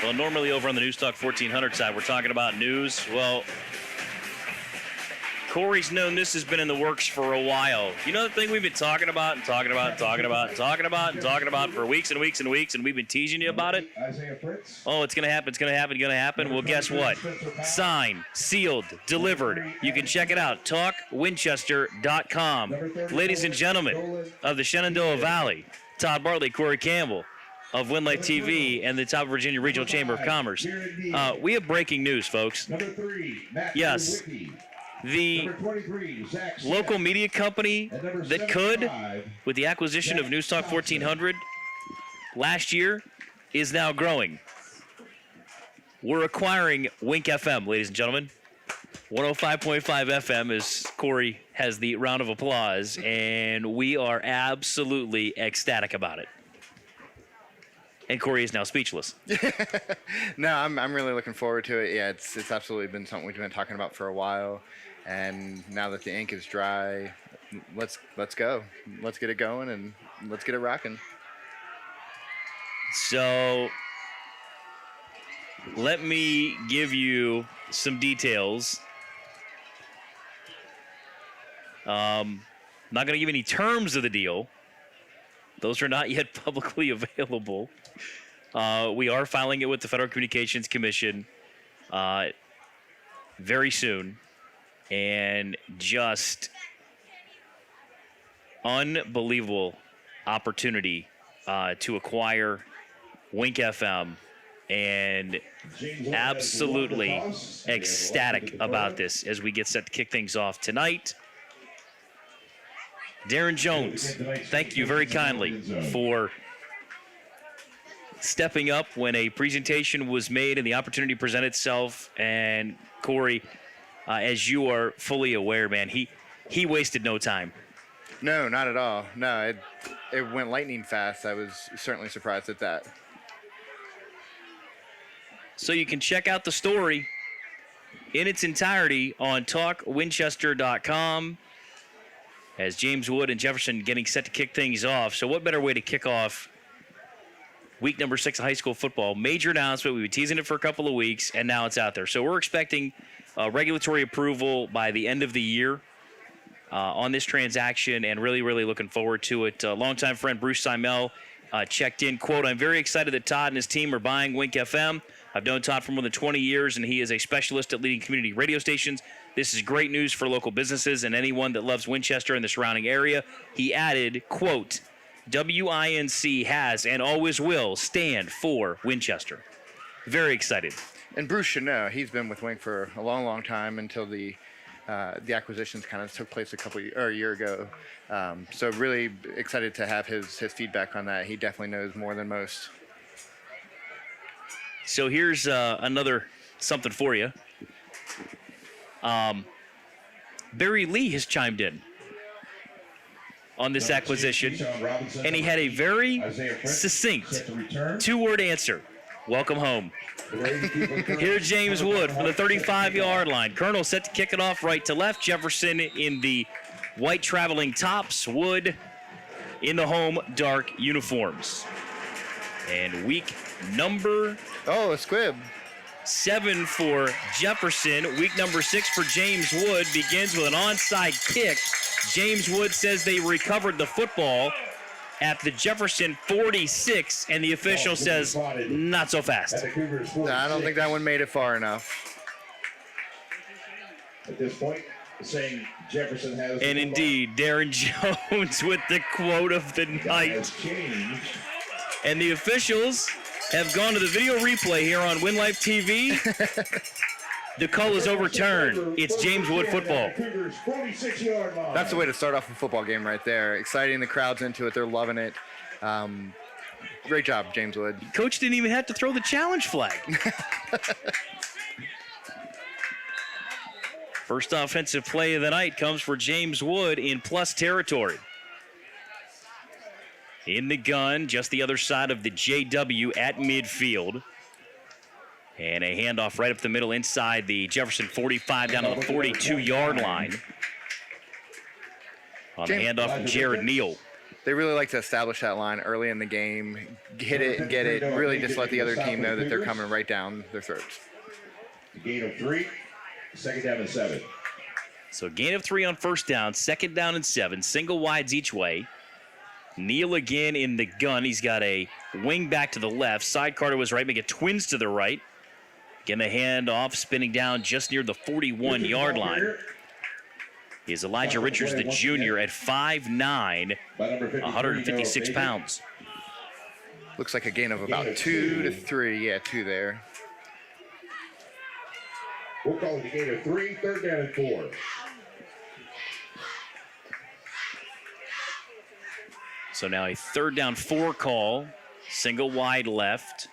Well, normally over on the News Talk 1400 side, we're talking about news. Well, Corey's known this has been in the works for a while. You know the thing we've been talking about for weeks and weeks and weeks, and we've been teasing you about it? Oh, it's going to happen. Well, guess what? Signed, sealed, delivered. You can check it out, talkwinchester.com. Ladies and gentlemen of the Shenandoah Valley, Todd Bartley, Corey Campbell of Win Life TV and the Top Virginia Regional Chamber of Commerce. We have breaking news, folks. Yes. The local media company that could, with the acquisition of News Talk 1400 last year, is now growing. We're acquiring Wink FM, ladies and gentlemen. 105.5 FM, as Corey has the round of applause, and we are absolutely ecstatic about it. And Corey is now speechless. No, I'm really looking forward to it. Yeah, it's absolutely been something we've been talking about for a while, and now that the ink is dry, let's go. Let's get it going and let's get it rocking. So let me give you some details. I'm not going to give any terms of the deal. Those are not yet publicly available. We are filing it with the Federal Communications Commission very soon. And just unbelievable opportunity to acquire Wink FM, and absolutely ecstatic about this as we get set to kick things off tonight. Darren Jones, thank you very kindly for stepping up when a presentation was made and the opportunity presented itself. And Corey, as you are fully aware, man, he wasted no time. No, not at all. No, it went lightning fast. I was certainly surprised at that. So you can check out the story in its entirety on talkwinchester.com as James Wood and Jefferson getting set to kick things off. So what better way to kick off week number 6 of high school football? Major announcement. We've been teasing it for a couple of weeks, and now it's out there. So we're expecting regulatory approval by the end of the year on this transaction, and really, really looking forward to it. Longtime friend Bruce Simel checked in, quote, "I'm very excited that Todd and his team are buying Wink FM. I've known Todd for more than 20 years, and he is a specialist at leading community radio stations. This is great news for local businesses and anyone that loves Winchester and the surrounding area." He added, quote, "WINC has and always will stand for Winchester." Very excited. And Bruce should know, he's been with Wink for a long, long time until the acquisitions kind of took place a year ago. So really excited to have his feedback on that. He definitely knows more than most. So here's another something for you. Barry Lee has chimed in on this acquisition, and he had a very succinct 2-word answer. Welcome home. Here's James Wood from the 35-yard line. Colonel set to kick it off right to left. Jefferson in the white traveling tops. Wood in the home dark uniforms. And week number... Oh, a squib. 7 for Jefferson. Week number 6 for James Wood begins with an onside kick. James Wood says they recovered the football at the Jefferson 46, and the official says not so fast. No, I don't think that one made it far enough. At this point, saying Jefferson has. And indeed, Darren Jones with the quote of the night. And the officials have gone to the video replay here on Win Life TV. The call is overturned. It's James Wood football. That's the way to start off a football game right there. Exciting the crowds into it. They're loving it. Great job, James Wood. Coach didn't even have to throw the challenge flag. First offensive play of the night comes for James Wood in plus territory. In the gun, just the other side of the JW at midfield. And a handoff right up the middle inside the Jefferson 45 down to the 42-yard line. On the handoff from Jared Neal. they really like to establish that line early in the game, hit it and get it, really just let the other team know that they're coming right down their throats. Gain of 3, second down and 7. So gain of 3 on first down, second down and 7, single wides each way. Neal again in the gun. He's got a wing back to the left, sidecar to his right, make it twins to the right. Again, the handoff spinning down just near the 41-yard line. Is Elijah Richards, the junior, at 5'9", 156 pounds. Looks like a gain of about 2 to 3. Yeah, 2 there. We'll call it a gain of 3, third down and 4. So now a third down 4 call, single wide left.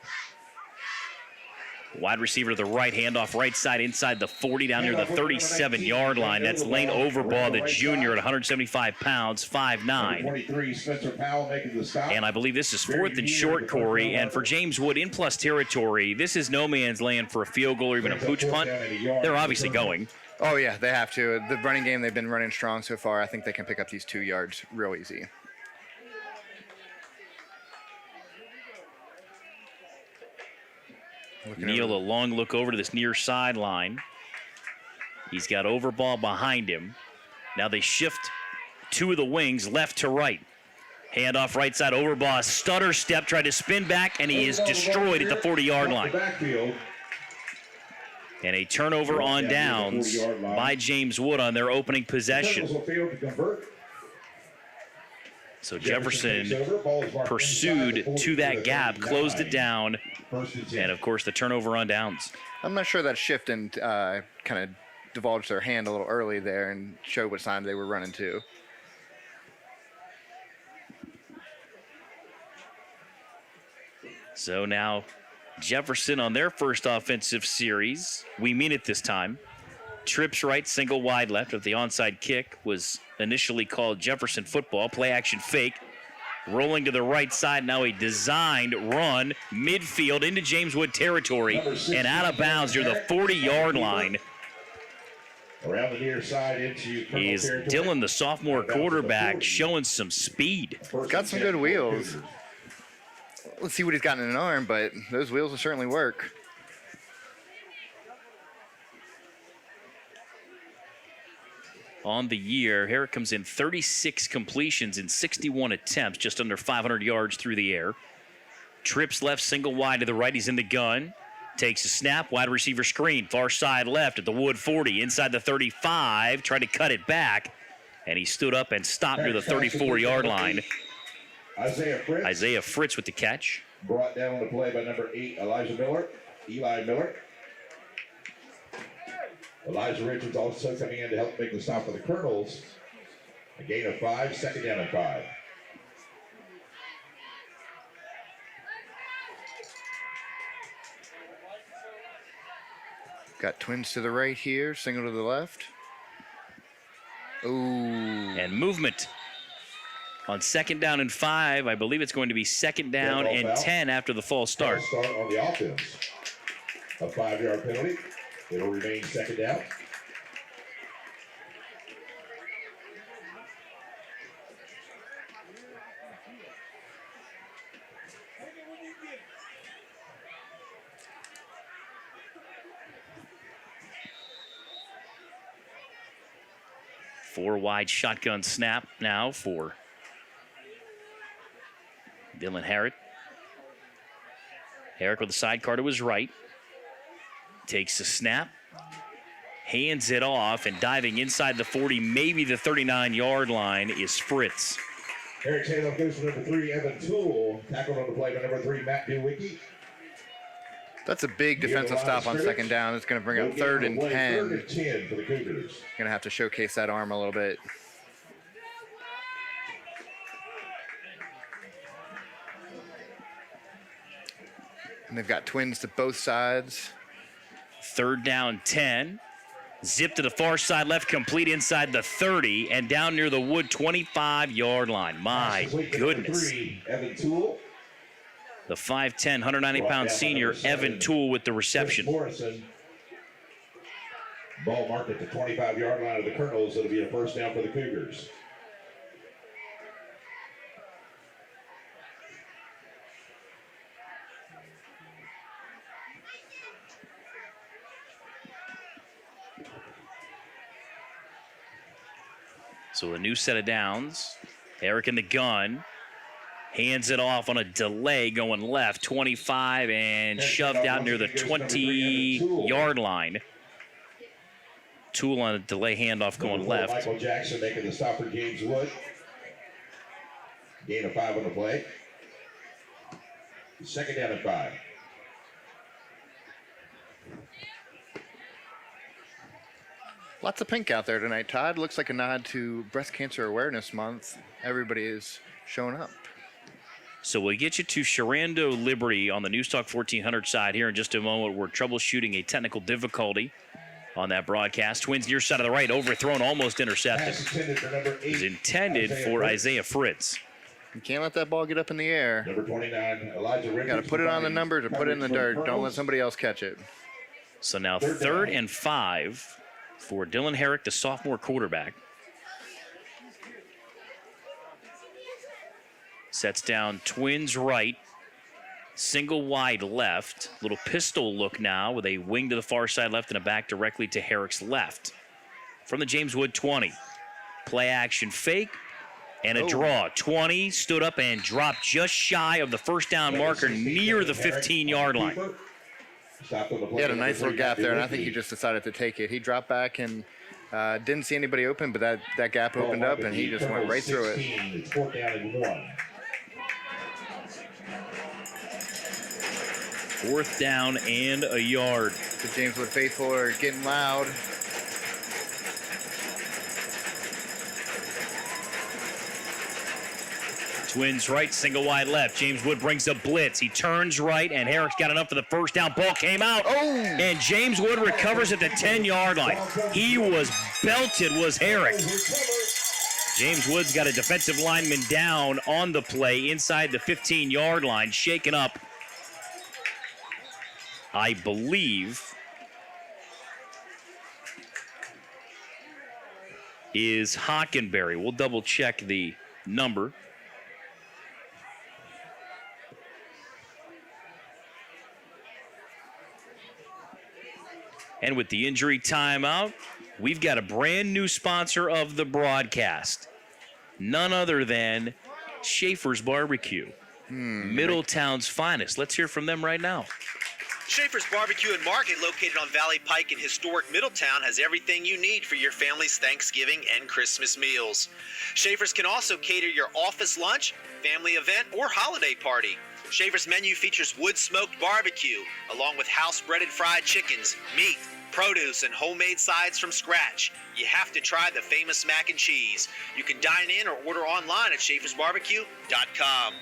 Wide receiver to the right, handoff right side inside the 40 down near the 37-yard line. That's Lane Overbaugh, the junior, at 175 pounds, 5'9". 23, Spencer Powell making the stop. And I believe this is 4th and short, Corey. And for James Wood in plus territory, this is no man's land for a field goal or even a pooch punt. They're obviously going. Oh, yeah, they have to. The running game, they've been running strong so far. I think they can pick up these 2 yards real easy. Neal, a long look over to this near sideline. He's got Overbaugh behind him. Now they shift 2 of the wings left to right. Handoff right side, Overbaugh, stutter step, tried to spin back, and he is destroyed at the 40-yard line. And a turnover on downs by James Wood on their opening possession. So Jefferson pursued to that gap, closed it down, and of course the turnover on downs. I'm not sure that shift and kind of divulged their hand a little early there and showed what side they were running to. So now Jefferson on their first offensive series. We mean it this time. Trips right, single wide left. If the onside kick was initially called Jefferson football, play action fake. Rolling to the right side, now a designed run, midfield into James Wood territory and out of bounds near the 40-yard line. Around the near side into is Dillon, the sophomore quarterback, showing some speed. Got some good wheels. Let's see what he's got in an arm, but those wheels will certainly work. On the year, Herrick comes in 36 completions in 61 attempts, just under 500 yards through the air. Trips left, single wide to the right. He's in the gun. Takes a snap, wide receiver screen, far side left at the Wood 40, inside the 35, tried to cut it back, and he stood up and stopped near the 34-yard line. Isaiah Fritz with the catch. Brought down on the play by number 8, Eli Miller. Elijah Richards also coming in to help make the stop for the Colonels. A gain of 5, second down and 5. Got twins to the right here, single to the left. Ooh. And movement on second down and 5. I believe it's going to be second down and 10 after the false start. False start on the offense. A 5-yard penalty. It'll remain second down. Four wide shotgun snap now for Dylan Herrick. Herrick with the sidecar to his right. Takes the snap, hands it off, and diving inside the 40, maybe the 39-yard line is Fritz. Eric Taylor goes to number 3, Evan Toole. Tackled on the play by number 3, Matt Dewicki. That's a big defensive stop on second down. It's going to bring up third and 10. Third and 10 for the Cougars. Going to have to showcase that arm a little bit. And they've got twins to both sides. Third down 10. Zip to the far side left, complete inside the 30 and down near the Wood 25-yard line. My goodness. 3, Evan Toole. The 5'10", 190-pound senior, Evan Toole with the reception. Morrison. Ball marked at the 25-yard line of the Colonels. It'll be a first down for the Cougars. So a new set of downs. Herrick in the gun. Hands it off on a delay going left. 25 and shoved out near the 20-yard line. Tool on a delay handoff going left. Michael Jackson making the stop for James Wood. Gain of 5 on the play. Second down and 5. Lots of pink out there tonight, Todd. Looks like a nod to Breast Cancer Awareness Month. Everybody is showing up. So we'll get you to Sharando Liberty on the Newstalk 1400 side here in just a moment. We're troubleshooting a technical difficulty on that broadcast. Twins near side of the right, overthrown, almost intercepted. Is intended for Isaiah Fritz. You can't let that ball get up in the air. Number 29, Elijah Richards. Got to put it on the numbers or put it in the dirt. Don't let somebody else catch it. So now third and 5 for Dylan Herrick, the sophomore quarterback. Sets down Twins right. Single wide left. Little pistol look now with a wing to the far side left and a back directly to Herrick's left. From the James Wood 20. Play action fake and a draw. 20 stood up and dropped just shy of the first down marker near the 15-yard line. He had a nice little gap there, and I think he just decided to take it. He dropped back and didn't see anybody open, but that gap opened up, and he just went right through it. 4th down and 1. 4th down and a yard. The James Wood faithful are getting loud. Twins right, single wide left. James Wood brings a blitz. He turns right, and Herrick's got enough for the first down. Ball came out, and James Wood recovers at the 10-yard line. He was belted, was Herrick. James Wood's got a defensive lineman down on the play inside the 15-yard line, shaken up. I believe is Hockenberry. We'll double check the number. And with the injury timeout, we've got a brand new sponsor of the broadcast. None other than Schaefer's Barbecue, Middletown's finest. Let's hear from them right now. Schaefer's Barbecue and Market, located on Valley Pike in historic Middletown, has everything you need for your family's Thanksgiving and Christmas meals. Schaefer's can also cater your office lunch, family event, or holiday party. Schaefer's menu features wood-smoked barbecue, along with house-breaded fried chickens, meat, produce, and homemade sides from scratch. You have to try the famous mac and cheese. You can dine in or order online at schaefersbarbecue.com.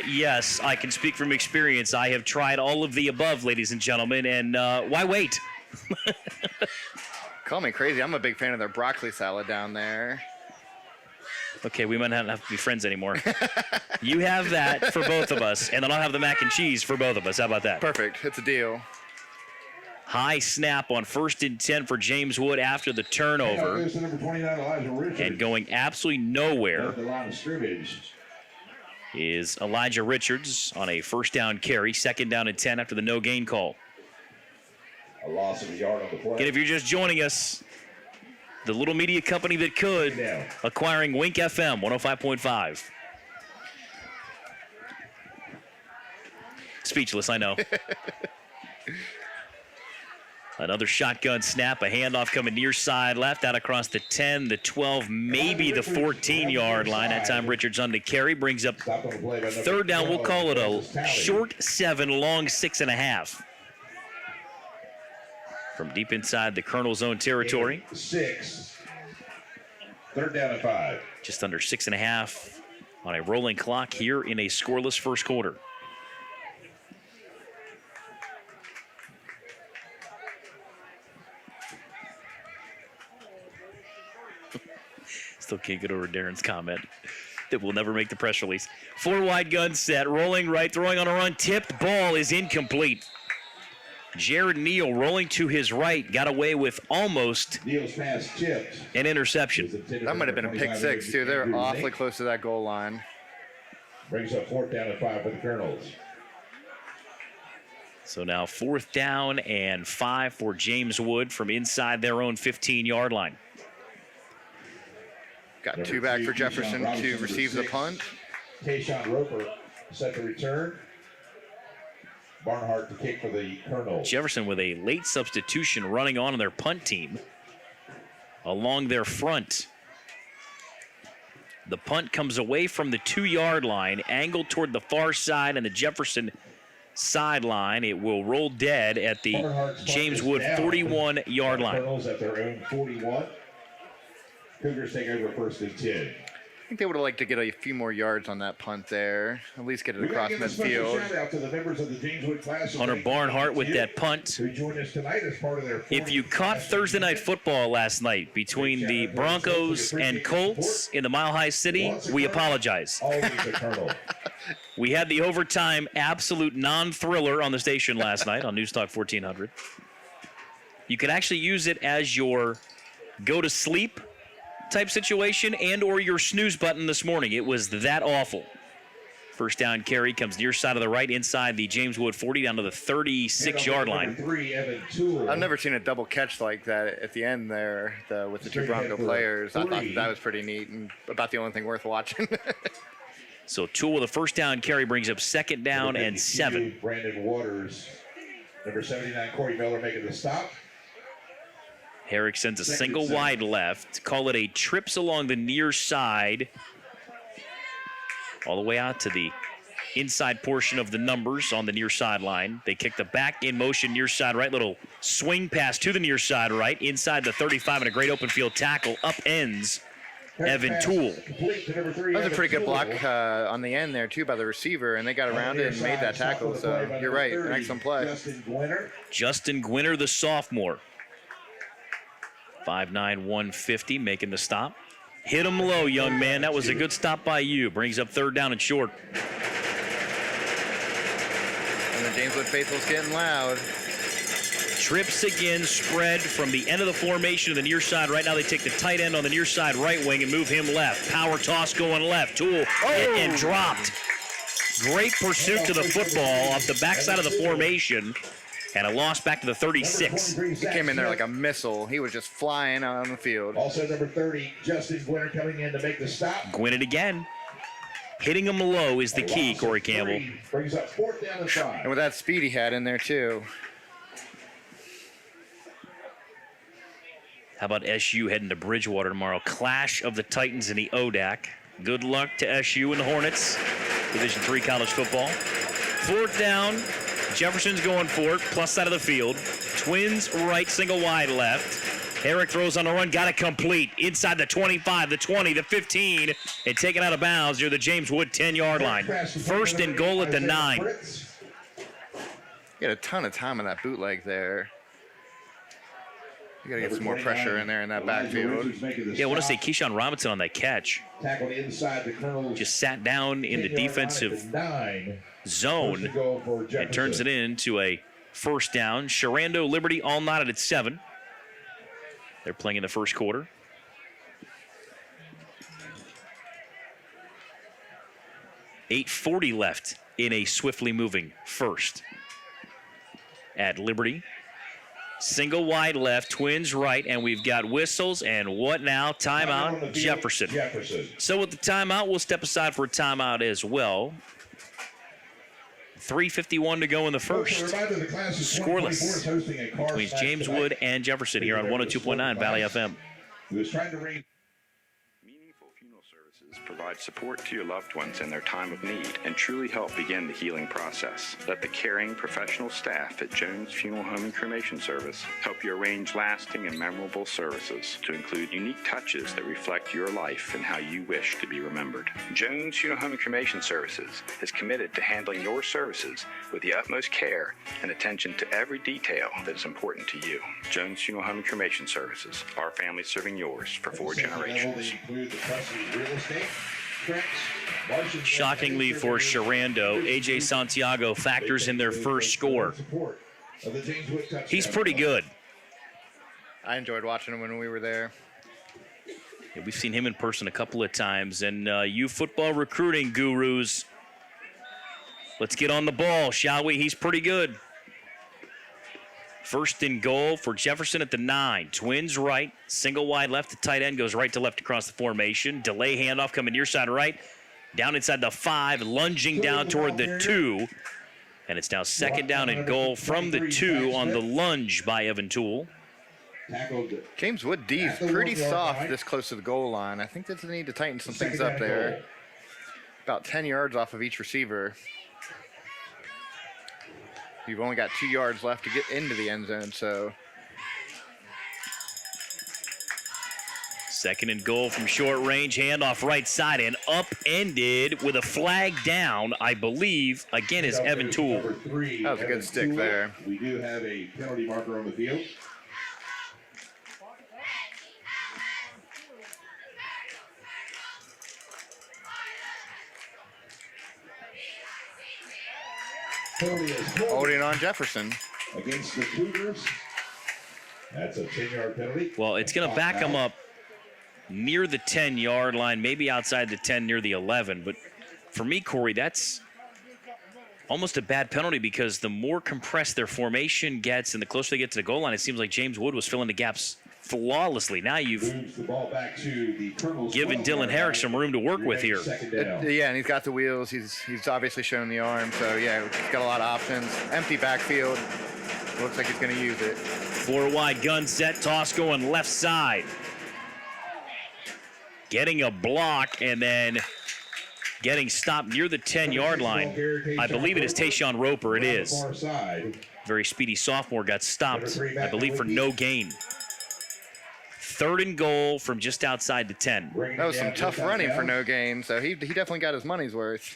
Yes, I can speak from experience. I have tried all of the above, ladies and gentlemen, and why wait? Call me crazy. I'm a big fan of their broccoli salad down there. Okay, we might not have to be friends anymore. You have that for both of us, and then I'll have the mac and cheese for both of us. How about that? Perfect. It's a deal. High snap on 1st and 10 for James Wood after the turnover. And going absolutely nowhere is Elijah Richards on a 1st down carry, 2nd down and 10 after the no gain call. A loss of a yard on the play. And if you're just joining us, the little media company that could, acquiring Wink FM 105.5. Speechless, I know. Another shotgun snap, a handoff coming near side left, out across the 10, the 12, maybe the 14-yard line. That time Richards on the carry, brings up 3rd down. We'll call it a short 7, long 6.5. From deep inside the Colonel's own territory. 6. 3rd down and 5. Just under 6.5 on a rolling clock here in a scoreless first quarter. Still can't get over Darren's comment that we'll never make the press release. 4 wide gun set, rolling right, throwing on a run, tipped, ball is incomplete. Jared Neal rolling to his right, got away with almost Neal's pass tipped. an interception. That might have been a pick 6, too. They're awfully close to that goal line. Brings up 4th down and 5 for the Colonels. So now 4th down and 5 for James Wood from inside their own 15-yard line. Got 2 back for Jefferson to receive the punt. Tayshawn Roper set to return. Barnhart to kick for the Colonels. Jefferson with a late substitution running on their punt team along their front. The punt comes away from the 2-yard line, angled toward the far side and the Jefferson sideline. It will roll dead at the James Wood 41-yard line. Colonels at their own 41. Cougars take over 1st and 10. I think they would have liked to get a few more yards on that punt there. At least get it across midfield. Shout out to the members of the James Wood class. Hunter Barnhart with that punt. Who joined us tonight as part of their. If you caught Thursday night football last night between the Broncos and Colts in the Mile High City, we apologize. Always a Colonel. We had the overtime absolute non-thriller on the station last night on News Talk 1400. You could actually use it as your go to sleep type situation and or your snooze button this morning. It was that awful. 1st down carry comes near side of the right inside the James Wood 40 down to the 36-yard line. I've never seen a double catch like that at the end there with the 2 Bronco players. I thought that was pretty neat and about the only thing worth watching. So Toole with a 1st down carry brings up 2nd down and 7. Brandon Waters, number 79, Corey Miller making the stop. Herrick sends a single wide left. Call it a trips along the near side. All the way out to the inside portion of the numbers on the near sideline. They kick the back in motion near side right. Little swing pass to the near side right. Inside the 35 and a great open field tackle. Upends Evan Toole. That was a pretty good block on the end there, too, by the receiver, and they got around it and made that tackle. So you're right. An excellent play. Justin Gwinner, the sophomore. 5'9", 150, making the stop. Hit him low, young man. That was a good stop by you. Brings up 3rd down and short. And the James Wood faithful's getting loud. Trips again, spread from the end of the formation to the near side. Right now they take the tight end on the near side right wing and move him left. Power toss going left. Toole hit and dropped. Great pursuit to the football off the backside of the formation. And a loss back to the 36. He came in there like a missile. He was just flying out on the field. Also number 30, Justin Gwinner coming in to make the stop. Gwin it again. Hitting him low is the key, Corey Campbell. Brings up 4th down and 5. And with that speed he had in there, too. How about SU heading to Bridgewater tomorrow? Clash of the Titans and the ODAC. Good luck to SU and the Hornets. Division III college football. 4th down. Jefferson's going for it, plus side of the field. Twins right, single wide left. Herrick throws on the run, got it complete. Inside the 25, the 20, the 15, and taken out of bounds near the James Wood 10-yard line. 1st and goal at the 9. He had a ton of time on that bootleg there. You gotta get some more pressure in there in that backfield. Yeah, I want to say Keyshawn Robinson on that catch. Tackled inside the Colonels. Just sat down in the defensive zone and turns it into a 1st down. Sharando Liberty all knotted at 7. They're playing in the 1st quarter. .840 left in a swiftly moving 1st at Liberty. Single wide left, Twins right, and we've got whistles, and what now? Timeout, Jefferson. So with the timeout, we'll step aside for a timeout as well. 3:51 to go in the 1st. Scoreless between James Wood and Jefferson here on 102.9 Valley FM. Provide support to your loved ones in their time of need and truly help begin the healing process. Let the caring professional staff at Jones Funeral Home and Cremation Service help you arrange lasting and memorable services to include unique touches that reflect your life and how you wish to be remembered. Jones Funeral Home and Cremation Services is committed to handling your services with the utmost care and attention to every detail that is important to you. Jones Funeral Home and Cremation Services, our family serving yours for 4 generations. Shockingly for Sharando, A.J. Santiago factors in their first score. He's pretty good. I enjoyed watching him when we were there. Yeah, we've seen him in person a couple of times. And you football recruiting gurus, let's get on the ball, shall we? He's pretty good. First and goal for Jefferson at the 9. Twins right, single wide left. The tight end goes right to left across the formation. Delay handoff coming near side right. Down inside the 5, lunging down toward the 2. And it's now second down and goal from the 2 on the lunge by Evan Toole. James Wood D is pretty soft this close to the goal line. I think that they need to tighten some things up there. About 10 yards off of each receiver. You've only got 2 yards left to get into the end zone, so. Second and goal from short range, handoff right side and upended with a flag down, I believe, again is Evan Toole. That was a good stick there. We do have a penalty marker on the field. Holding on Jefferson. Against the Cougars. That's a 10-yard penalty. Well, it's going to back him up near the 10-yard line, maybe outside the 10 near the 11. But for me, Corey, that's almost a bad penalty because the more compressed their formation gets and the closer they get to the goal line, it seems like James Wood was filling the gaps flawlessly. Now you've given Dylan Herrick some room to work with here. Yeah, and he's got the wheels. He's obviously shown the arm. So, yeah, he's got a lot of options. Empty backfield. Looks like he's going to use it. 4 wide gun set. Toss going left side. Getting a block and then getting stopped near the 10-yard line. I believe it is Tayshawn Roper. It is. Very speedy sophomore got stopped, I believe, for no gain. Third and goal from just outside the 10. That was some tough running for no gain, so he definitely got his money's worth.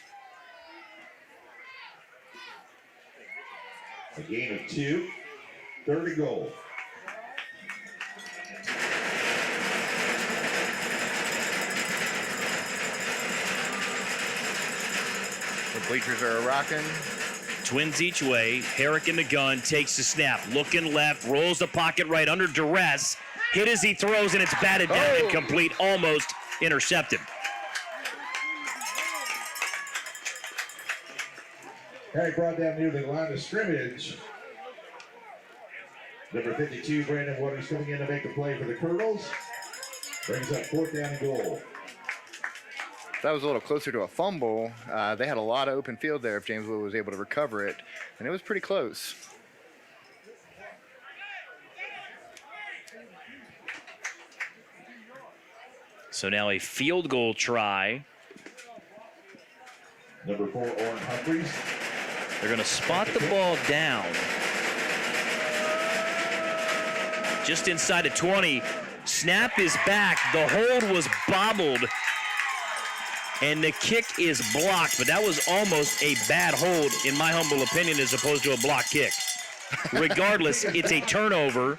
A gain of 2. Third and goal. The bleachers are rocking. Twins each way. Herrick in the gun, takes the snap. Looking left, rolls the pocket right under duress. Hit as he throws, and it's batted down and complete, almost intercepted. Herrick brought down near the line of scrimmage. Number 52, Brandon Waters, coming in to make the play for the Colonels. Brings up 4th down and goal. That was a little closer to a fumble. They had a lot of open field there if James Wood was able to recover it, and it was pretty close. So now a field goal try. Number 4, Oren Humphreys. They're going to spot the ball down. Just inside the 20. Snap is back. The hold was bobbled. And the kick is blocked, but that was almost a bad hold, in my humble opinion, as opposed to a block kick. Regardless, it's a turnover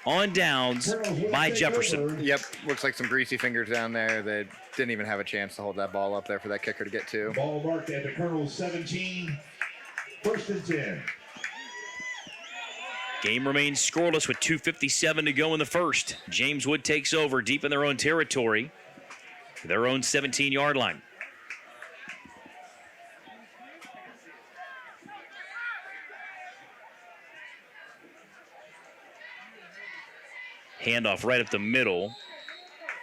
on downs by Jefferson. Yep, looks like some greasy fingers down there that didn't even have a chance to hold that ball up there for that kicker to get to. Ball marked at the Colonel's 17. 1st and 10. Game remains scoreless with 2:57 to go in the first. James Wood takes over deep in their own territory, their own 17-yard line. Handoff right up the middle.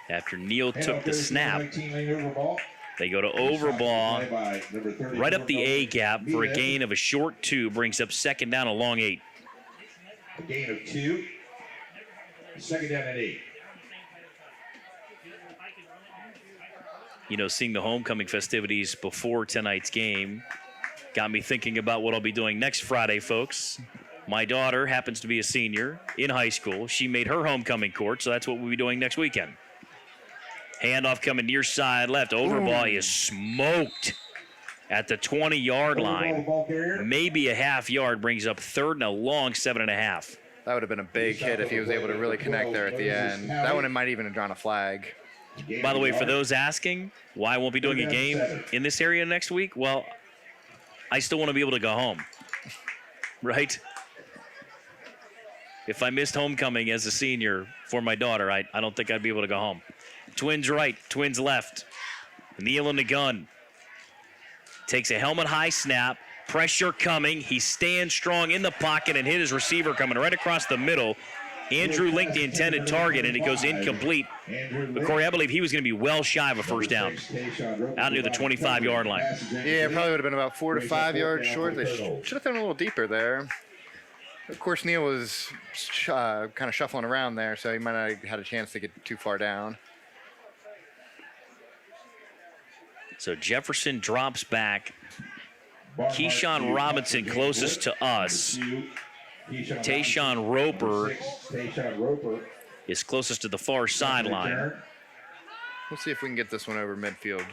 After Neal took the snap, they go to Overball right up the A gap for a gain of a short 2, brings up second down, a long 8. A gain of 2. Second down and 8. You know, seeing the homecoming festivities before tonight's game got me thinking about what I'll be doing next Friday, folks. My daughter happens to be a senior in high school. She made her homecoming court, so that's what we'll be doing next weekend. Handoff coming near side left. Overball is smoked at the 20-yard line. Maybe a half yard, brings up third and a long 7.5. That would have been a big hit if he was able to really connect there at the end. That one might even have drawn a flag. By the way, for those asking why I won't be doing a game in this area next week, well, I still want to be able to go home, right? If I missed homecoming as a senior for my daughter, I don't think I'd be able to go home. Twins right, Twins left. Neal in the gun. Takes a helmet high snap, Pressure coming. He stands strong in the pocket and hit his receiver coming right across the middle. Andrew Link, the intended target, and it goes incomplete. But Corey, I believe he was going to be well shy of a first down out near the 25-yard line. Yeah, probably would have been about 4 to 5 yards short. They should have thrown a little deeper there. Of course, Neal was kind of shuffling around there, so he might not have had a chance to get too far down. So Jefferson drops back. Keyshawn Robinson closest to us. Tayshawn Roper is closest to the far sideline. We'll see if we can get this one over midfield.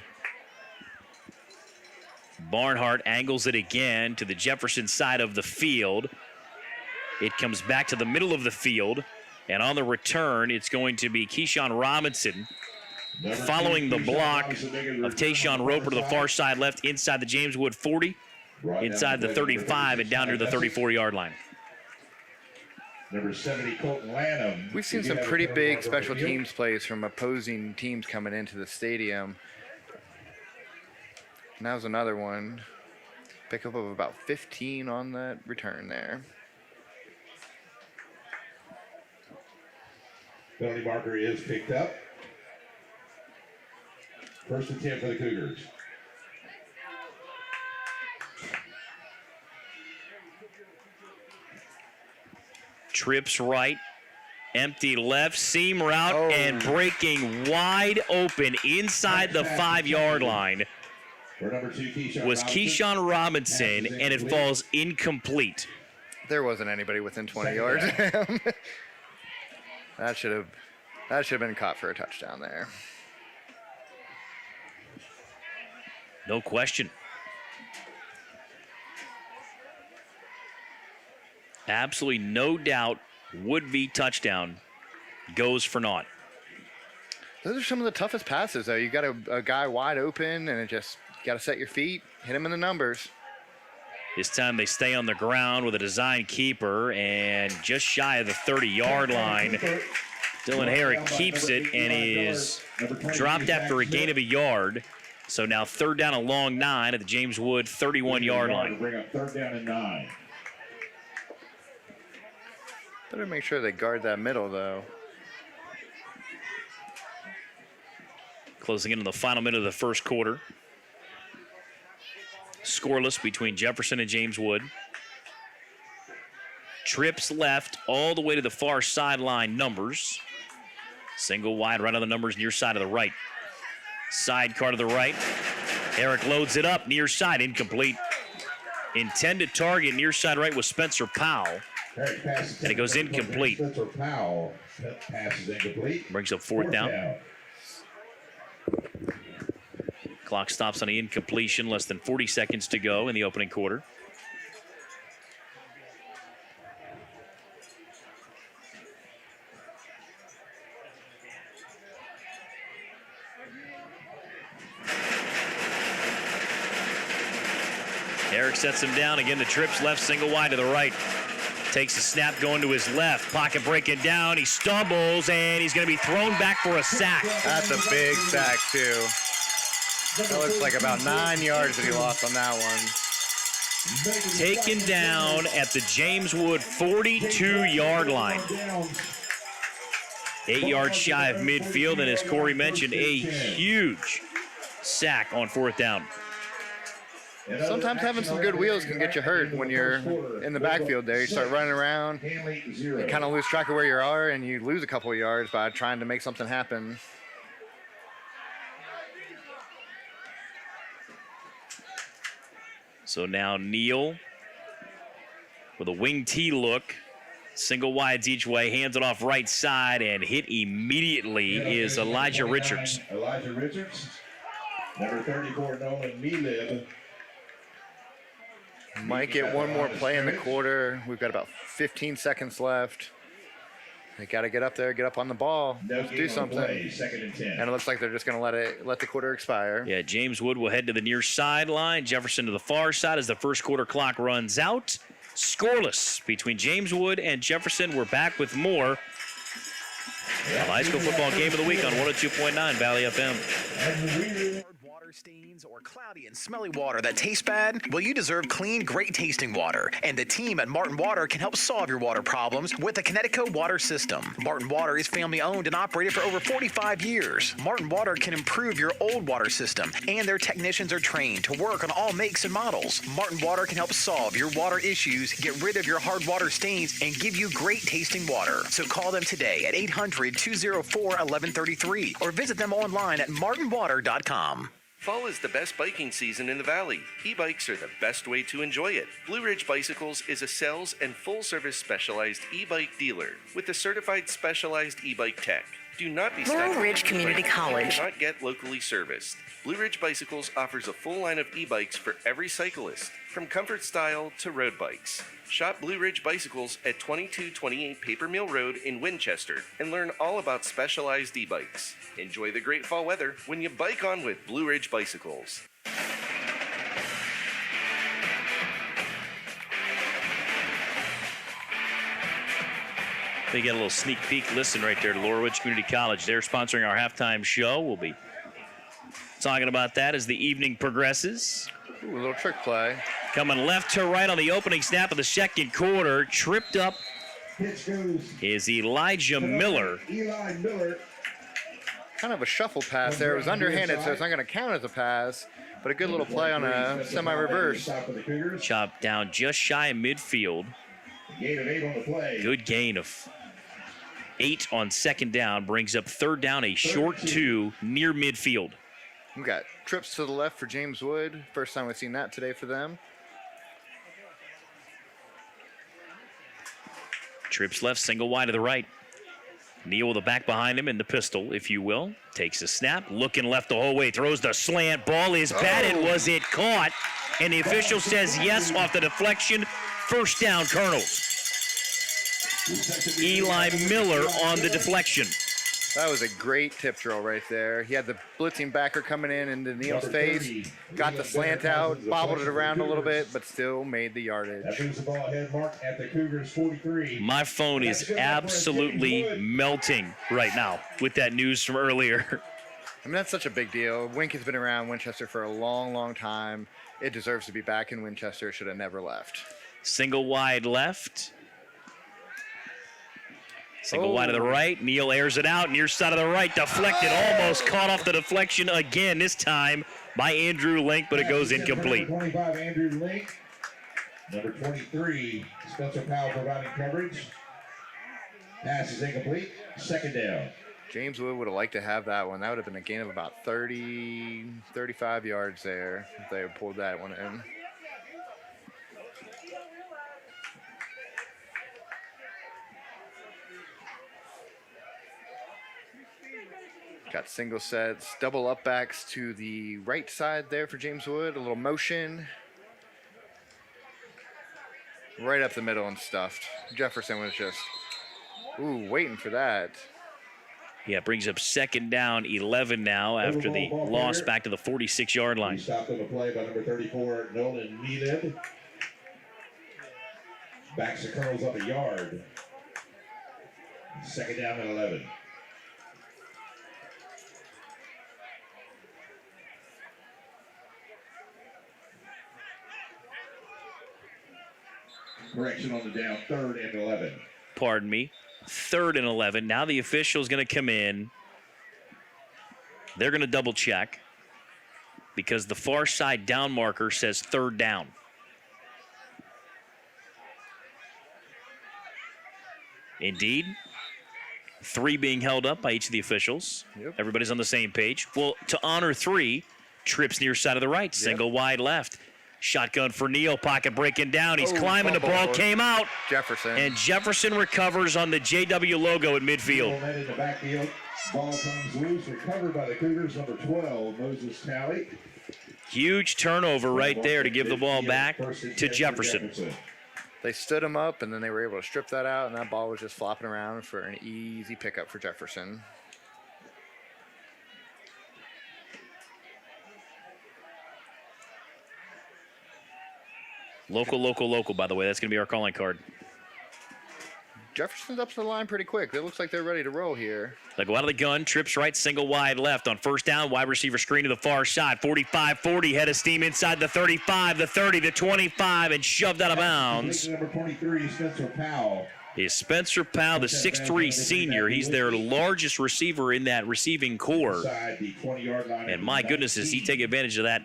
Barnhart angles it again to the Jefferson side of the field. It comes back to the middle of the field. And on the return, it's going to be Keyshawn Robinson following the block of Tayshawn Roper to the far side left inside the James Wood 40, inside the 35, and down near the 34-yard line. Number 70, Colton Lanham. We've seen some pretty big special teams plays from opposing teams coming into the stadium. And that was another one. Pickup of about 15 on that return there. Penalty marker is picked up. First and 10 for the Cougars. Trips right, empty left, seam route, and breaking wide open inside the 5-yard line was Keyshawn Robinson, and it falls incomplete. There wasn't anybody within 20 yards of him. That should have been caught for a touchdown there. No question. Absolutely no doubt, would-be touchdown goes for naught. Those are some of the toughest passes, though. You got a guy wide open, and you got to set your feet, hit him in the numbers. This time they stay on the ground with a design keeper, and just shy of the 30-yard line, Dylan Herrick keeps it and is dropped after a gain of a yard. So now third down and long 9 at the James Wood 31-yard line. Bring up third down and 9. Better make sure they guard that middle, though. Closing into the final minute of the first quarter. Scoreless between Jefferson and James Wood. Trips left all the way to the far sideline numbers. Single wide right on the numbers near side of the right. Sidecar to the right. Eric loads it up near side, incomplete. Intended target near side right was Spencer Powell. And it goes incomplete. Spencer Powell passes incomplete. Brings up fourth down. Clock stops on the incompletion. Less than 40 seconds to go in the opening quarter. Eric sets him down. Again, the trips left, single wide to the right. Takes the snap going to his left. Pocket breaking down. He stumbles, and he's going to be thrown back for a sack. That's a big sack, too. That looks like about 9 yards that he lost on that one. Taken down at the James Wood 42-yard line. 8 yards shy of midfield, and as Corey mentioned, a huge sack on fourth down. Sometimes having some good wheels can get you hurt when you're in the backfield there. You start running around, you kind of lose track of where you are, and you lose a couple of yards by trying to make something happen. So now Neal with a wing T look. Single wides each way, hands it off right side, and hit immediately is Elijah Richards. Elijah Richards, number 34, Nolan Melib. Might get one more play in the quarter. We've got about 15 seconds left. They got to get up there, get up on the ball, do something. Second and 10. And it looks like they're just going to let the quarter expire. Yeah, James Wood will head to the near sideline. Jefferson to the far side as the first quarter clock runs out. Scoreless between James Wood and Jefferson. We're back with more. The high school football game of the week on 102.9 Valley FM. water stains or cloudy and smelly water that tastes bad? Well, you deserve clean, great tasting water. And the team at Martin Water can help solve your water problems with the Connecticut water system. Martin Water is family owned and operated for over 45 years. Martin Water can improve your old water system, and their technicians are trained to work on all makes and models. Martin Water can help solve your water issues, get rid of your hard water stains, and give you great tasting water. So call them today at 800-204-1133 or visit them online at martinwater.com. Fall is the best biking season in the Valley. E-bikes are the best way to enjoy it. Blue Ridge Bicycles is a sales and full-service specialized e-bike dealer with a certified specialized e-bike tech. Do not be stuck. Laurel Ridge Community College Cannot get locally serviced. Blue Ridge Bicycles offers a full line of e-bikes for every cyclist, from comfort style to road bikes. Shop Blue Ridge Bicycles at 2228 Paper Mill Road in Winchester and learn all about specialized e-bikes. Enjoy the great fall weather when you bike on with Blue Ridge Bicycles. They get a little sneak peek listen right there to Laurel Ridge Community College. They're sponsoring our halftime show. We'll be talking about that as the evening progresses. Ooh, a little trick play. Coming left to right on the opening snap of the second quarter. Tripped up is Elijah Miller. Eli Miller. Kind of a shuffle pass there. It was underhanded, so it's not going to count as a pass, but a good little play on a semi-reverse. Chopped down just shy of midfield. Gain of 8 on the play. Good gain of 8 on second down. Brings up third down, a short 2 near midfield. We got trips to the left for James Wood. First time we've seen that today for them. Trips left, single wide to the right. Neal with the back behind him in the pistol, if you will. Takes a snap, looking left the whole way, throws the slant. Ball is batted. Was it caught? And the official says yes off the deflection. First down, Colonels. Eli Miller on the deflection. That was a great tip drill right there. He had the blitzing backer coming in into Neal's face, got the slant out, bobbled it around a little bit, but still made the yardage. That brings the ball ahead, Mark, at the Cougars 43. My phone is absolutely melting right now with that news from earlier. I mean, that's such a big deal. Wink has been around Winchester for a long, long time. It deserves to be back in Winchester. Should have never left. Single wide left. Single wide to the right. Neal airs it out. Near side of the right. Deflected. Almost caught off the deflection again, this time by Andrew Link, but it goes incomplete. Number 25, Andrew Link. Number 23, Spencer Powell providing coverage. Pass is incomplete. Second down. James Wood would have liked to have that one. That would have been a gain of about 30, 35 yards there if they had pulled that one in. Got single sets, double up backs to the right side there for James Wood. A little motion. Right up the middle and stuffed. Jefferson was just, waiting for that. Yeah, brings up second down, 11 now after the loss back to the 46-yard line. Stopped on the play by number 34, Nolan Meelid. Backs the Colonels up a yard. Second down and 11. Correction on the down, 3rd and 11. Pardon me. 3rd and 11. Now the official's going to come in. They're going to double check because the far side down marker says 3rd down. Indeed. 3 being held up by each of the officials. Yep. Everybody's on the same page. Well, to honor 3, trips near side of the right, single wide left. Shotgun for Neal, pocket breaking down. He's climbing, the ball came out. Jefferson. And Jefferson recovers on the JW logo at midfield. In the backfield, ball comes loose, recovered by the Cougars, number 12, Moses Talley. Huge turnover right there to give the ball back to Jefferson. They stood him up, and then they were able to strip that out, and that ball was just flopping around for an easy pickup for Jefferson. Local, by the way. That's going to be our calling card. Jefferson's up to the line pretty quick. It looks like they're ready to roll here. They go out of the gun, trips right, single wide left on first down. Wide receiver screen to the far side. 45-40, head of steam inside the 35, the 30, the 25, and shoved out of bounds. Number 23, Spencer Powell. Is Spencer Powell, the 6'3 senior. He's their largest receiver in that receiving core. Inside the 20-yard line. And my goodness, does he take advantage of that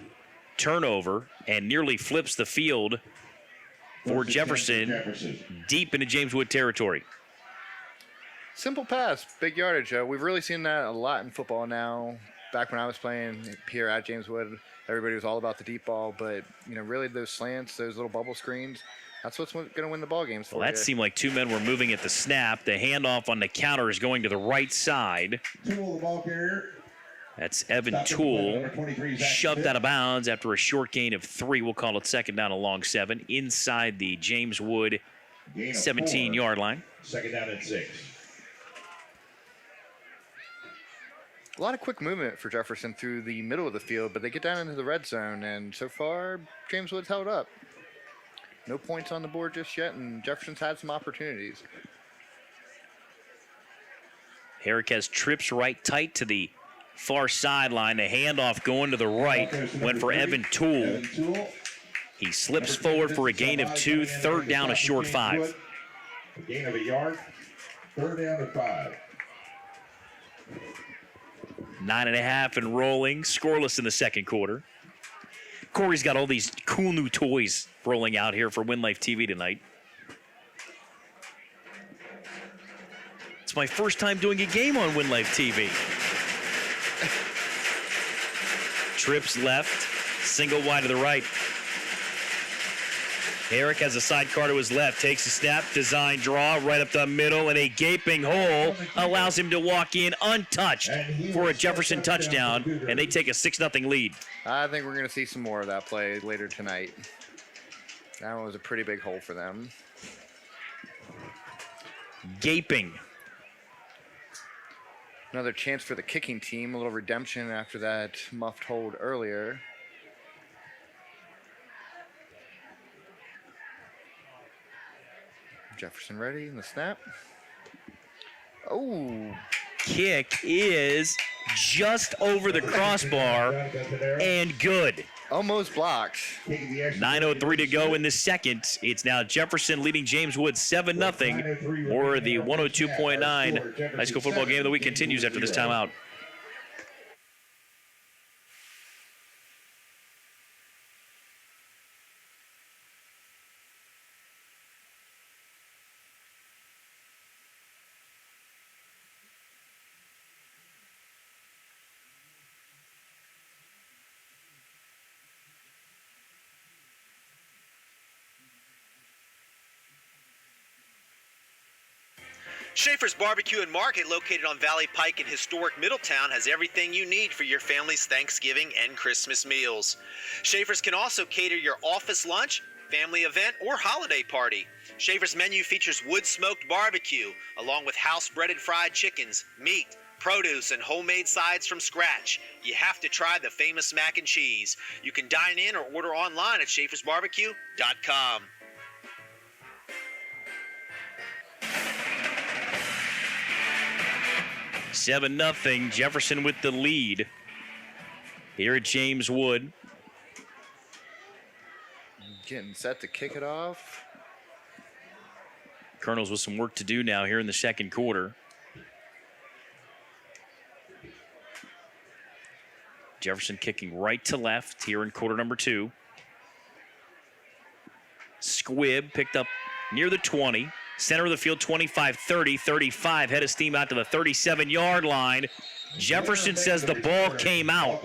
turnover and nearly flips the field for Jefferson deep into James Wood territory. Simple pass, big yardage. We've really seen that a lot in football now. Back when I was playing here at James Wood, everybody was all about the deep ball, but really those slants, those little bubble screens, that's what's going to win the ball games for Well, that seemed like two men were moving at the snap. The handoff on the counter is going to the right side. Tool, the ball carrier. That's Evan Toole, shoved out of bounds after a short gain of 3. We'll call it second down along 7 inside the James Wood 17-yard line. Second down and 6. A lot of quick movement for Jefferson through the middle of the field, but they get down into the red zone, and so far, James Wood's held up. No points on the board just yet, and Jefferson's had some opportunities. Herrick has trips right tight to the far sideline. The handoff going to the right. Went for Evan Toole. He slips forward for a gain of 2. Third down, a short 5. A gain of a yard. Third down and 5. 9.5 and rolling. Scoreless in the second quarter. Corey's got all these cool new toys rolling out here for Win Life TV tonight. It's my first time doing a game on Win Life TV. Trips left, single wide to the right. Herrick has a sidecar to his left, takes a snap, design draw, right up the middle, and a gaping hole allows him to walk in untouched for a Jefferson touchdown, and they take a 6-0 lead. I think we're going to see some more of that play later tonight. That one was a pretty big hole for them. Gaping. Another chance for the kicking team, a little redemption after that muffed hold earlier. Jefferson ready in the snap. Oh. Kick is just over the crossbar and good. Almost blocked. 9:03 to go in the second. It's now Jefferson leading James Wood 7-0. Or the 102.9 high school football game of the week continues after this timeout. Schaefer's Barbecue and Market, located on Valley Pike in historic Middletown, has everything you need for your family's Thanksgiving and Christmas meals. Schaefer's can also cater your office lunch, family event, or holiday party. Schaefer's menu features wood-smoked barbecue, along with house-breaded fried chickens, meat, produce, and homemade sides from scratch. You have to try the famous mac and cheese. You can dine in or order online at schaefersbarbecue.com. Seven 7-0, Jefferson with the lead here at James Wood. Getting set to kick it off. Colonels with some work to do now here in the second quarter. Jefferson kicking right to left here in quarter number 2. Squibb picked up near the 20. Center of the field, 25, 30, 35. Head of steam out to the 37-yard line. Jefferson says the ball came out.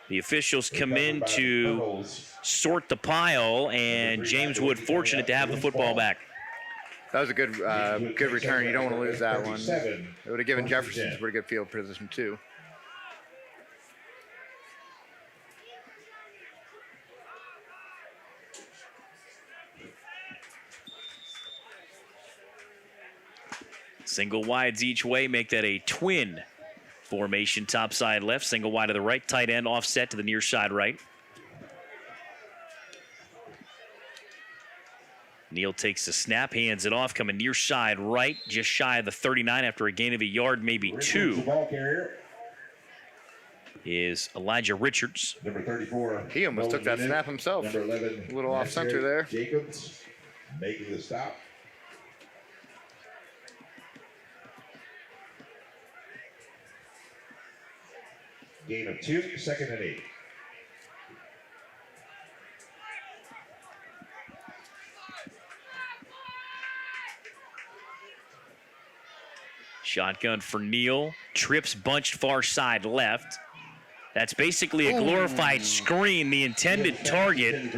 The officials come in to sort the pile, and James Wood fortunate to have the football back. That was a good return. You don't want to lose that one. It would have given Jefferson some pretty good field position, too. Single wides each way, make that a twin formation, top side left, single wide to the right, tight end offset to the near side right. Neal takes the snap, hands it off, coming near side right, just shy of the 39 after a gain of a yard, maybe Richards, two, the ball carrier. is Elijah Richards. Number 34. He almost took that Nolan snap himself. Number 11. A little off center there. Jacobs making the stop. Gain of 2, 2nd and 8. Shotgun for Neal. Trips bunched far side left. That's basically a glorified screen. The intended target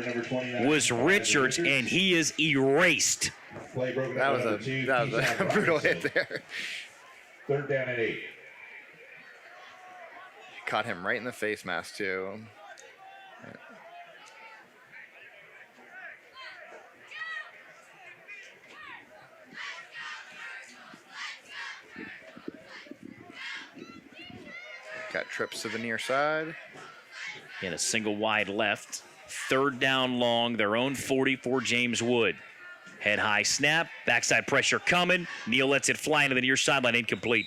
was Richards, and he is erased. Play broken That up was number 2, a brutal hit there. 3rd down and 8. Caught him right in the face mask too. Got trips to the near side. And a single wide left. 3rd down long, their own 40 for James Wood. Head high snap, backside pressure coming. Neal lets it fly into the near sideline, incomplete.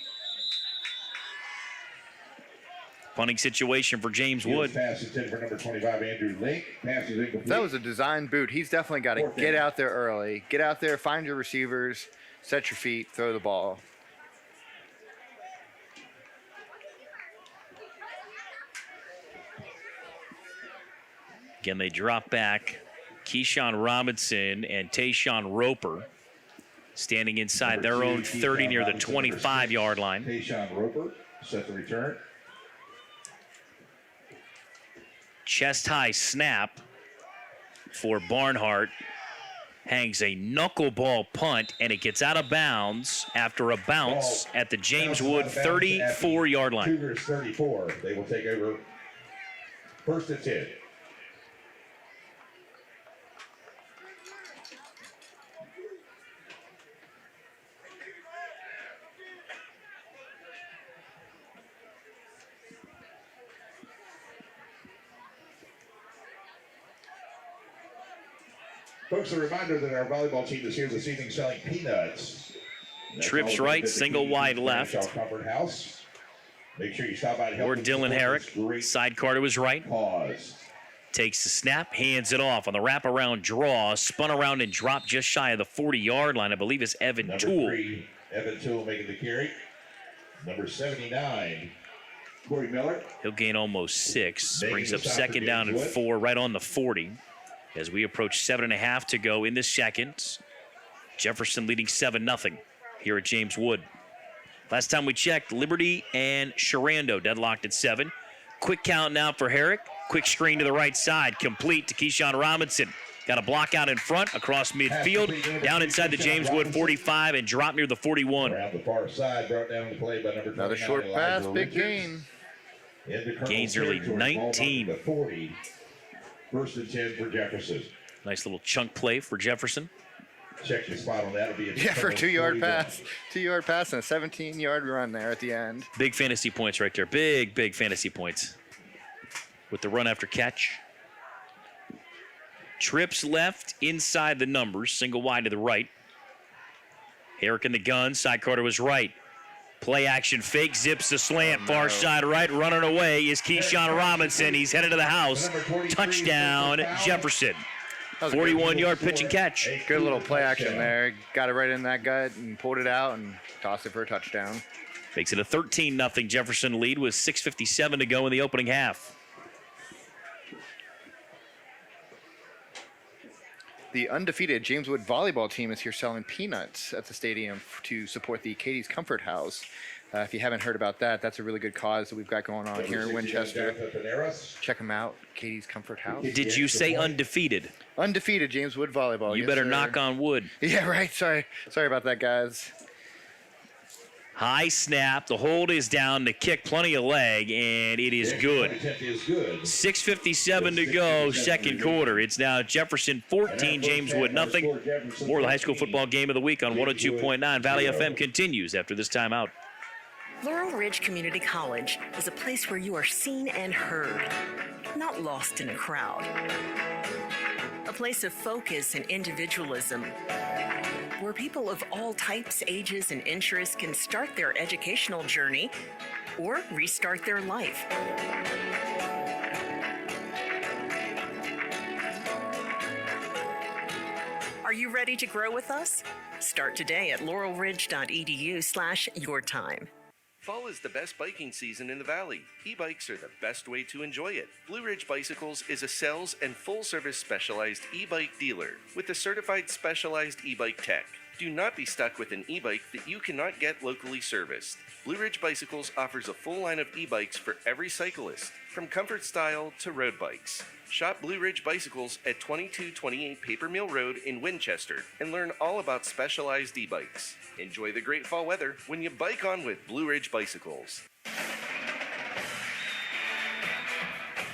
Punting situation for James Wood. Pass intended for number 25, Andrew Lake. Pass is incomplete. That was a design boot. He's definitely got to get out there early. Get out there, find your receivers, set your feet, throw the ball. Again, they drop back. Keyshawn Robinson and Tayshawn Roper standing inside their own 30 near the 25-yard line. Tayshawn Roper set the return. Chest high snap for Barnhart. Hangs a knuckleball punt, and it gets out of bounds after a bounce at the James Wood 34-yard line. Cougars 34. They will take over 1st and 10. Folks, a reminder that our volleyball team is here this evening selling peanuts. Trips right, single wide left. Comfort House. Make sure you stop by and help. Or Dylan Herrick. Sidecar to his right. Pause. Takes the snap, hands it off on the wraparound draw. Spun around and dropped just shy of the 40-yard line. I believe it's Evan Number Toole. 3, Evan Toole making the carry. Number 79, Corey Miller. He'll gain almost 6. Making Brings the up stop for 2nd down and James Wood. 4 right on the 40. As we approach 7.5 to go in the second. Jefferson leading 7-0 here at James Wood. Last time we checked, Liberty and Sharando deadlocked at 7. Quick count now for Herrick. Quick screen to the right side, complete to Keyshawn Robinson. Got a block out in front, across midfield, down inside the James Wood 45 and drop near the 41. Around the far side, brought down the play by number 29, Another short pass, Elijah big Richards. gain. Into Colonel's Gains nearly territory, ball 19. marking the 40. 1st and 10 for Jefferson. Nice little chunk play for Jefferson. Check the spot on that. It'll be Yeah, for a 2-yard pass. 2-yard pass and a 17-yard run there at the end. Big fantasy points right there. Big, big fantasy points. With the run after catch. Trips left inside the numbers. Single wide to the right. Herrick in the gun. Sidecar to his right. Play action fake. Zips the slant. Far side right. Running away is Keyshawn Robinson. He's headed to the house. Touchdown, Jefferson. 41-yard pitch and catch. Good little play action there. Got it right in that gut and pulled it out and tossed it for a touchdown. Makes it a 13-0 Jefferson lead with 6:57 to go in the opening half. The undefeated James Wood volleyball team is here selling peanuts at the stadium to support the Katie's Comfort House. If you haven't heard about that, that's a really good cause that we've got going on here in Winchester. Check them out, Katie's Comfort House. Did you say undefeated? Undefeated James Wood volleyball. You yes, better sir. knock on wood. Yeah, right. Sorry about that, guys. High snap. The hold is down. The kick, plenty of leg, and it is good. 6:57 to go, second quarter. It's now Jefferson 14, James Wood nothing. More of the high school football game of the week on 102.9 Valley FM continues after this timeout. Laurel Ridge Community College is a place where you are seen and heard, not lost in a crowd. a place of focus and individualism, where people of all types, ages, and interests can start their educational journey or restart their life. Are you ready to grow with us? Start today at laurelridge.edu/yourtime. Fall is the best biking season in the Valley. E-bikes are the best way to enjoy it. Blue Ridge Bicycles is a sales and full-service specialized e-bike dealer with a certified specialized e-bike tech. Do not be stuck with an e-bike that you cannot get locally serviced. Blue Ridge Bicycles offers a full line of e-bikes for every cyclist, from comfort style to road bikes. Shop Blue Ridge Bicycles at 2228 Paper Mill Road in Winchester and learn all about specialized e-bikes. Enjoy the great fall weather when you bike on with Blue Ridge Bicycles.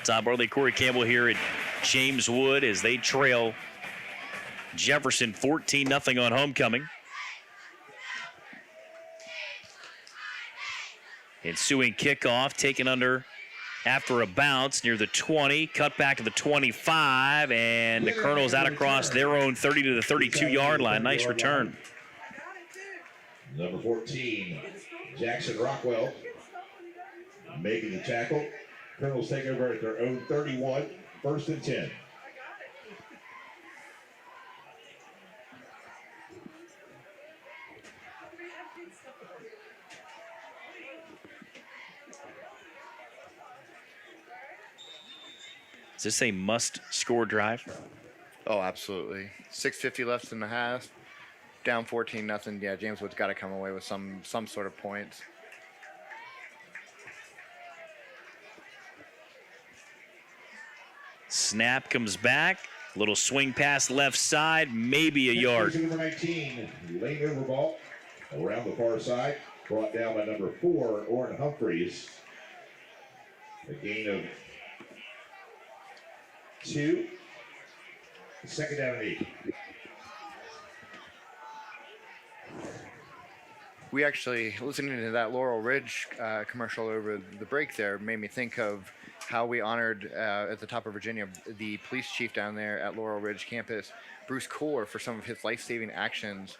Tom Barley, Corey Campbell here at James Wood as they trail Jefferson 14-0 on homecoming. Ensuing kickoff taken under after a bounce near the 20, cut back to the 25, and the Colonels out across their own 30 to the 32-yard line. Nice return. Number 14, Jackson Rockwell, making the tackle. Colonels take over at their own 31, 1st and 10. Is this a must-score drive? Oh, absolutely. 6:50 left in the half. Down 14-0. Yeah, James Wood's got to come away with some sort of points. Snap comes back. Little swing pass left side, maybe a yard. Number 19, lane over ball around the far side, brought down by number 4, Orrin Humphreys. A gain of 2. 2nd down and 8. We actually, listening to that Laurel Ridge commercial over the break there, made me think of how we honored at the top of Virginia the police chief down there at Laurel Ridge campus, Bruce Kohler, for some of his life-saving actions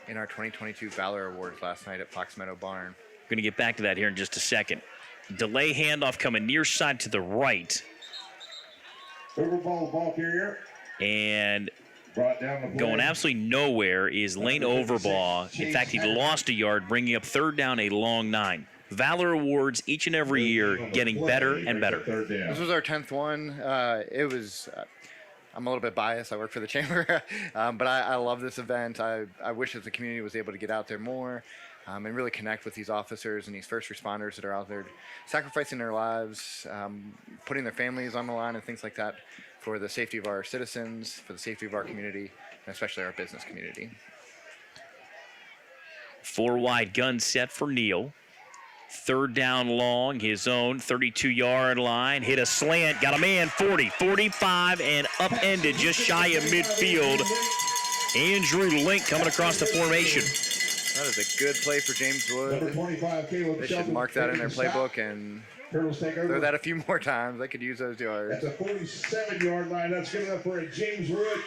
in our 2022 Valor Awards last night at Fox Meadow Barn. We're going to get back to that here in just a second. Delay handoff coming near side to the right. Over ball carrier. And brought down the going absolutely nowhere is Lane Overbaugh. In fact, he lost a yard, bringing up 3rd down, a long 9. Valor Awards each and every year getting better and better. This was our 10th one. It was, I'm a little bit biased. I work for the chamber, but I love this event. I wish that the community was able to get out there more and really connect with these officers and these first responders that are out there sacrificing their lives, putting their families on the line and things like that for the safety of our citizens, for the safety of our community, and especially our business community. 4 wide gun set for Neal. 3rd down long, his own 32-yard line. Hit a slant, got a man 40, 45, and upended just shy of midfield. Andrew Link coming across the formation. That is a good play for James Wood. Number 25, Caleb They should mark that in their playbook and throw that a few more times. They could use those yards. That's a 47-yard line. That's good enough for a James Wood.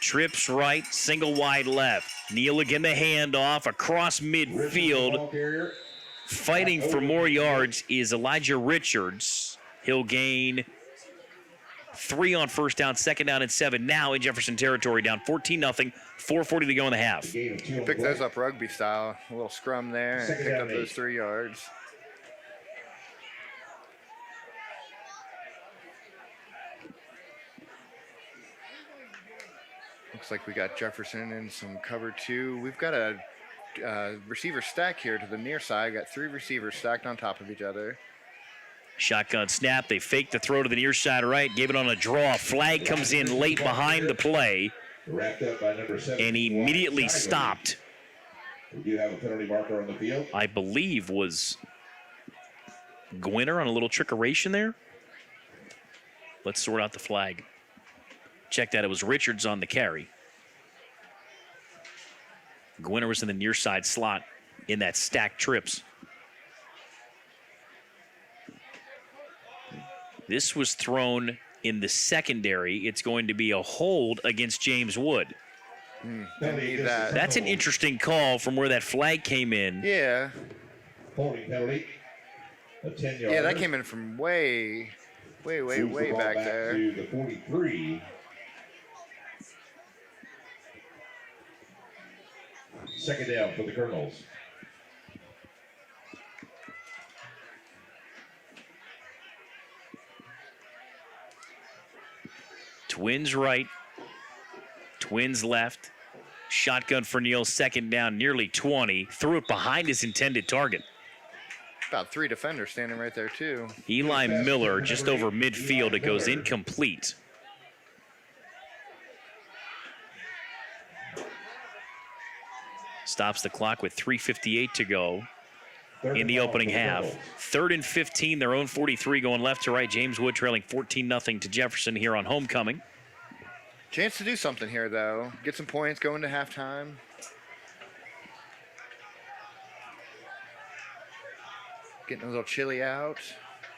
Trips right, single wide left. Neal again the handoff across midfield. Fighting for more yards is Elijah Richards. He'll gain 3 on 1st down, 2nd down and 7. Now in Jefferson territory, down 14-0, 4:40 to go in the half. He picked those up rugby style. A little scrum there and picked up those 3 yards. Looks like we got Jefferson in some cover 2. We've got a receiver stack here to the near side. Got 3 receivers stacked on top of each other. Shotgun snap. They fake the throw to the near side right. Gave it on a draw. Flag comes in late behind the play. Wrapped up by number 7. And immediately stopped. We do have a penalty marker on the field. I believe was Gwinner on a little trickeration there. Let's sort out the flag. Check that. It was Richards on the carry. Gwinner was in the near side slot in that stacked trips. This was thrown in the secondary. It's going to be a hold against James Wood. That's an interesting call from where that flag came in. Yeah. Holding penalty. A 10-yard. Yeah, that came in from way back there. To the 43. Second down for the Colonels. Twins right, Twins left. Shotgun for Neal, second down, nearly 20. Threw it behind his intended target. About 3 defenders standing right there, too. Eli Miller just over midfield. It goes incomplete. Stops the clock with 3:58 to go in the opening half. 3rd and 15, their own 43 going left to right. James Wood trailing 14-0 to Jefferson here on homecoming. Chance to do something here, though. Get some points, go into halftime. Getting a little chilly out.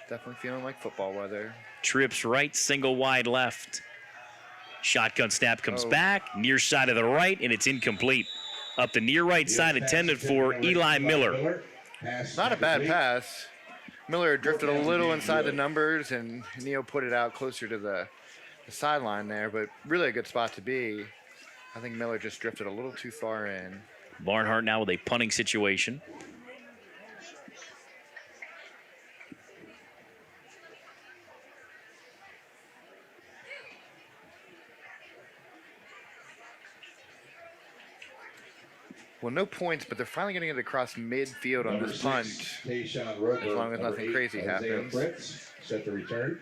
Definitely feeling like football weather. Trips right, single wide left. Shotgun snap comes back, near side of the right, and it's incomplete. Up the near right side, intended for Eli Miller. Not a bad pass. Miller drifted a little inside the numbers, and Neal put it out closer to the sideline there, but really a good spot to be. I think Miller just drifted a little too far in. Barnhart now with a punting situation. Well, no points, but they're finally getting it across midfield on this punt. As long as nothing crazy happens. Set the return.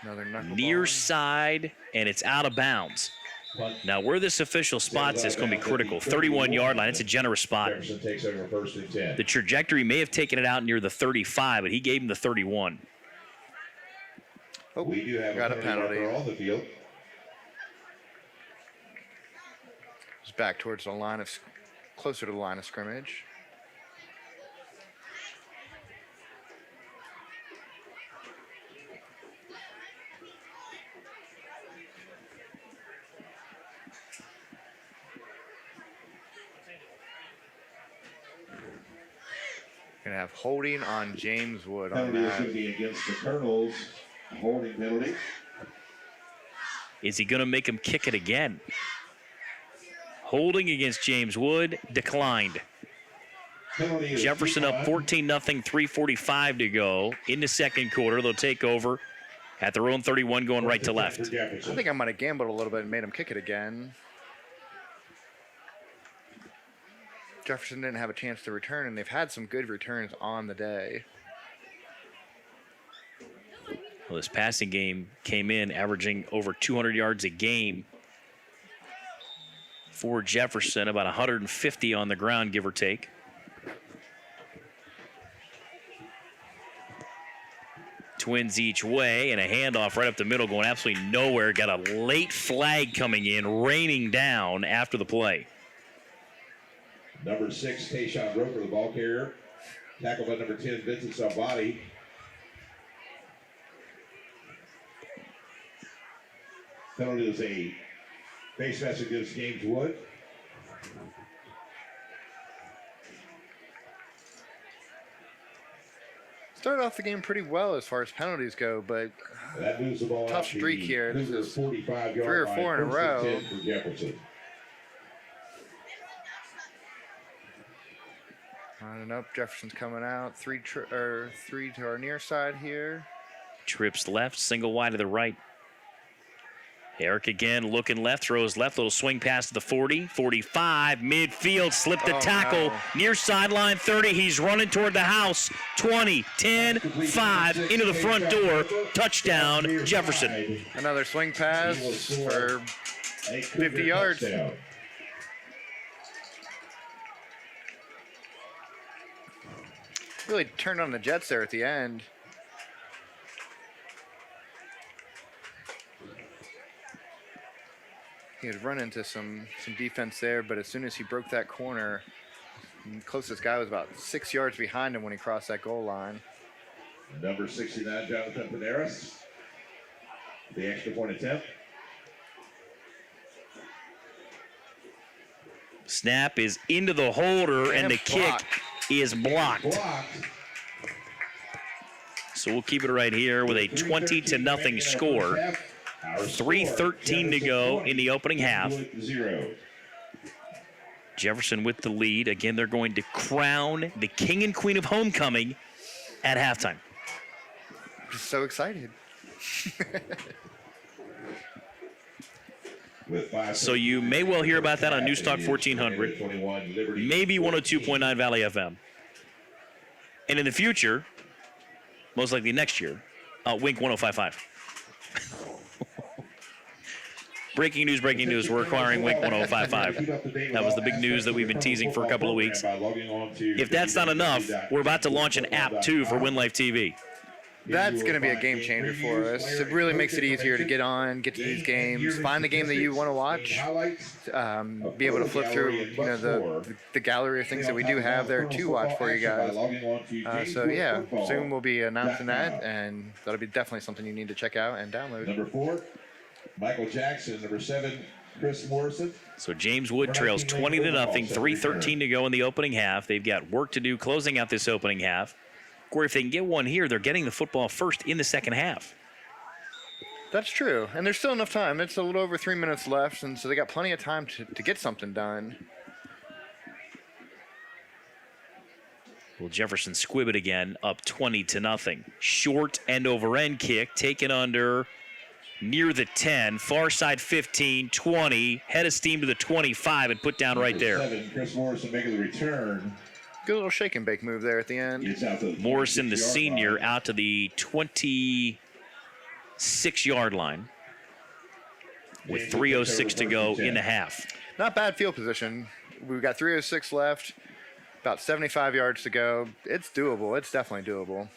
Another knuckleball. Near side, and it's out of bounds. Now, where this official spots is going to be critical. 31-yard line. It's a generous spot. Jefferson takes over 1st and 10. The trajectory may have taken it out near the 35, but he gave him the 31. Oh, we do have got a penalty. On the field. It's back towards the line of, closer to the line of scrimmage. Gonna have holding on James Wood on Penalty is that. going to be against the Colonels. Holding penalty. Is he going to make him kick it again? Holding against James Wood, declined. Jefferson up 14-0, 3:45 to go in the second quarter. They'll take over at their own 31 going right to left. I think I might have gambled a little bit and made him kick it again. Jefferson didn't have a chance to return, and they've had some good returns on the day. Well, this passing game came in averaging over 200 yards a game for Jefferson, about 150 on the ground, give or take. Twins each way, and a handoff right up the middle going absolutely nowhere. Got a late flag coming in, raining down after the play. Number 6, Tayshawn Roper, the ball carrier. Tackled by number 10, Vincent Salvati. Penalty is a face mask against James Wood. Started off the game pretty well as far as penalties go, but That moves the ball tough out streak the here. This is 45-yard 3 or 4 in a row. 10 for Jefferson. I don't know. Jefferson's coming out. Three to our near side here. Trips left, single wide to the right. Eric again looking left, throws left, little swing pass to the 40, 45, midfield, slipped the tackle, no. near sideline 30, he's running toward the house, 20, 10, 5, into the front door, touchdown, Jefferson. Another swing pass for 50 yards. Touchdown. Really turned on the Jets there at the end. he had run into some defense there, but as soon as he broke that corner, the closest guy was about 6 yards behind him when he crossed that goal line. Number 69, Jonathan Panaris. The extra point attempt. Snap is into the holder, and the kick is blocked. So we'll keep it right here with a 20-0 score. 3:13 to go in the opening half. Jefferson with the lead. Again, they're going to crown the king and queen of homecoming at halftime. Just so excited. So you may well hear about that on Newstalk 1400, maybe 102.9 Valley FM. And in the future, most likely next year, Wink 105.5. Breaking news, we're acquiring Wink 105.5. That was the big news that we've been teasing for a couple of weeks. If that's not enough, we're about to launch an app, too, for Win Life TV. That's going to be a game changer for us. It really makes it easier to get on, get to these games, find the game that you want to watch, be able to flip through, the gallery of things that we do have there to watch for you guys. So yeah, soon we'll be announcing that, and that'll be definitely something you need to check out and download. Number 4, Michael Jackson. Number 7, Chris Morrison. So James Wood trails 20-0, 3:13 to go in the opening half. They've got work to do closing out this opening half. Or if they can get one here, they're getting the football first in the second half. That's true, and there's still enough time. It's a little over 3 minutes left, and so they got plenty of time to get something done. Will Jefferson squib it again, up 20-0. Short end over end kick, taken under near the 10, far side 15, 20, head of steam to the 25, and put down right there. 7, Chris Morrison making the return. Good little shake and bake move there at the end. Morrison, the senior, out to the 26-yard line with 3:06 to go in the half. Not bad field position. We've got 3:06 left, about 75 yards to go. It's doable. It's definitely doable.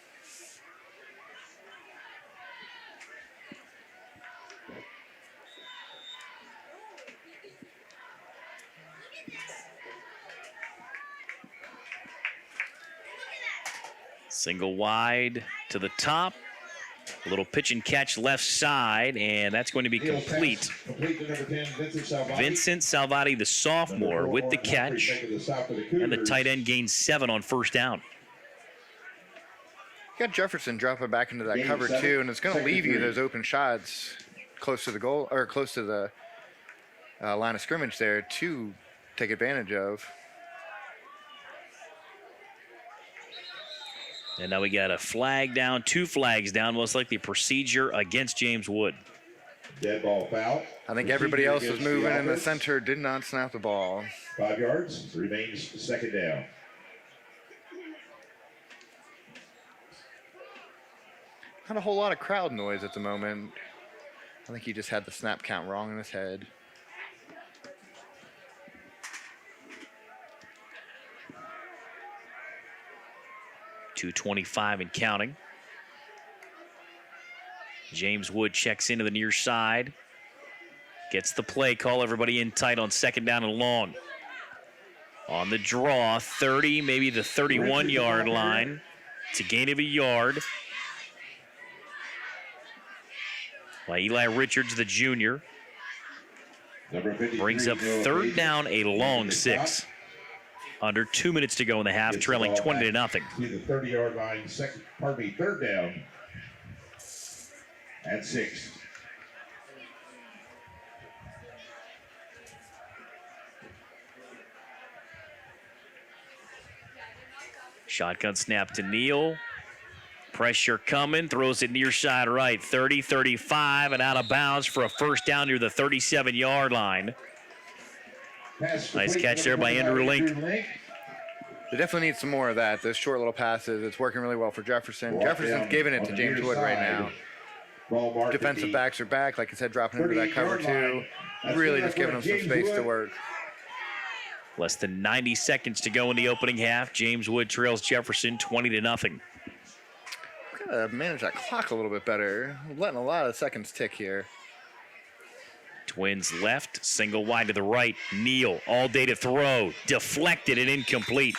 Single wide to the top. A little pitch and catch left side, and that's going to be complete. Vincent Salvati, the sophomore, with the catch. And the tight end gains 7 on first down. You got Jefferson dropping back into that cover too, and it's going to leave you those open shots close to the goal, or close to the line of scrimmage there to take advantage of. And now we got a flag down, 2 flags down, most likely procedure against James Wood. Dead ball foul. I think everybody else was moving, and the center did not snap the ball. 5 yards, remains second down. Not a whole lot of crowd noise at the moment. I think he just had the snap count wrong in his head. .225 and counting. James Wood checks into the near side. Gets the play call. Everybody in tight on second down and long. On the draw, 30, maybe the 31-yard line. It's a gain of a yard. By Eli Richards, the junior. Brings up third down, a long 6. Under 2 minutes to go in the half, trailing 20-0. To the 30-yard line, third down. And 6. Shotgun snap to Neal. Pressure coming, throws it near side right, 30, 35, and out of bounds for a first down near the 37-yard line. Nice catch there by Andrew Link. They definitely need some more of that. Those short little passes. It's working really well for Jefferson. Jefferson's giving it to James Wood right now. Defensive backs are back, like I said, dropping into that cover too. Really just giving them some space to work. Less than 90 seconds to go in the opening half. James Wood trails Jefferson 20-0. Gotta manage that clock a little bit better. We're letting a lot of seconds tick here. Twins left, single wide to the right. Neal all day to throw, deflected and incomplete.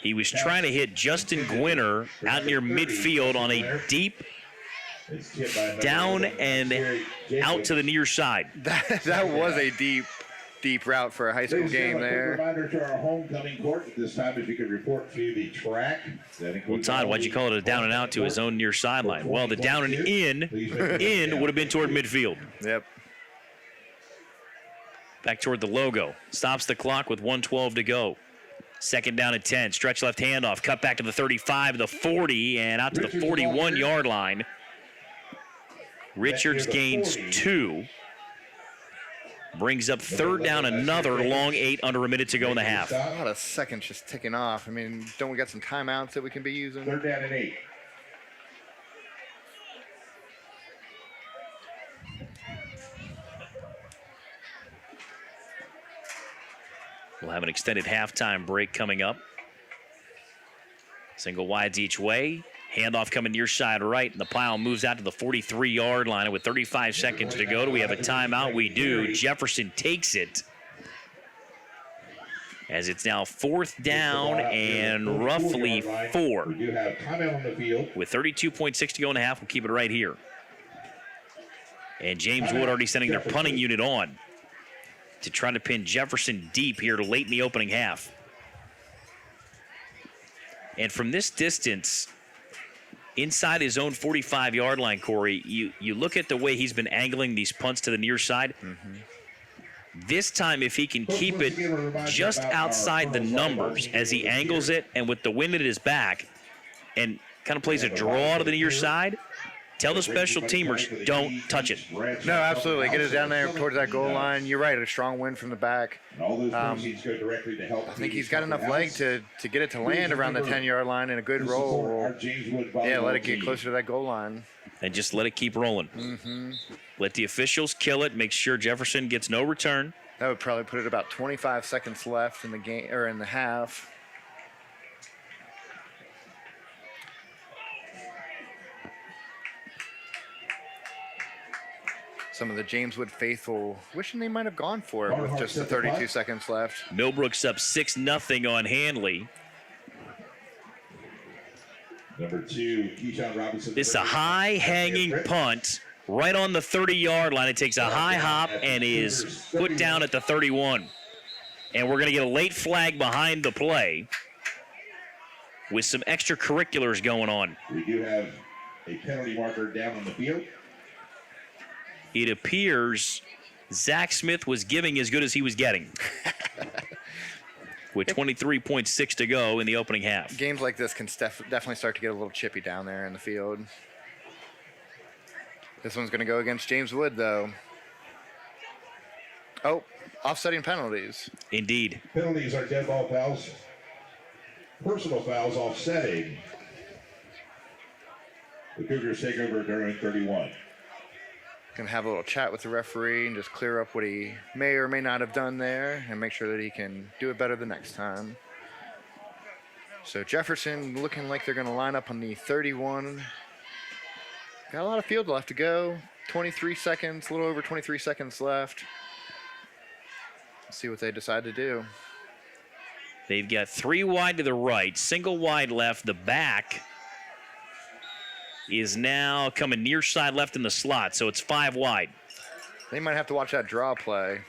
He was trying to hit Justin Gwinner out near midfield on a deep down and out to the near side. That was a deep route for a high school game there. Reminder to our homecoming court at this time, if you could report to the track. Well, Todd, why'd you call it a down and out to his own near sideline? Well, the down and in would have been toward midfield. Yep. Back toward the logo. Stops the clock with 1:12 to go. Second down and 10. Stretch left handoff. Cut back to the 35, the 40, and out to the 41-yard line. Richards gains 2. Brings up third down, another long 8, under a minute to go in the half. A lot of seconds just ticking off. I mean, don't we got some timeouts that we can be using? Third down and 8. We'll have an extended halftime break coming up. Single wides each way. Handoff coming near side right, and the pile moves out to the 43-yard line. And with 35 seconds to go, do we have a timeout? We do. Jefferson takes it. As it's now 4th down and roughly 4. With 32.6 to go in the half, we'll keep it right here. And James Wood already sending their punting unit on to try to pin Jefferson deep here late in the opening half. And from this distance, inside his own 45-yard line, Corey, you look at the way he's been angling these punts to the near side. This time, if he can keep it just outside the numbers as he angles it and with the wind at his back and kind of plays a draw to the near side, tell the special teamers, don't touch it. No, absolutely. Get it down there towards that goal line. You're right, a strong wind from the back. I think he's got enough leg to get it to land around the 10-yard line in a good roll. Yeah, let it get closer to that goal line. And just let it keep rolling. Let the officials kill it. Make sure Jefferson gets no return. That would probably put it about 25 seconds left in the game or in the half. Some of the James Wood faithful wishing they might have gone for it with just the 32 seconds left. Millbrook's up 6-0 on Hanley. Number 2, Keyshawn Robinson. This is a high-hanging punt right on the 30-yard line. It takes a high hop and is put down at the 31. And we're going to get a late flag behind the play with some extracurriculars going on. We do have a penalty marker down on the field. It appears Zach Smith was giving as good as he was getting. With 23.6 to go in the opening half. Games like this can definitely start to get a little chippy down there in the field. This one's going to go against James Wood, though. Oh, offsetting penalties. Indeed. Penalties are dead ball fouls. Personal fouls offsetting. The Cougars take over during 31. Going to have a little chat with the referee and just clear up what he may or may not have done there and make sure that he can do it better the next time. So Jefferson looking like they're going to line up on the 31. Got a lot of field left to go. 23 seconds, a little over 23 seconds left. Let's see what they decide to do. They've got 3 wide to the right, single wide left. The back is now coming near side left in the slot, so it's 5 wide. They might have to watch that draw play.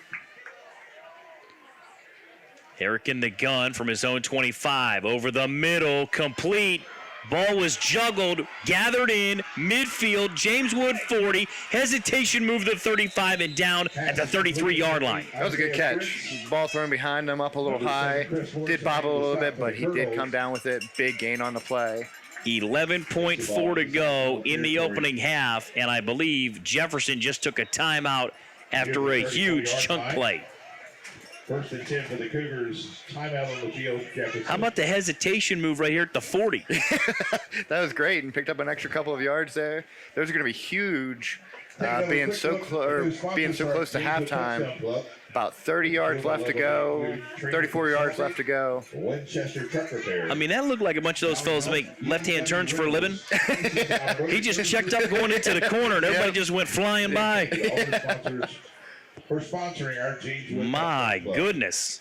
Eric in the gun from his own 25. Over the middle, complete. Ball was juggled, gathered in, midfield. James Wood 40. Hesitation move to the 35 and down at the 33-yard line. That was a good catch. Ball thrown behind him, up a little high. Did bobble a little bit, but he did come down with it. Big gain on the play. 11.4 to go in the opening half, and I believe Jefferson just took a timeout after a huge chunk play. First and 10 for the Cougars. Timeout on the field. Jefferson. How about the hesitation move right here at the 40? That was great and picked up an extra couple of yards there. Those are going to be huge, being so close to halftime. About 30 yards left to go, 34 yards left to go. I mean, that looked like a bunch of those fellas make left-hand turns for a living. He just checked up going into the corner, and everybody just went flying by. for sponsoring our James Wood. My goodness.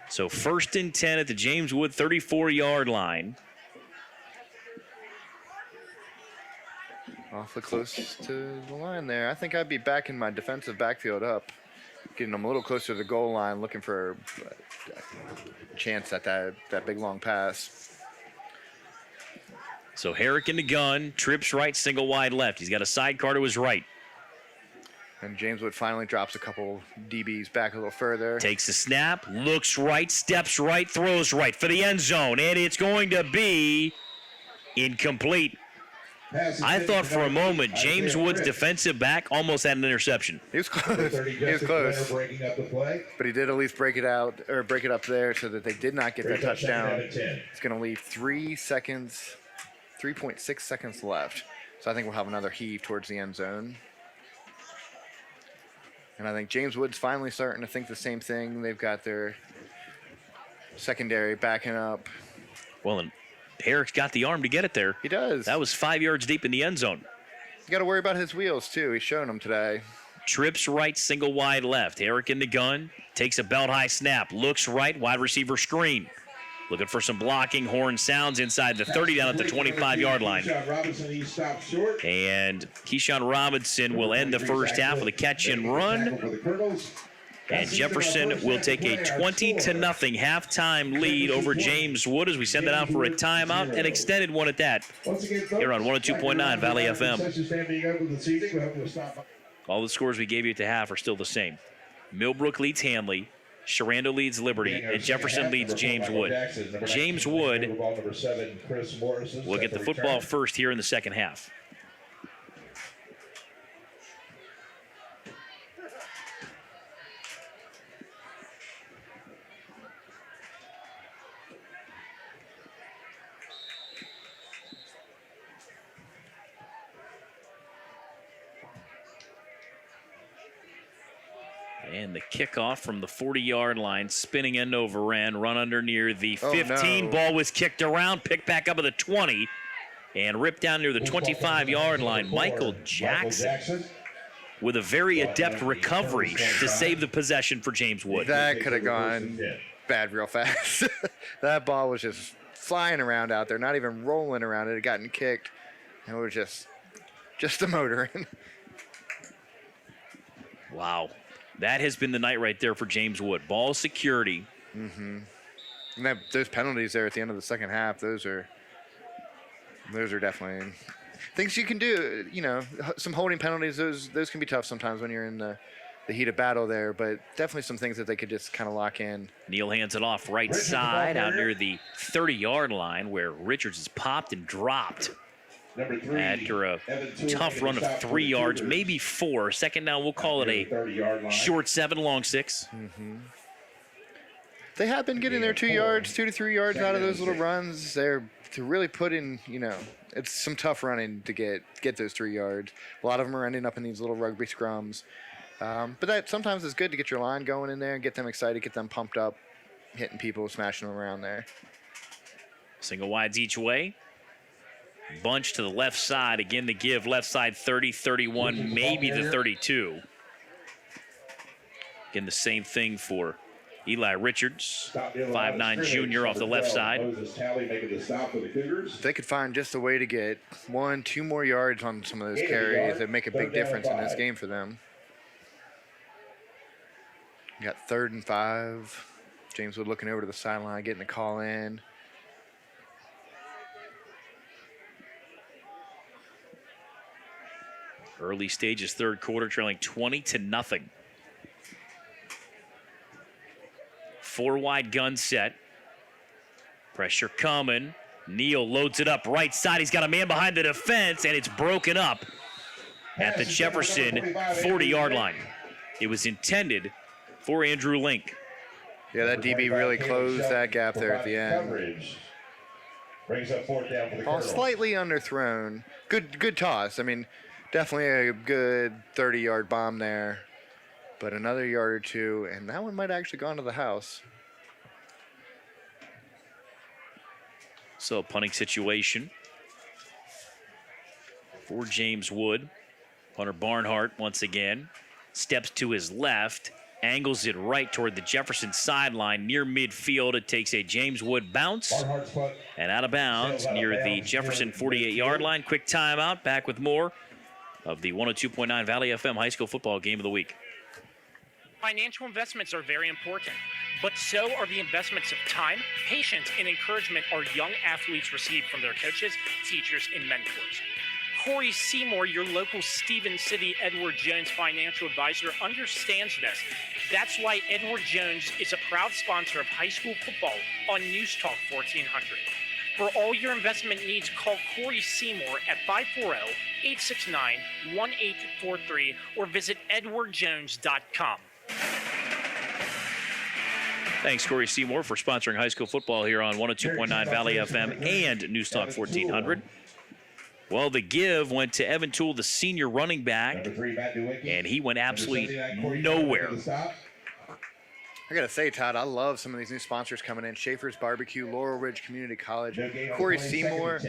So 1st and 10 at the James Wood 34-yard line. Awfully close to the line there. I think I'd be backing my defensive backfield up, getting them a little closer to the goal line, looking for a chance at that big long pass. So Herrick in the gun, trips right, single wide left. He's got a sidecar to his right. And James Wood finally drops a couple DBs back a little further. Takes the snap, looks right, steps right, throws right for the end zone, and it's going to be incomplete. I thought for a moment James Wood's defensive back almost had an interception. He was close. He was close. But he did at least break it out, or break it up there so that they did not get that touchdown. It's going to leave 3.6 seconds left. So I think we'll have another heave towards the end zone. And I think James Wood's finally starting to think the same thing. They've got their secondary backing up. Well, and Herrick's got the arm to get it there. He does. That was 5 yards deep in the end zone. You got to worry about his wheels, too. He's showing them today. Trips right, single wide left. Herrick in the gun, takes a belt high snap, looks right, wide receiver screen. Looking for some blocking. Horn sounds inside the 30 down at the 25-yard line. And Keyshawn Robinson will end the first half with a catch and run. And Jefferson will take a 20-0 halftime lead over James Wood as we send it out for a timeout, an extended one at that. Here on 102.9 Valley FM. All the scores we gave you at the half are still the same. Millbrook leads Hanley. Sharando leads Liberty, and Jefferson leads James Wood. James Wood will get the football first here in the second half. And the kickoff from the 40-yard line, spinning end over end, run under near the 15. No. Ball was kicked around, picked back up at the 20, and ripped down near the 25-yard line. Michael Jackson with a very adept recovery to save the possession for James Wood. That could have gone bad real fast. That ball was just flying around out there, not even rolling around. It had gotten kicked, and it was just a motoring. Wow. That has been the night right there for James Wood. Ball security. Mm-hmm. And those penalties there at the end of the second half, those are definitely things you can do. You know, some holding penalties, those can be tough sometimes when you're in the heat of battle there, but definitely some things that they could just kind of lock in. Neal hands it off right side out near the 30-yard line where Richards is popped and dropped. After a tough run of 3 yards, maybe 4. Second down, we'll call it a short 7, long 6. Mm-hmm. They have been getting their 2 yards, 2 to 3 yards out of those little runs. They're to really put in, you know, it's some tough running to get those 3 yards. A lot of them are ending up in these little rugby scrums. But that sometimes is good to get your line going in there and get them excited, get them pumped up, hitting people, smashing them around there. Single wides each way. Bunch to the left side. Again, to give left side 30, 31, maybe the 32. Again, the same thing for Eli Richards, 5'9" junior off the left side. If they could find just a way to get 1, 2 more yards on some of those carries, it'd make a big difference in this game for them. You got 3rd and 5. James Wood looking over to the sideline, getting the call in. Early stages, third quarter, trailing 20-0. 4 wide gun set. Pressure coming. Neal loads it up right side. He's got a man behind the defense, and it's broken up at the Jefferson 40-yard line. It was intended for Andrew Link. Yeah, that DB really closed that gap there at the end. Brings up 4th down for the Ball slightly underthrown. Good toss. I mean, definitely a good 30-yard bomb there. But another yard or two, and that one might have actually gone to the house. So a punting situation for James Wood. Punter Barnhart once again steps to his left, angles it right toward the Jefferson sideline near midfield. It takes a James Wood bounce and out of bounds near the Jefferson 48-yard line. Quick timeout. Back with more of the 102.9 Valley FM High School Football Game of the Week. Financial investments are very important, but so are the investments of time, patience, and encouragement our young athletes receive from their coaches, teachers, and mentors. Corey Seymour, your local Stevens City Edward Jones financial advisor, understands this. That's why Edward Jones is a proud sponsor of high school football on News Talk 1400. For all your investment needs, call Corey Seymour at 540-869-1843 or visit edwardjones.com. Thanks, Corey Seymour, for sponsoring high school football here on 102.9 Valley FM and News Talk 1400. Well, the give went to Evan Toole, the senior running back, and he went absolutely nowhere. I got to say, Todd, I love some of these new sponsors coming in. Schaefer's Barbecue, Laurel Ridge Community College, Corey Seymour.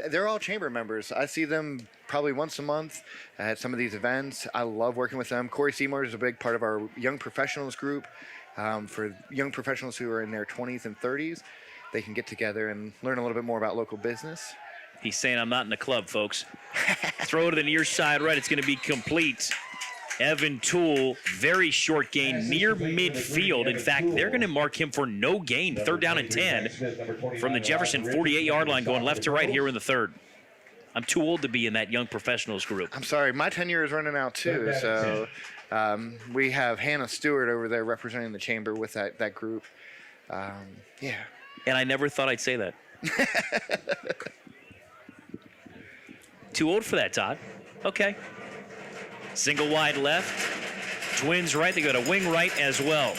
They're all chamber members. I see them probably once a month at some of these events. I love working with them. Corey Seymour is a big part of our young professionals group. For young professionals who are in their 20s and 30s, they can get together and learn a little bit more about local business. He's saying, I'm not in the club, folks. Throw to the near side right. It's going to be complete. Evan Toole, very short gain near midfield. In fact, they're going to mark him for no gain. 3rd down and 10 from the Jefferson 48-yard line, going left to right here in the 3rd. I'm too old to be in that young professionals group. I'm sorry. My tenure is running out, too. So we have Hannah Stewart over there representing the chamber with that group. Yeah. And I never thought I'd say that. Too old for that, Todd. Okay. Single wide left. Twins right. They go to wing right as well.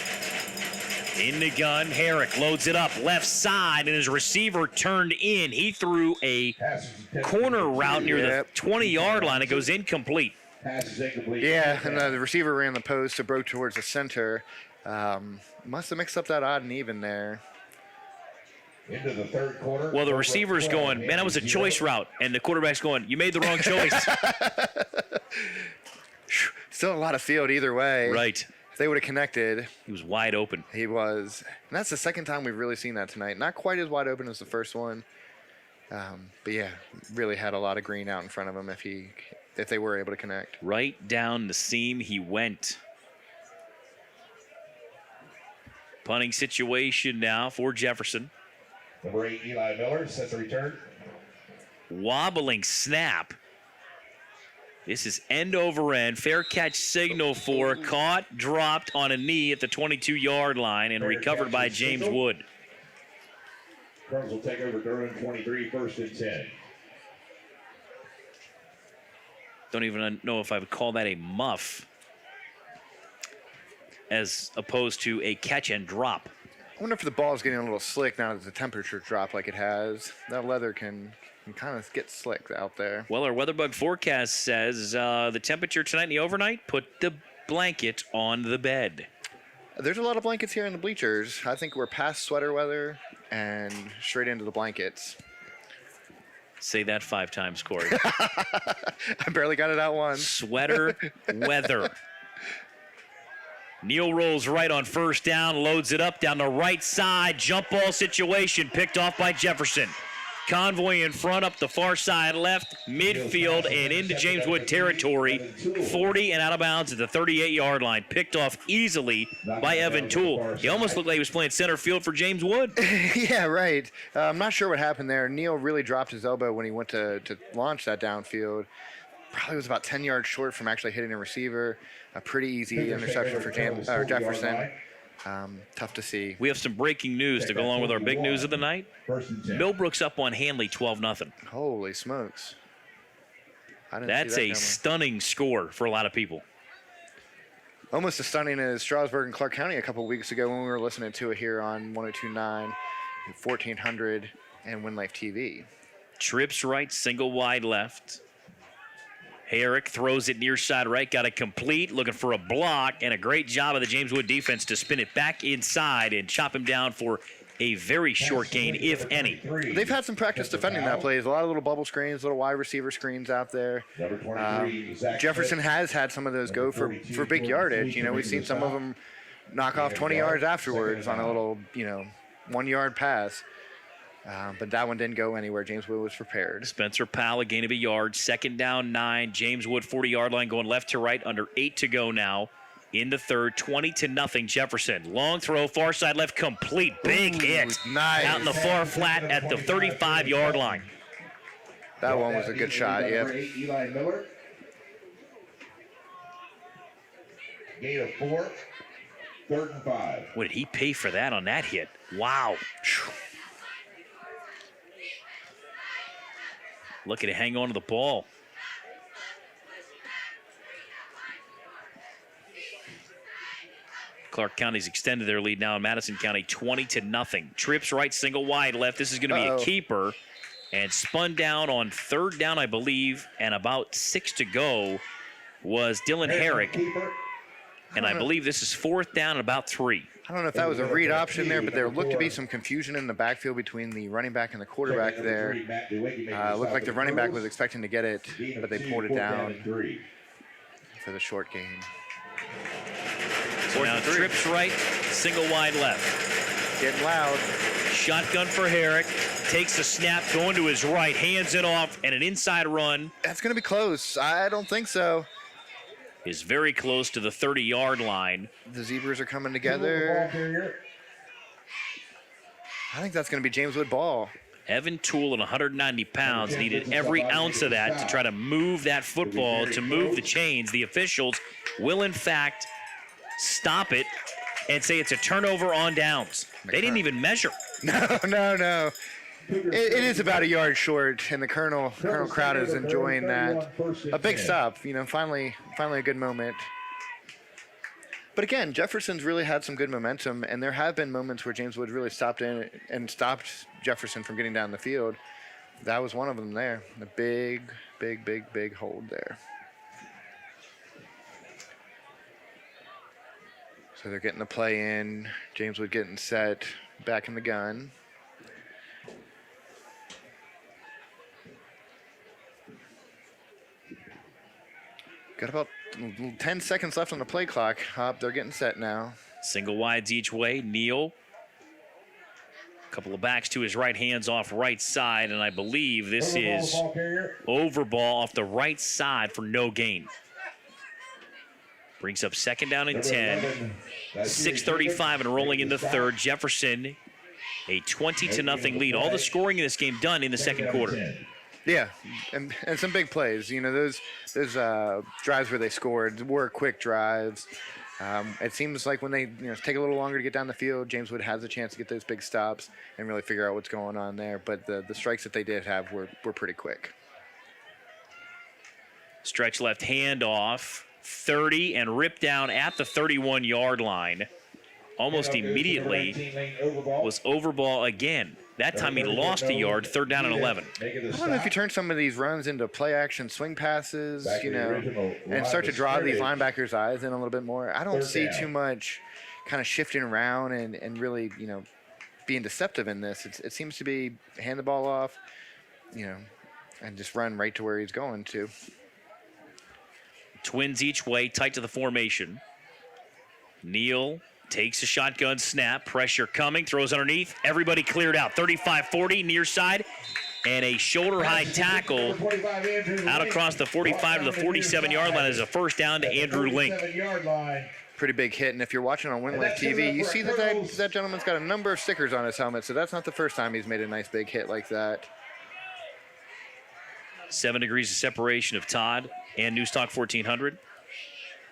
In the gun, Herrick loads it up left side, and his receiver turned in. He threw a corner route near the 20-yard line. It goes incomplete. Yeah, and the receiver ran the post. It broke towards the center. Must have mixed up that odd and even there. Into the 3rd quarter. Well, the receiver's going, man, that was a choice route. And the quarterback's going, you made the wrong choice. Still a lot of field either way. Right. If they would have connected. He was wide open. He was. And that's the second time we've really seen that tonight. Not quite as wide open as the first one. But, yeah, really had a lot of green out in front of him if they were able to connect. Right down the seam he went. Punting situation now for Jefferson. Number 8, Eli Miller, sets a return. Wobbling snap. This is end over end. Fair catch signal for. Caught, dropped on a knee at the 22-yard line and recovered by James Wood. Cardinals will take over Durham 23, 1st and 10. Don't even know if I would call that a muff as opposed to a catch and drop. I wonder if the ball is getting a little slick now that the temperature dropped like it has. That leather can kind of get slick out there. Well, our WeatherBug forecast says the temperature tonight in the overnight, put the blanket on the bed. There's a lot of blankets here in the bleachers. I think we're past sweater weather and straight into the blankets. Say that 5 times, Corey. I barely got it out once. Sweater weather. Neal rolls right on 1st down, loads it up down the right side. Jump ball situation picked off by Jefferson. Convoy in front, up the far side left, midfield, and into James Wood territory. 40 and out of bounds at the 38-yard line. Picked off easily by Evan Toole. He almost looked like he was playing center field for James Wood. Yeah, right. I'm not sure what happened there. Neal really dropped his elbow when he went to launch that downfield. Probably was about 10 yards short from actually hitting a receiver. A pretty easy interception for Jefferson. Tough to see. We have some breaking news to go along with our big news of the night. Millbrook's up on Hanley 12-0. Holy smokes. That's a stunning score for a lot of people. Almost as stunning as Strasburg and Clark County a couple of weeks ago when we were listening to it here on 102.9, 1400, and Win Life TV. Trips right, single wide left. Herrick throws it near side right, got it complete, looking for a block, and a great job of the James Wood defense to spin it back inside and chop him down for a very short gain, if any. They've had some practice defending that plays. A lot of little bubble screens, little wide receiver screens out there. Jefferson has had some of those go for big yardage. You know, we've seen some of them knock off 20 yards afterwards on a little, 1 yard pass. But that one didn't go anywhere. James Wood was prepared. Spencer Powell, a gain of a yard. 2nd down, 9. James Wood, 40-yard line, going left to right, under 8 to go now in the third. 20-0 Jefferson. Long throw, far side left, complete. Big hit. Nice. Out in the far flat at the 35-yard line. That one was a good shot, yeah. Eli Miller. Gain of 4. 3rd and 5. What did he pay for that on that hit? Wow. Looking to hang on to the ball. Clark County's extended their lead now in Madison County, 20-0. Trips right, single wide left. This is going to be a keeper. And spun down on 3rd down, I believe, and about 6 to go was Dylan Herrick. And I believe this is 4th down and about 3. I don't know if that was a read option there, but there looked to be some confusion in the backfield between the running back and the quarterback there. Looked like the running back was expecting to get it, but they pulled it down for the short gain. So now trips right, single wide left. Getting loud. Shotgun for Herrick. Takes the snap, going to his right, hands it off, and an inside run. That's going to be close. I don't think so. Is very close to the 30-yard line. The Zebras are coming together. I think that's going to be James Wood ball. Evan Toole at 190 pounds needed every ounce of that to try to move that football, to move the chains. The officials will, in fact, stop it and say it's a turnover on downs. They didn't even measure. No. It is about a yard short, and the Colonel crowd is enjoying that. A big stop, finally a good moment. But again, Jefferson's really had some good momentum, and there have been moments where James Wood really stopped in and stopped Jefferson from getting down the field. That was one of them there. A big hold there. So they're getting the play in. James Wood getting set back in the gun. Got about 10 seconds left on the play clock. They're getting set now. Single wides each way. Neal. A couple of backs to his right, hands off right side, and I believe this is over ball off the right side for no gain. Brings up 2nd down and 10. 6:35 and rolling in the third. Jefferson, a 20-0 lead. All the scoring in this game done in the second quarter. Yeah, and some big plays. Those drives where they scored were quick drives. It seems like when they take a little longer to get down the field, James Wood has a chance to get those big stops and really figure out what's going on there. But the strikes that they did have were pretty quick. Stretch left handoff, 30, and ripped down at the 31-yard line. Almost immediately was over ball again. That time he lost a yard, 3rd down and 11. I don't know if you turn some of these runs into play action swing passes, and start to draw these linebackers' eyes in a little bit more. I don't see too much kind of shifting around and really, being deceptive in this. It seems to be hand the ball off, and just run right to where he's going to. Twins each way, tight to the formation. Neal takes a shotgun snap, pressure coming, throws underneath. Everybody cleared out. 35-40, near side. And a shoulder-high tackle out across the 45 to the 47-yard line as a 1st down to Andrew Link. Pretty big hit, and if you're watching on WinLife TV, you see that gentleman's got a number of stickers on his helmet, so that's not the first time he's made a nice big hit like that. 7 degrees of separation of Todd and Newstalk 1400.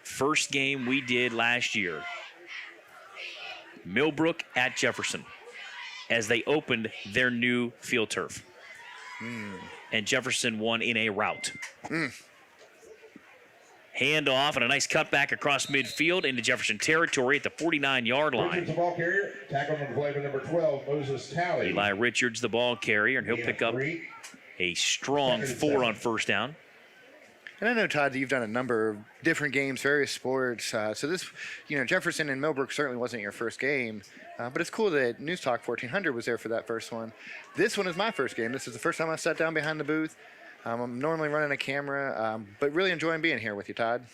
First game we did last year. Millbrook at Jefferson as they opened their new field turf. And Jefferson won in a rout. Hand off and a nice cutback across midfield into Jefferson territory at the 49-yard line. Tackle number 12, Moses Talley. Eli Richards, the ball carrier, and he'll pick up a strong 4 on 1st down. And I know, Todd, that you've done a number of different games, various sports. So this, Jefferson and Millbrook certainly wasn't your first game. But it's cool that News Talk 1400 was there for that first one. This one is my first game. This is the first time I sat down behind the booth. I'm normally running a camera, but really enjoying being here with you, Todd.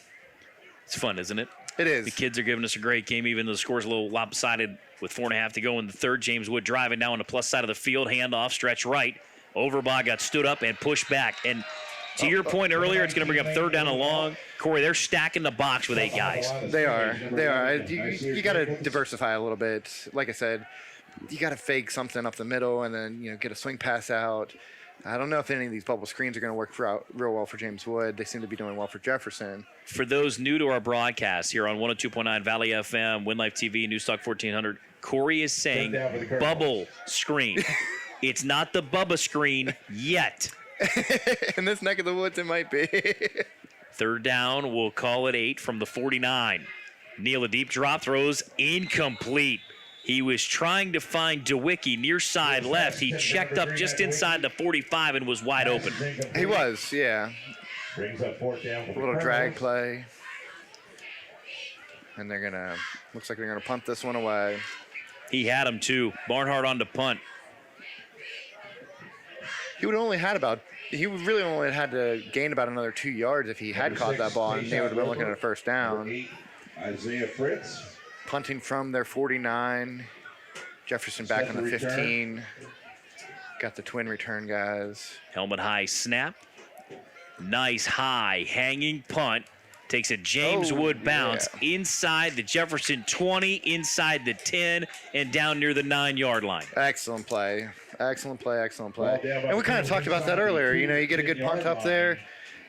It's fun, isn't it? It is. The kids are giving us a great game, even though the score's a little lopsided with 4.5 to go in the third. James Wood driving now on the plus side of the field, handoff, stretch right. Overbach got stood up and pushed back. And to your point earlier, it's going to bring up third down and long. Corey, they're stacking the box with 8 guys. They are. You got to diversify a little bit. Like I said, you got to fake something up the middle and then, get a swing pass out. I don't know if any of these bubble screens are going to work real well for James Wood. They seem to be doing well for Jefferson. For those new to our broadcast here on 102.9 Valley FM, Win Life TV, News Talk 1400, Corey is saying bubble screen. It's not the Bubba screen yet. In this neck of the woods, it might be. Third down, we'll call it 8 from the 49. Neal, a deep drop, throws incomplete. He was trying to find DeWicki near side left. He checked up just inside the 45 and was wide open. He was, yeah. Brings up fourth down. A little drag play. And looks like they're going to punt this one away. He had him too. Barnhart on the punt. He really only had to gain about another 2 yards if he had caught that ball, and they would have been looking at a first down. Isaiah Fritz. Punting from their 49. Jefferson back on the 15. Got the twin return guys. Helmet high snap. Nice high hanging punt. Takes a James Wood bounce inside the Jefferson 20, inside the 10, and down near the 9-yard line. Excellent play. Excellent play. And we kind of talked about that earlier. You get a good punt up there,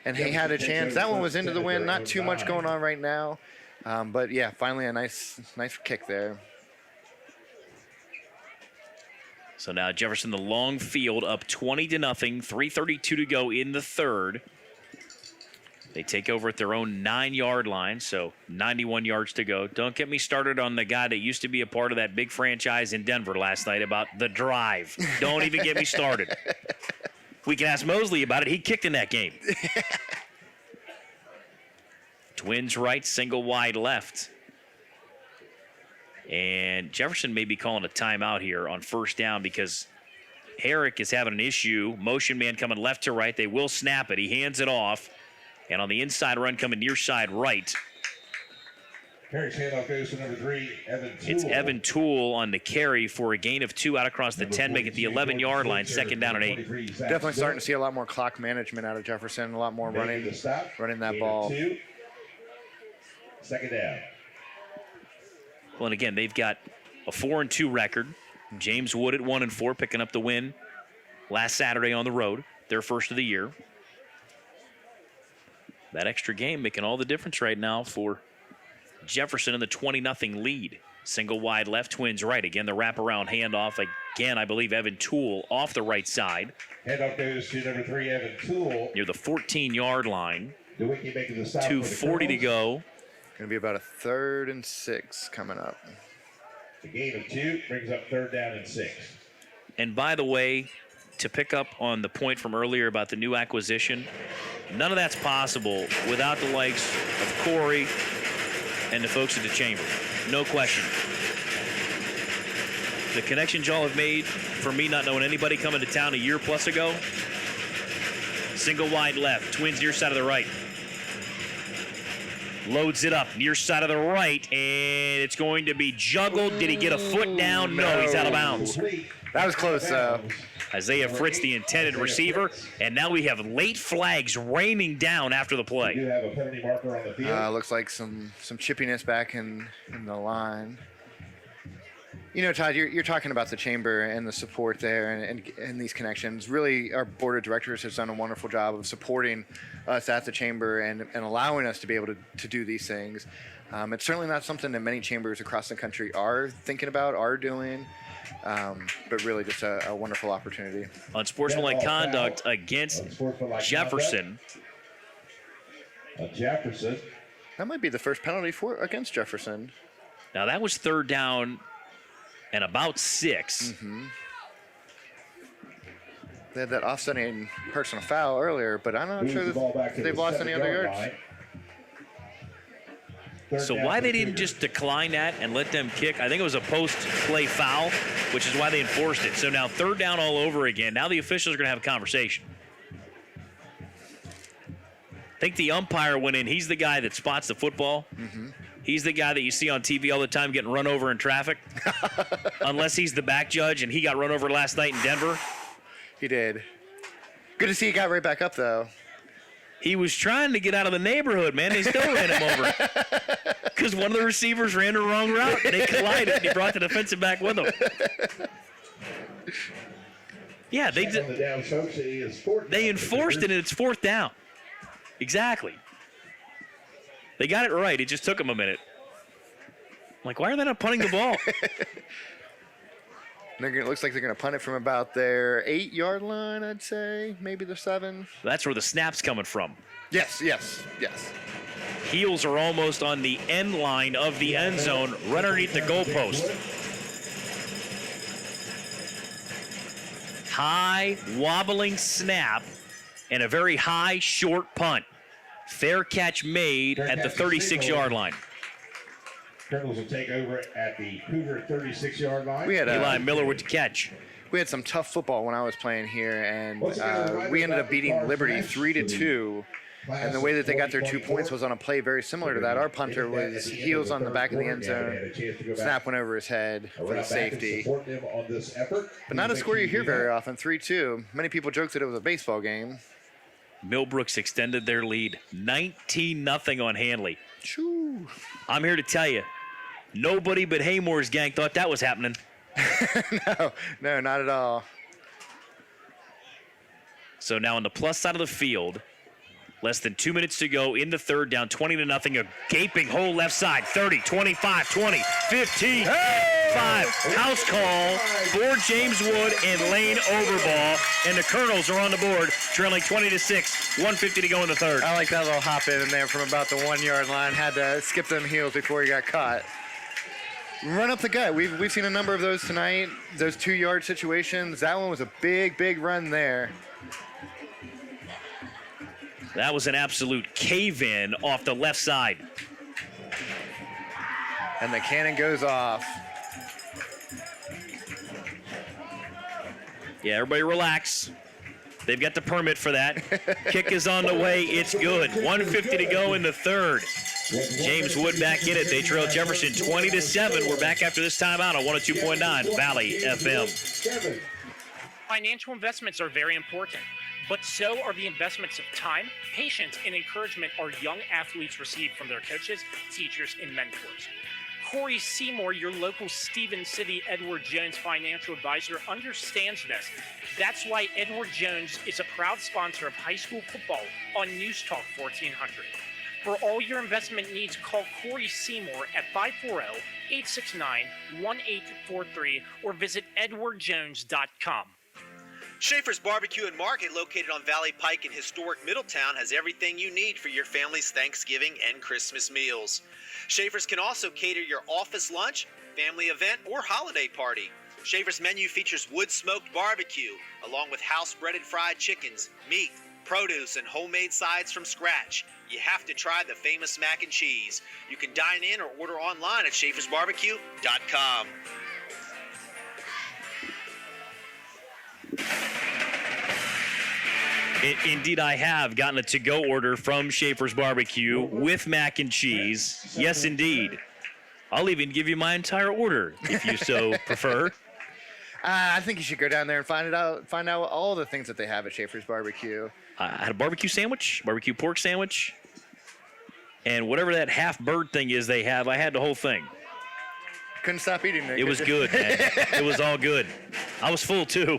and he had a chance. That one was into the wind. Not too much going on right now. But, yeah, finally a nice kick there. So now Jefferson, the long field, up 20-0, 3:32 to go in the third. They take over at their own 9-yard line, so 91 yards to go. Don't get me started on the guy that used to be a part of that big franchise in Denver last night about the drive. Don't even get me started. We can ask Mosley about it. He kicked in that game. Twins right, single wide left. And Jefferson may be calling a timeout here on first down because Herrick is having an issue. Motion man coming left to right. They will snap it. He hands it off. And on the inside run coming near side right. Herrick's handoff goes to number 3, Evan Toole. It's Evan Toole on the carry for a gain of 2 out across the 10, make it the 11-yard line, second down and 8. Definitely starting to see a lot more clock management out of Jefferson, a lot more running that ball. Second down. Well, and again, they've got a 4-2 record. James Wood at 1-4, picking up the win last Saturday on the road, their first of the year. That extra game making all the difference right now for Jefferson in the 20-0 lead. Single wide left, Twins right. Again, the wraparound handoff. Again, I believe Evan Toole off the right side. Handoff goes to number 3, Evan Toole. Near the 14-yard line. DeWicki making the stop. 2:40 to go. Going to be about a 3rd and 6 coming up. The gain of 2 brings up 3rd down and 6. And by the way, to pick up on the point from earlier about the new acquisition, none of that's possible without the likes of Corey and the folks at the Chamber. No question. The connections y'all have made for me not knowing anybody coming to town a year plus ago. Single wide left, Twins near side of the right. Loads it up near side of the right, and it's going to be juggled. Did he get a foot down? No, he's out of bounds. That was close, though. Isaiah Fritz, the intended receiver, and now we have late flags raining down after the play. You have a penalty marker on the field. Looks like some chippiness back in the line. Todd, you're talking about the Chamber and the support there and these connections. Really, our board of directors has done a wonderful job of supporting us at the Chamber and allowing us to be able to do these things. It's certainly not something that many chambers across the country are thinking about, are doing. But really just a wonderful opportunity. Unsportsmanlike conduct against Jefferson. Jefferson. That might be the first penalty against Jefferson. Now that was 3rd down and about 6. They had that offsetting personal foul earlier, but I'm not sure that they've lost any other yards. So why they didn't just decline that and let them kick? I think it was a post-play foul, which is why they enforced it. So now 3rd down all over again. Now the officials are going to have a conversation. I think the umpire went in. He's the guy that spots the football. Mm-hmm. He's the guy that you see on TV all the time getting run over in traffic. Unless he's the back judge, and he got run over last night in Denver. He did. Good to see he got right back up, though. He was trying to get out of the neighborhood, man. They still ran him over. Because one of the receivers ran the wrong route. They collided, and he brought the defensive back with him. Yeah, they enforced it, and it's 4th down. Exactly. They got it right. It just took them a minute. I'm like, why are they not punting the ball? It looks like they're going to punt it from about their 8-yard line, I'd say. Maybe the 7. That's where the snap's coming from. Yes. Heels are almost on the end line of the end zone, right underneath the goalpost. High, wobbling snap, and a very high, short punt. Fair catch made at the 36-yard line. Colonels will take over at the Cougar 36-yard line. We had Eli Miller with the catch. We had some tough football when I was playing here, and we ended up beating Liberty 3-2. And the way that they got their 2 points was on a play very similar to that. Our punter was heels on the back of the end zone. Snap went over his head for the safety. But not a score you hear very often, 3-2. Many people joked that it was a baseball game. Millbrooks extended their lead, 19-0 on Hanley. Choo. I'm here to tell you, nobody but Haymore's gang thought that was happening. No, not at all. So now on the plus side of the field, less than 2 minutes to go in the 3rd, down 20-0. A gaping hole left side, 30, 25, 20, 15, 5. House call for James Wood and Lane Overball. And the Colonels are on the board, trailing 20-6, 1:50 to go in the 3rd. I like that little hop in there from about the 1-yard line. Had to skip them heels before he got caught. Run up the gut. We've seen a number of those tonight. Those 2-yard situations. That one was a big run there. That was an absolute cave-in off the left side. And the cannon goes off. Yeah, everybody relax. They've got the permit for that. Kick is on the way. It's good. 1:50 to go in the 3rd. James Wood back in it. They trail Jefferson 20-7. We're back after this timeout on 102.9 Valley FM. Financial investments are very important, but so are the investments of time, patience, and encouragement our young athletes receive from their coaches, teachers, and mentors. Corey Seymour, your local Stevens City Edward Jones financial advisor, understands this. That's why Edward Jones is a proud sponsor of high school football on News Talk 1400. For all your investment needs, call Corey Seymour at 540-869-1843 or visit edwardjones.com. Schaefer's Barbecue and Market, located on Valley Pike in historic Middletown, has everything you need for your family's Thanksgiving and Christmas meals. Schaefer's can also cater your office lunch, family event, or holiday party. Schaefer's menu features wood-smoked barbecue, along with house-breaded fried chickens, meat, produce, and homemade sides from scratch. You have to try the famous mac and cheese. You can dine in or order online at schaefersbarbecue.com. Indeed, I have gotten a to-go order from Schaefer's Barbecue with mac and cheese. Yes, indeed. I'll even give you my entire order if you so prefer. I think you should go down there and find out all the things that they have at Schaefer's Barbecue. I had a barbecue sandwich, barbecue pork sandwich, and whatever that half bird thing is they have, I had the whole thing. Couldn't stop eating it. It was good, man. It was all good. I was full, too.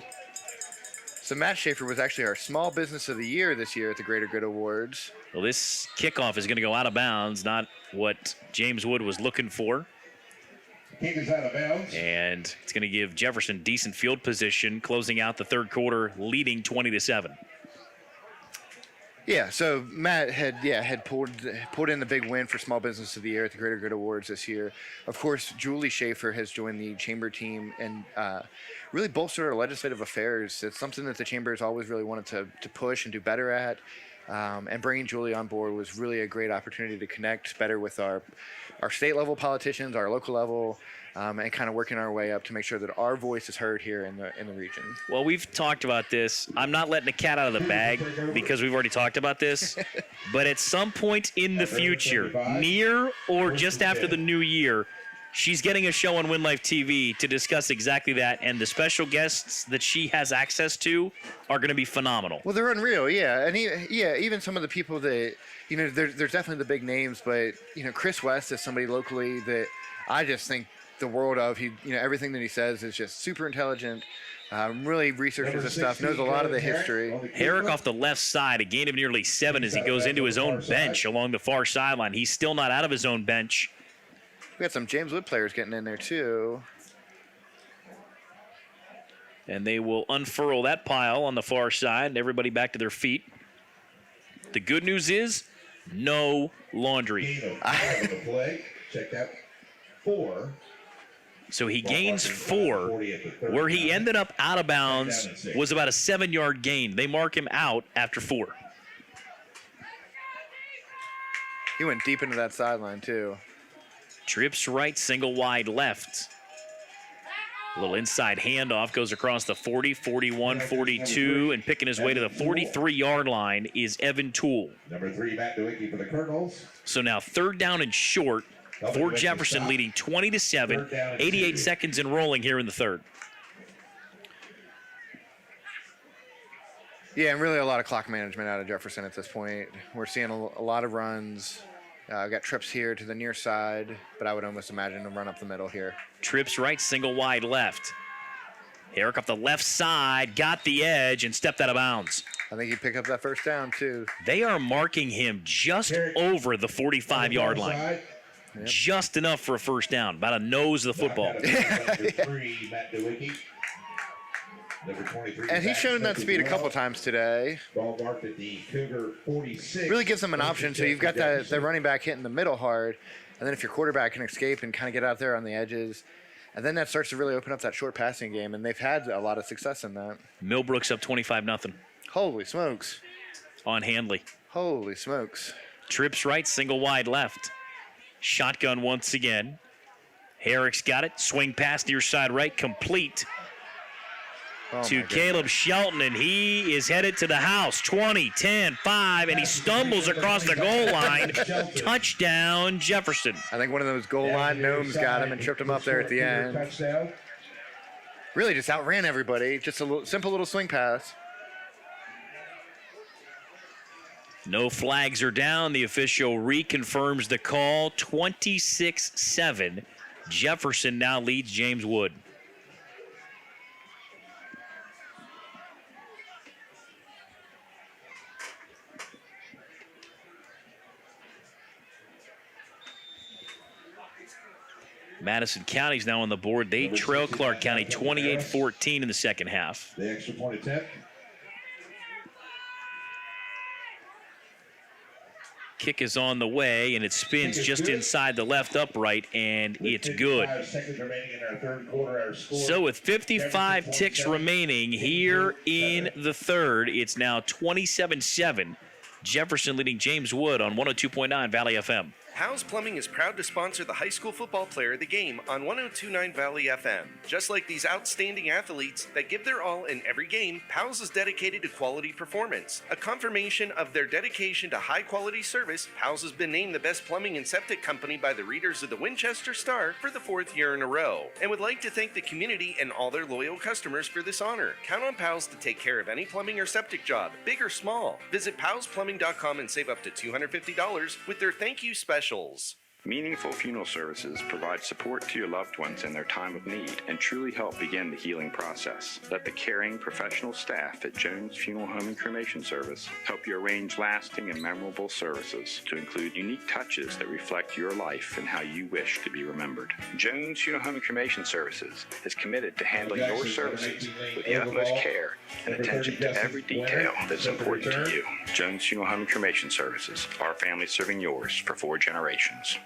So Matt Schaefer was actually our Small Business of the Year this year at the Greater Good Awards. Well, this kickoff is going to go out of bounds, not what James Wood was looking for. Kick is out of bounds. And it's going to give Jefferson decent field position, closing out the 3rd quarter, leading 20-7. Yeah, so Matt had pulled in the big win for Small Business of the Year at the Greater Good Awards this year. Of course, Julie Schaefer has joined the chamber team and really bolstered our legislative affairs. It's something that the chamber has always really wanted to push and do better at. And bringing Julie on board was really a great opportunity to connect better with our state level politicians, our local level, and kind of working our way up to make sure that our voice is heard here in the region. Well, we've talked about this. I'm not letting the cat out of the bag because we've already talked about this. But at some point in the future, near or just after the new year, she's getting a show on Win Life TV to discuss exactly that. And the special guests that she has access to are going to be phenomenal. Well, they're unreal, yeah. And even some of the people that, there's definitely the big names, but, Chris West is somebody locally that I just think the world of. He, everything that he says is just super intelligent, really researches his stuff, knows a lot of the history. Herrick off the left side, a gain of nearly 7 as he goes into his own bench along the far sideline. He's still not out of his own bench. We got some James Wood players getting in there too. And they will unfurl that pile on the far side, and everybody back to their feet. The good news is no laundry. Check that. 4. So he gains 4. Where he ended up out of bounds was about a 7-yard gain. They mark him out after 4. He went deep into that sideline too. Trips right, single wide left. A little inside handoff goes across the 40, 41, 42, and picking his way to the 43-yard line is Evan Toole. Number 3, Matt Nowicki for the Colonels. So now 3rd down and short for Jefferson, leading 20-7, 88 seconds and rolling here in the 3rd. Yeah, and really a lot of clock management out of Jefferson at this point. We're seeing a lot of runs. Got trips here to the near side, but I would almost imagine them run up the middle here. Trips right, single wide left. Herrick up the left side, got the edge, and stepped out of bounds. I think he picked up that first down, too. They are marking him just over the 45-yard line. Yep. Just enough for a first down, about a nose of the football. And he's shown that speed a couple times today. Really gives them an option. So you've got that running back hitting the middle hard, and then if your quarterback can escape and kind of get out there on the edges, and then that starts to really open up that short passing game, and they've had a lot of success in that. Millbrook's up 25-0. Holy smokes. On Handley. Holy smokes. Trips right, single wide left. Shotgun once again. Herrick's got it. Swing pass near side right, complete. To Caleb Shelton, and he is headed to the house. 20, 10, 5, and he stumbles across the goal line. Touchdown, Jefferson. I think one of those goal line gnomes got him and tripped him up there at the end. Really just outran everybody. Just a simple little swing pass. No flags are down. The official reconfirms the call. 26-7. Jefferson now leads James Wood. Madison County's now on the board. They trail Clark County 28-14 in the second half. The extra point attempt. Kick is on the way, and it spins just inside the left upright, and it's good. So with 55 ticks remaining here in the third, it's now 27-7. Jefferson leading James Wood on 102.9 Valley FM. Powell's Plumbing is proud to sponsor the high school football player of the game on 102.9 Valley FM. Just like these outstanding athletes that give their all in every game, Powell's is dedicated to quality performance. A confirmation of their dedication to high-quality service, Powell's has been named the best plumbing and septic company by the readers of the Winchester Star for the 4th year in a row, and would like to thank the community and all their loyal customers for this honor. Count on Powell's to take care of any plumbing or septic job, big or small. Visit powellsplumbing.com and save up to $250 with their thank you specials. Meaningful funeral services provide support to your loved ones in their time of need and truly help begin the healing process. Let the caring professional staff at Jones Funeral Home and Cremation Service help you arrange lasting and memorable services to include unique touches that reflect your life and how you wish to be remembered. Jones Funeral Home and Cremation Services is committed to handling your services with the utmost care and attention to every detail that's important to you. Jones Funeral Home and Cremation Services, our family serving yours for 4 generations.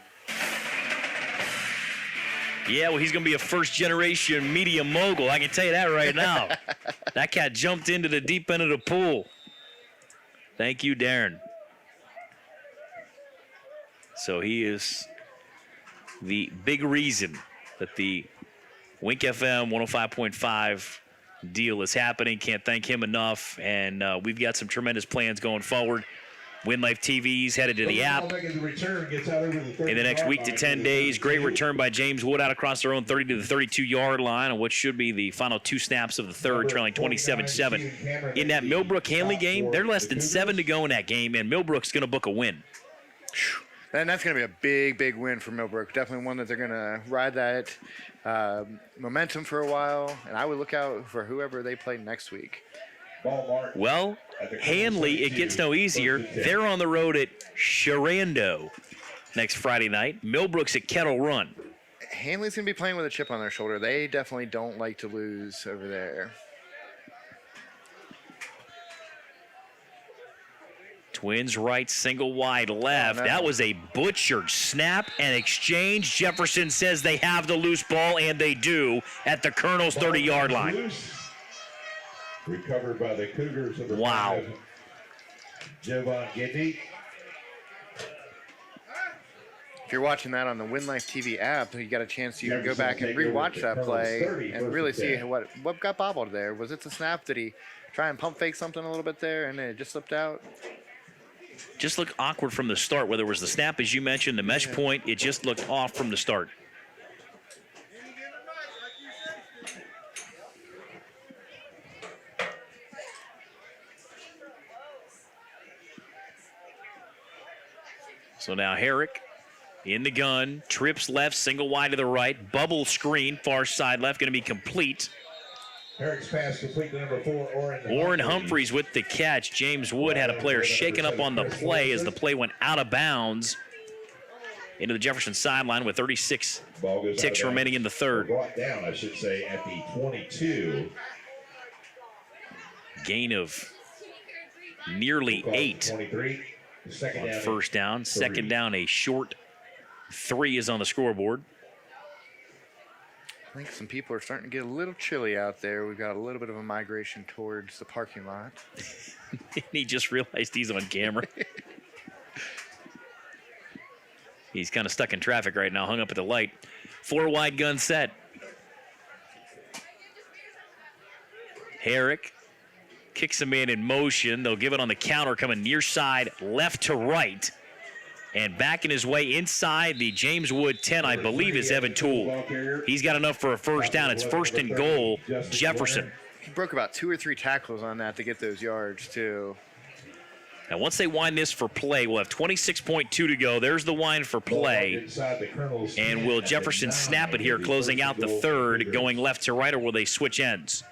Yeah, well, he's going to be a first-generation media mogul. I can tell you that right now. That cat jumped into the deep end of the pool. Thank you, Darren. So he is the big reason that the Wink FM 105.5 deal is happening. Can't thank him enough. And we've got some tremendous plans going forward. Win Life TV's headed to the app in the next week to 10 days. Great return by James Wood out across their own 30 to the 32-yard line on what should be the final 2 snaps of the third, trailing 27-7. In that Millbrook-Hanley game, they're less than 7 to go in that game, and Millbrook's going to book a win. And that's going to be a big, big win for Millbrook. Definitely one that they're going to ride that momentum for a while, and I would look out for whoever they play next week. Well, Hanley, it gets no easier. They're on the road at Sharando next Friday night. Millbrook's at Kettle Run. Hanley's going to be playing with a chip on their shoulder. They definitely don't like to lose over there. Twins right, single wide left. That was a butchered snap and exchange. Jefferson says they have the loose ball, and they do at the Colonel's 30-yard line. Recovered by the Cougars. Wow. Javon Gidney. If you're watching that on the Win Life TV app, you got a chance to go back and rewatch that play and really see what got bobbled there. Was it the snap? Did he try and pump fake something a little bit there and it just slipped out? Just looked awkward from the start. Whether it was the snap, as you mentioned, the mesh point, it just looked off from the start. So now Herrick in the gun, trips left, single wide to the right, bubble screen, far side left, going to be complete. Herrick's pass complete to number 4, Orrin Humphreys with the catch. James Wood had a player shaken up on the play as the play went out of bounds into the Jefferson sideline with 36 ticks remaining in the third. Brought down, I should say, at the 22. Gain of nearly 8 on first down. Second down, a short 3 is on the scoreboard. I think some people are starting to get a little chilly out there. We've got a little bit of a migration towards the parking lot. He just realized he's on camera. He's kind of stuck in traffic right now, hung up at the light. 4 wide gun set. Herrick kicks him in motion. They'll give it on the counter, coming near side, left to right. And backing his way inside the James Wood 10, I believe, is Evan Toole. He's got enough for a first down. It's first and goal, Jefferson. He broke about 2 or 3 tackles on that to get those yards, too. Now, once they wind this for play, we'll have 26.2 to go. There's the wind for play. And will Jefferson snap it here, closing out the third, going left to right, or will they switch ends?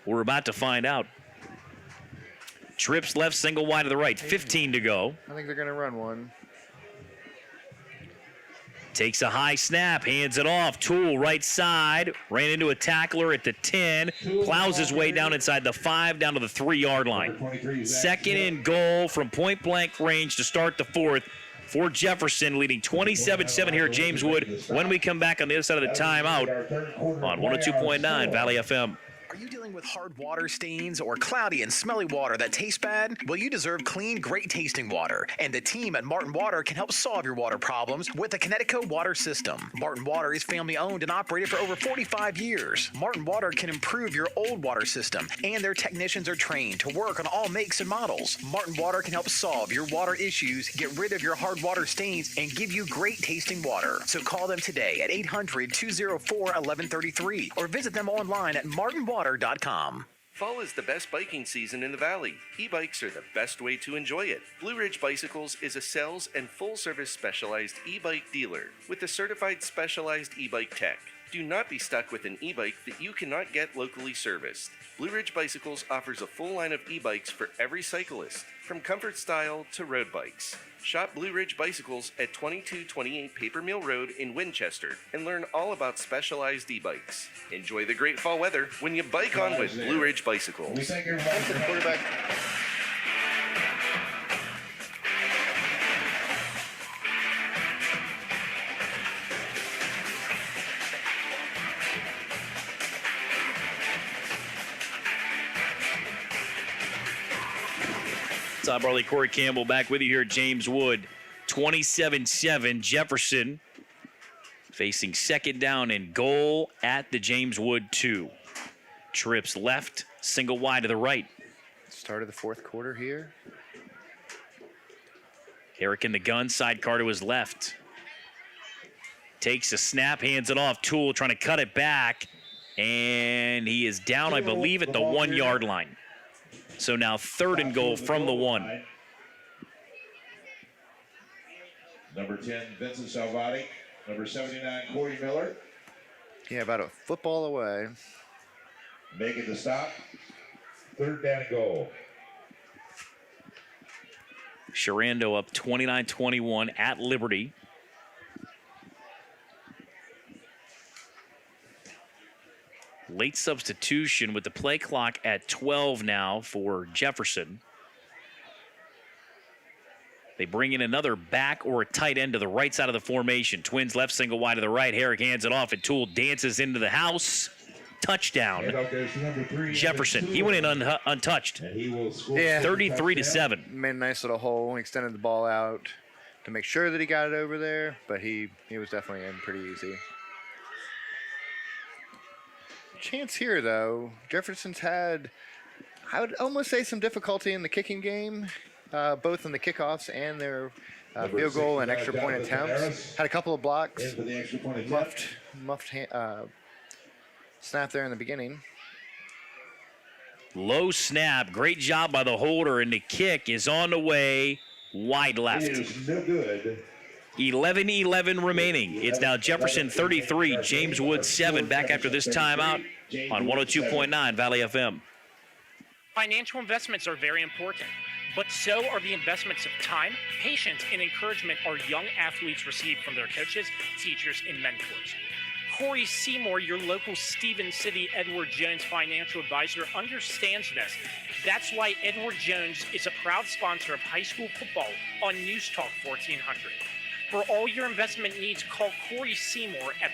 We're about to find out. Trips left, single wide to the right. 15 to go. I think they're going to run one. Takes a high snap, hands it off. Toole right side, ran into a tackler at the 10, plows his way down inside the 5, down to the 3-yard line. Second and goal from point blank range to start the fourth for Jefferson, leading 27-7 here at James Wood. When we come back on the other side of the timeout on 102.9 Valley FM. Are you dealing with hard water stains or cloudy and smelly water that tastes bad? Well, you deserve clean, great tasting water. And the team at Martin Water can help solve your water problems with the Connecticut water system. Martin Water is family owned and operated for over 45 years. Martin Water can improve your old water system, and their technicians are trained to work on all makes and models. Martin Water can help solve your water issues, get rid of your hard water stains, and give you great tasting water. So call them today at 800-204-1133 or visit them online at martinwater.com. Fall is the best biking season in the valley. E-bikes are the best way to enjoy it. Blue Ridge Bicycles is a sales and full-service specialized e-bike dealer with a certified specialized e-bike tech. Do not be stuck with an e-bike that you cannot get locally serviced. Blue Ridge Bicycles offers a full line of e-bikes for every cyclist, from comfort style to road bikes. Shop Blue Ridge Bicycles at 2228 Paper Mill Road in Winchester and learn all about specialized e-bikes. Enjoy the great fall weather when you bike on with Blue Ridge Bicycles. We thank everybody for the Quarterback. Todd Barley, Corey Campbell back with you here at James Wood. 27-7, Jefferson facing second down and goal at the James Wood 2. Trips left, single wide to the right. Start of the fourth quarter here. Eric in the gun, sidecar to his left. Takes a snap, hands it off. Toole trying to cut it back. And he is down, I believe, at the 1 yard line. So now third and goal from the 1. Number 10, Vincent Salvati. Number 79, Corey Miller. Yeah, about a football away. Making the stop. Third down and goal. Sherando up 29-21 at Liberty. Late substitution with the play clock at 12 now for Jefferson. They bring in another back or a tight end to the right side of the formation. Twins left, single wide to the right. Herrick hands it off, and Toole dances into the house. Touchdown. Jefferson. He went in untouched. Yeah. 33-7. Made a nice little hole, extended the ball out to make sure that he got it over there, but he was definitely in pretty easy. Chance here, though. Jefferson's had, I would almost say, some difficulty in the kicking game, both in the kickoffs and their field goal and extra point attempts. Had a couple of blocks, muffed snap there in the beginning. Low snap. Great job by the holder, and the kick is on the way wide left. It is no good. 11-11 remaining. It's now Jefferson 33, James Wood 7. Back after this timeout on 102.9 Valley FM. Financial investments are very important, but so are the investments of time, patience, and encouragement our young athletes receive from their coaches, teachers, and mentors. Corey Seymour, your local Stevens City Edward Jones financial advisor, understands this. That's why Edward Jones is a proud sponsor of high school football on News Talk 1400. For all your investment needs, call Corey Seymour at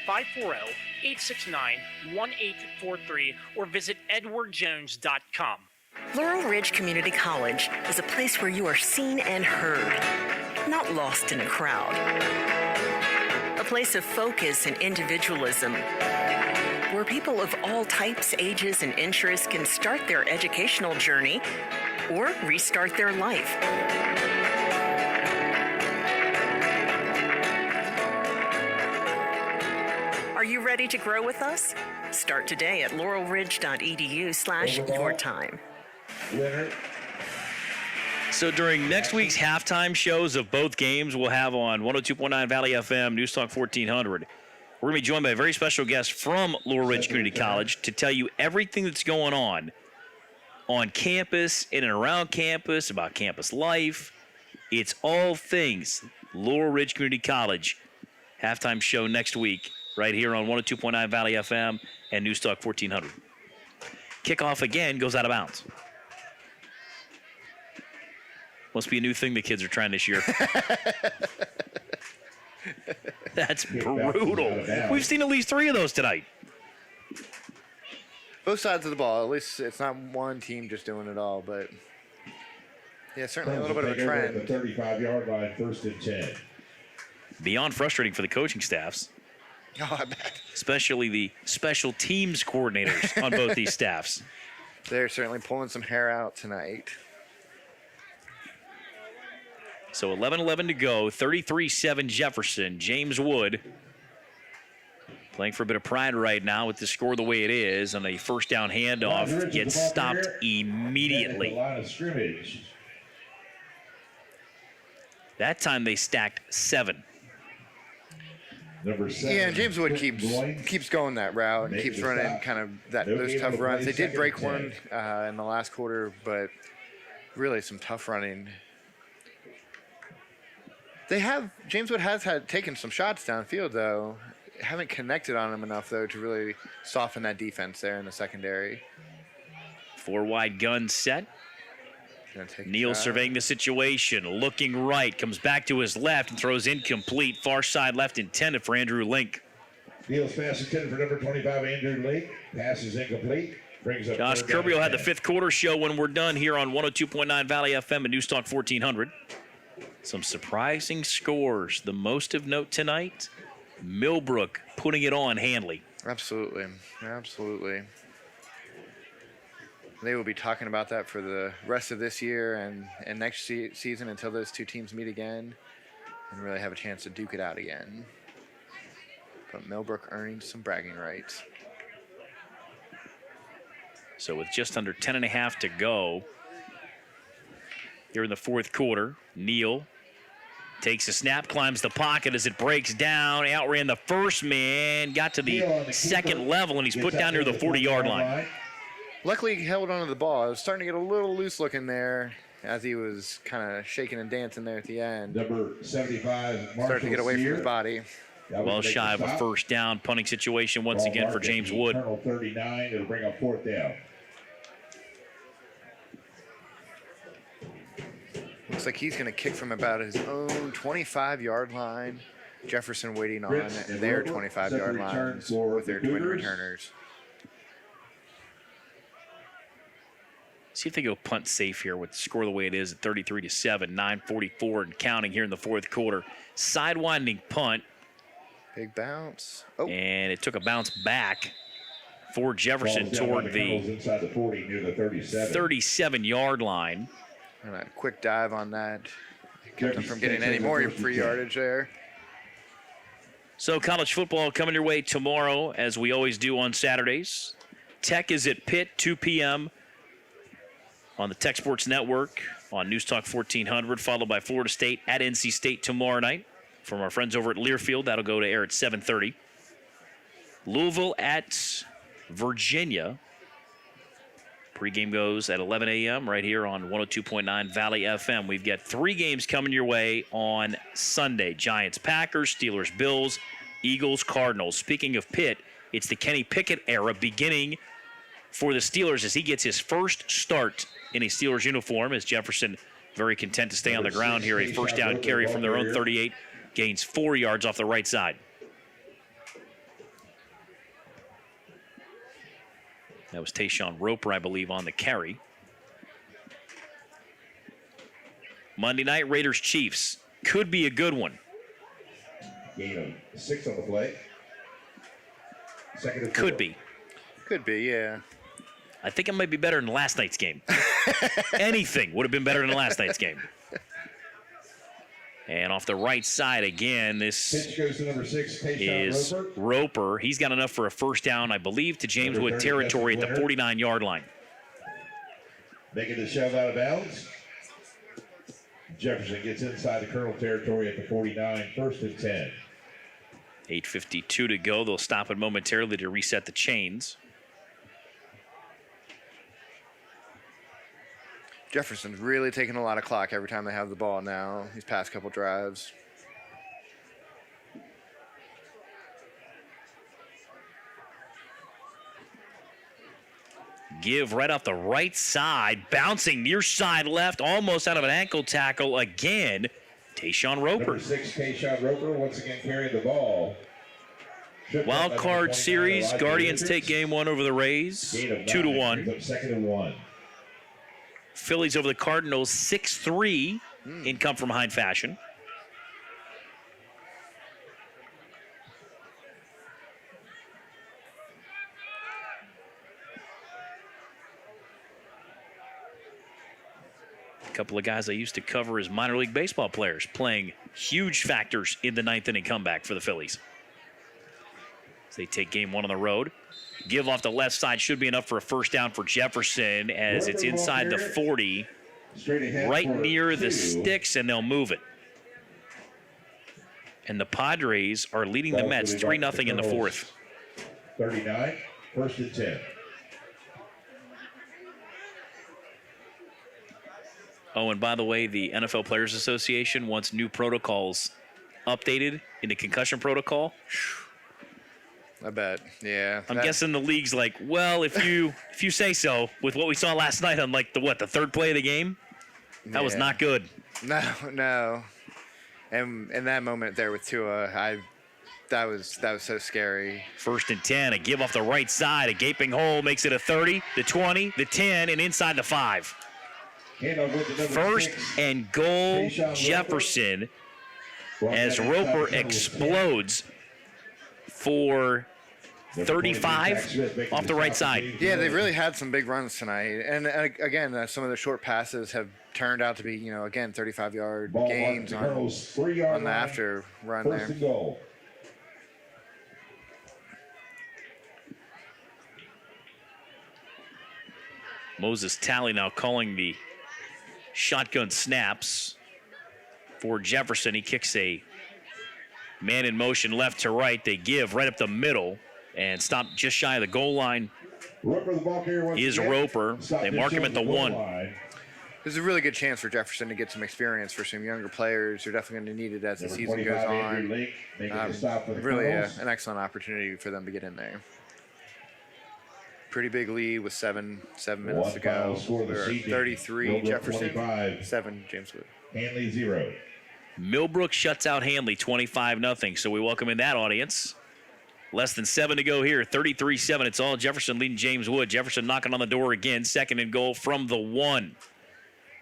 540-869-1843 or visit edwardjones.com. Laurel Ridge Community College is a place where you are seen and heard, not lost in a crowd. A place of focus and individualism, where people of all types, ages, and interests can start their educational journey or restart their life. Are you ready to grow with us? Start today at laurelridge.edu/yourtime. Winner. So during next week's halftime shows of both games, we'll have on 102.9 Valley FM, News Talk 1400. We're going to be joined by a very special guest from Laurel Ridge Community College to tell you everything that's going on campus, in and around campus, about campus life. It's all things Laurel Ridge Community College. Halftime show next week, right here on 102.9 Valley FM and News Talk 1400. Kickoff again goes out of bounds. Must be a new thing the kids are trying this year. That's brutal. We've seen at least 3 of those tonight. Both sides of the ball. At least it's not one team just doing it all, but yeah, certainly a little bit of a trend. The 35-yard line, 1st and 10. Beyond frustrating for the coaching staffs. Oh, I bet. Especially the special teams coordinators on both these staffs. They're certainly pulling some hair out tonight. So 11-11 to go, 33-7 Jefferson. James Wood Playing for a bit of pride right now with the score the way it is, and a first down handoff gets stopped immediately. Line of scrimmage. That time they stacked 7. Number 7. Yeah, and James Wood keeps going that route and keeps running kind of those tough runs. They did break one in the last quarter, but really some tough running. James Wood has taken some shots downfield though. Haven't connected on him enough though to really soften that defense there in the secondary. 4 wide gun set. Neal surveying the situation, looking right, comes back to his left and throws incomplete. Far side left intended for Andrew Link. Neal's pass intended for number 25, Andrew Link. Pass is incomplete. Brings up Josh Kirby will have the 5th quarter show when we're done here on 102.9 Valley FM and News Talk 1400. Some surprising scores. The most of note tonight, Millbrook putting it on Handley. Absolutely. They will be talking about that for the rest of this year and next season until those two teams meet again and really have a chance to duke it out again. But Millbrook earning some bragging rights. So with just under 10.5 to go here in the 4th quarter, Neal takes a snap, climbs the pocket as it breaks down, outran the first man, got to the second level, and he's put down near the 40-yard line. Luckily, he held onto the ball. It was starting to get a little loose looking there as he was kind of shaking and dancing there at the end. Number 75, started to get away from his body. Well shy of a first down punting situation once again for James Wood. Colonel 39, it'll bring up 4th down. Looks like he's going to kick from about his own 25-yard line. Jefferson waiting on their 25-yard lines with their twin returners. See if they go punt safe here with the score the way it is at 33-7, 9:44 and counting here in the 4th quarter. Sidewinding punt. Big bounce. Oh. And it took a bounce back for Jefferson toward the 37-yard line. And a quick dive on that. Kept him from getting any more free yardage there. So college football coming your way tomorrow, as we always do on Saturdays. Tech is at Pitt, 2 p.m. on the Tech Sports Network on News Talk 1400, followed by Florida State at NC State tomorrow night. From our friends over at Learfield, that'll go to air at 7:30. Louisville at Virginia. Pregame goes at 11 a.m. right here on 102.9 Valley FM. We've got 3 games coming your way on Sunday. Giants, Packers, Steelers, Bills, Eagles, Cardinals. Speaking of Pitt, it's the Kenny Pickett era beginning for the Steelers as he gets his first start in a Steelers uniform, as Jefferson very content to stay on the ground here. A first down carry from their own 38, gains 4 yards off the right side. That was Tayshawn Roper, I believe, on the carry. Monday night, Raiders Chiefs. Could be a good one. Gain of 6 on the play. Second and 4. Could be. Could be, yeah. I think it might be better than last night's game. Anything would have been better than last night's game. And off the right side again, this pitch goes to number 6, is Roper. He's got enough for a first down, I believe, to James Wood territory at the 49-yard line. Making the shove out of bounds. Jefferson gets inside the Colonel territory at the 49, 1st and 10. 8:52 to go. They'll stop it momentarily to reset the chains. Jefferson's really taking a lot of clock every time they have the ball now, these past couple drives. Give right off the right side, bouncing near side left, almost out of an ankle tackle again. Tayshawn Roper. Number 6, Tayshawn Roper, once again carrying the ball. Wild card series, Guardians take game 1 over the Rays, 2-1. 2nd and 1. Phillies over the Cardinals, 6-3 in come-from-behind fashion. A couple of guys I used to cover as minor league baseball players playing huge factors in the 9th inning comeback for the Phillies. They take game one on the road. Give off the left side should be enough for a first down for Jefferson as it's inside the 40, right near the sticks, and they'll move it. And the Padres are leading the Mets 3-0 in the fourth. 39, 1st and 10. Oh, and by the way, the NFL Players Association wants new protocols updated in the concussion protocol. I bet. Yeah. I'm guessing the league's like, well, if you say so, with what we saw last night on like the third play of the game, that was not good. No. And in that moment there with Tua, that was so scary. 1st and 10, a give off the right side, a gaping hole makes it a 30, the 20, the 10, and inside the 5. First and goal, Jefferson, as Roper explodes for 35 off the right side. Yeah, they've really had some big runs tonight. And again, some of the short passes have turned out to be, again, 35-yard gains on the after run there. Goal. Moses Talley now calling the shotgun snaps for Jefferson. He kicks a man in motion left to right. They give right up the middle and stop just shy of the goal line. Is Roper. They mark him at the 1. This is a really good chance for Jefferson to get some experience for some younger players. They're definitely going to need it as the season goes on. Really an excellent opportunity for them to get in there. Pretty big lead with seven minutes to go. 33 Jefferson, 7 James Wood. Hanley 0. Millbrook shuts out Hanley 25-0. So we welcome in that audience. Less than 7 to go here. 33-7. It's all Jefferson leading James Wood. Jefferson knocking on the door again. 2nd and goal from the 1.